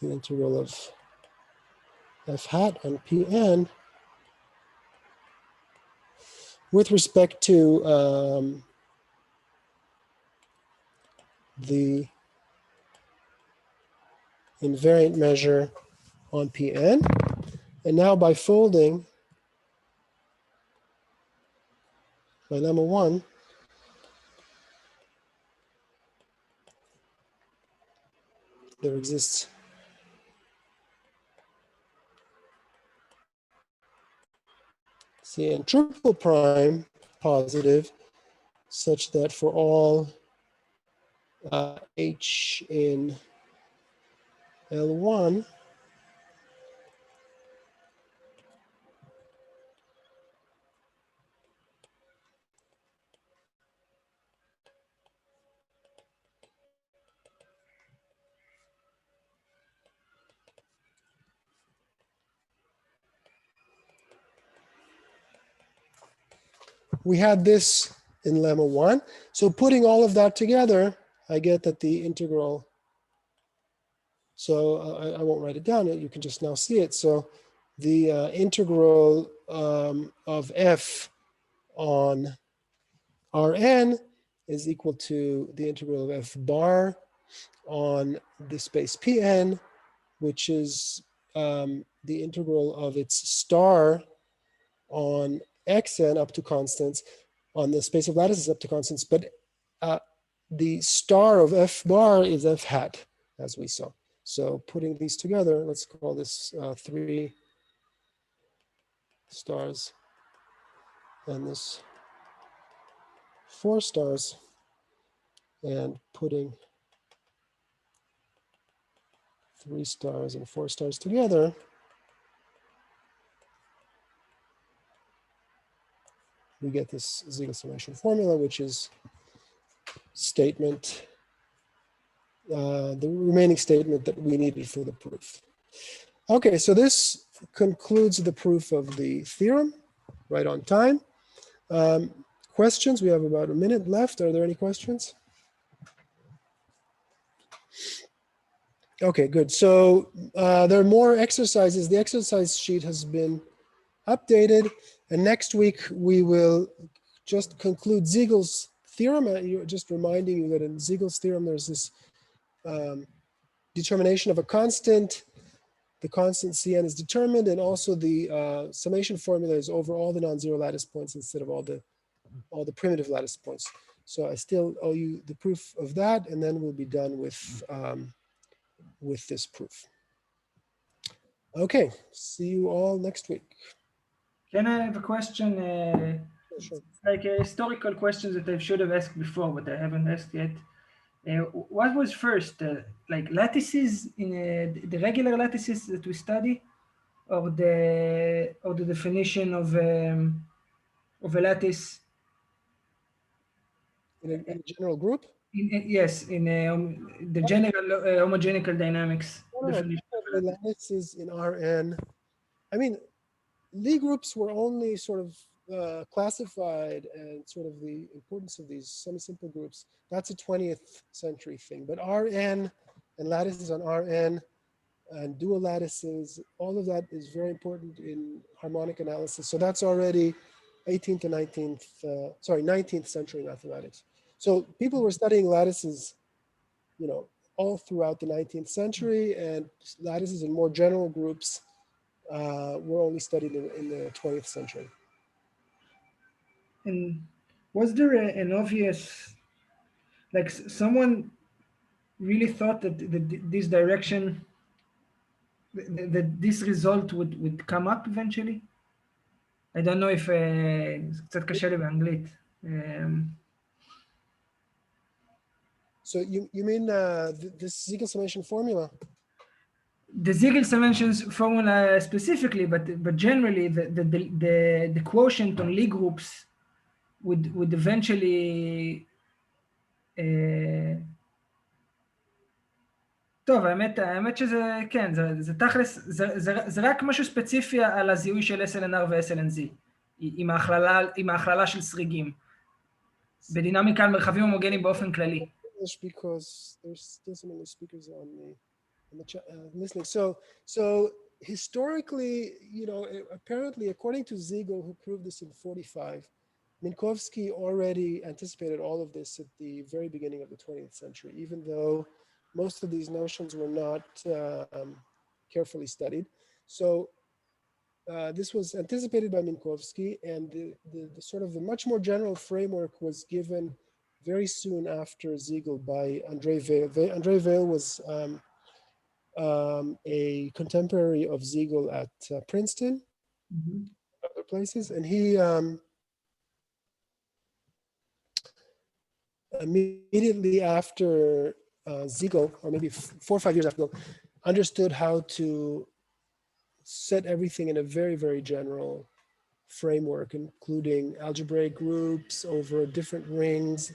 the integral of f hat on Pn with respect to the invariant measure on Pn. And now by folding by lemma 1, there exists Cn triple prime positive such that for all H in L1, we had this in lemma 1. So putting all of that together, I get that the integral, so I won't write it down, you can just now see it. So the integral of f on Rn is equal to the integral of f bar on the space Pn, which is the integral of its star on xn up to constants, on the space of lattices up to constants, but the star of f bar is f hat, as we saw. So putting these together, let's call this 3 stars and this 4 stars, and putting 3 stars and 4 stars together, we get this Ziegler summation formula, which is statement, the remaining statement that we needed for the proof. Okay, so this concludes the proof of the theorem, right on time. Questions? We have about a minute left. Are there any questions? Okay, good. So there are more exercises. The exercise sheet has been updated, and next week we will just conclude Ziegel's theorem. Just reminding you that in Ziegel's theorem there's this determination of a constant. The constant Cn is determined, and also the summation formula is over all the non-zero lattice points instead of all the primitive lattice points. So I still owe you the proof of that, and then we'll be done with this proof. Okay, see you all next week. Can I have a question? Sure. Like a historical question that I should have asked before, but I haven't asked yet. What was first, like lattices in the regular lattices that we study, or the definition of a lattice? In a general group? Yes, in the general homogenical dynamics definition. The lattices in Rn. I mean, Lie groups were only sort of classified, and sort of the importance of these semi-simple groups, that's a 20th century thing. But Rn and lattices on Rn and dual lattices, all of that is very important in harmonic analysis. So that's already 18th to 19th century mathematics. So people were studying lattices, all throughout the 19th century, and lattices in more general groups were only studied in the 20th century. And was there an obvious, like someone really thought that this direction, that this result would come up eventually? I don't know if קצת קשה לי באנגלית. So you mean this Ziegler summation formula? The Ziegler summation formula specifically, but generally the quotient on Lie groups would eventually טוב, האמת שזה, כן, זה תכלס, זה רק משהו ספציפי על הזיהוי של SLNR ו-SLNZ, עם ההכללה של סריגים, בדינמיקה על מרחבים הומוגניים באופן כללי. Because there's still so many speakers on the chat, listening. So historically, apparently, according to Ziegel, who proved this in 45, Minkowski already anticipated all of this at the very beginning of the 20th century, even though most of these notions were not carefully studied. So this was anticipated by Minkowski, and the sort of the much more general framework was given very soon after Siegel by André Weil. André Weil was a contemporary of Siegel at Princeton, other places, and he immediately after Siegel, or maybe 4 or 5 years after, understood how to set everything in a very, very general framework, including algebraic groups over different rings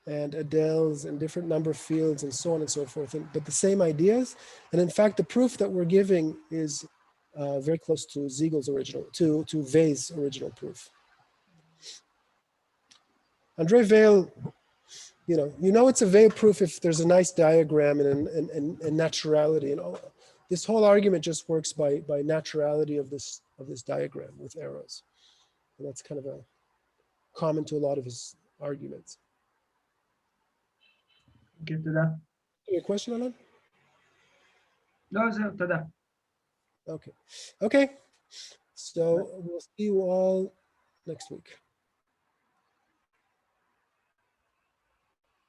and adels and different number fields and so on and so forth, but the same ideas. And in fact, the proof that we're giving is very close to Siegel's original, to Weil's original proof. André Weil, you know it's a Weil proof if there's a nice diagram and naturality, and all. This whole argument just works by naturality of this diagram with arrows. And that's kind of a common to a lot of his arguments. כן, תודה. Any question, Alan? לא, זהו, תודה. Okay. So we'll see you all next week.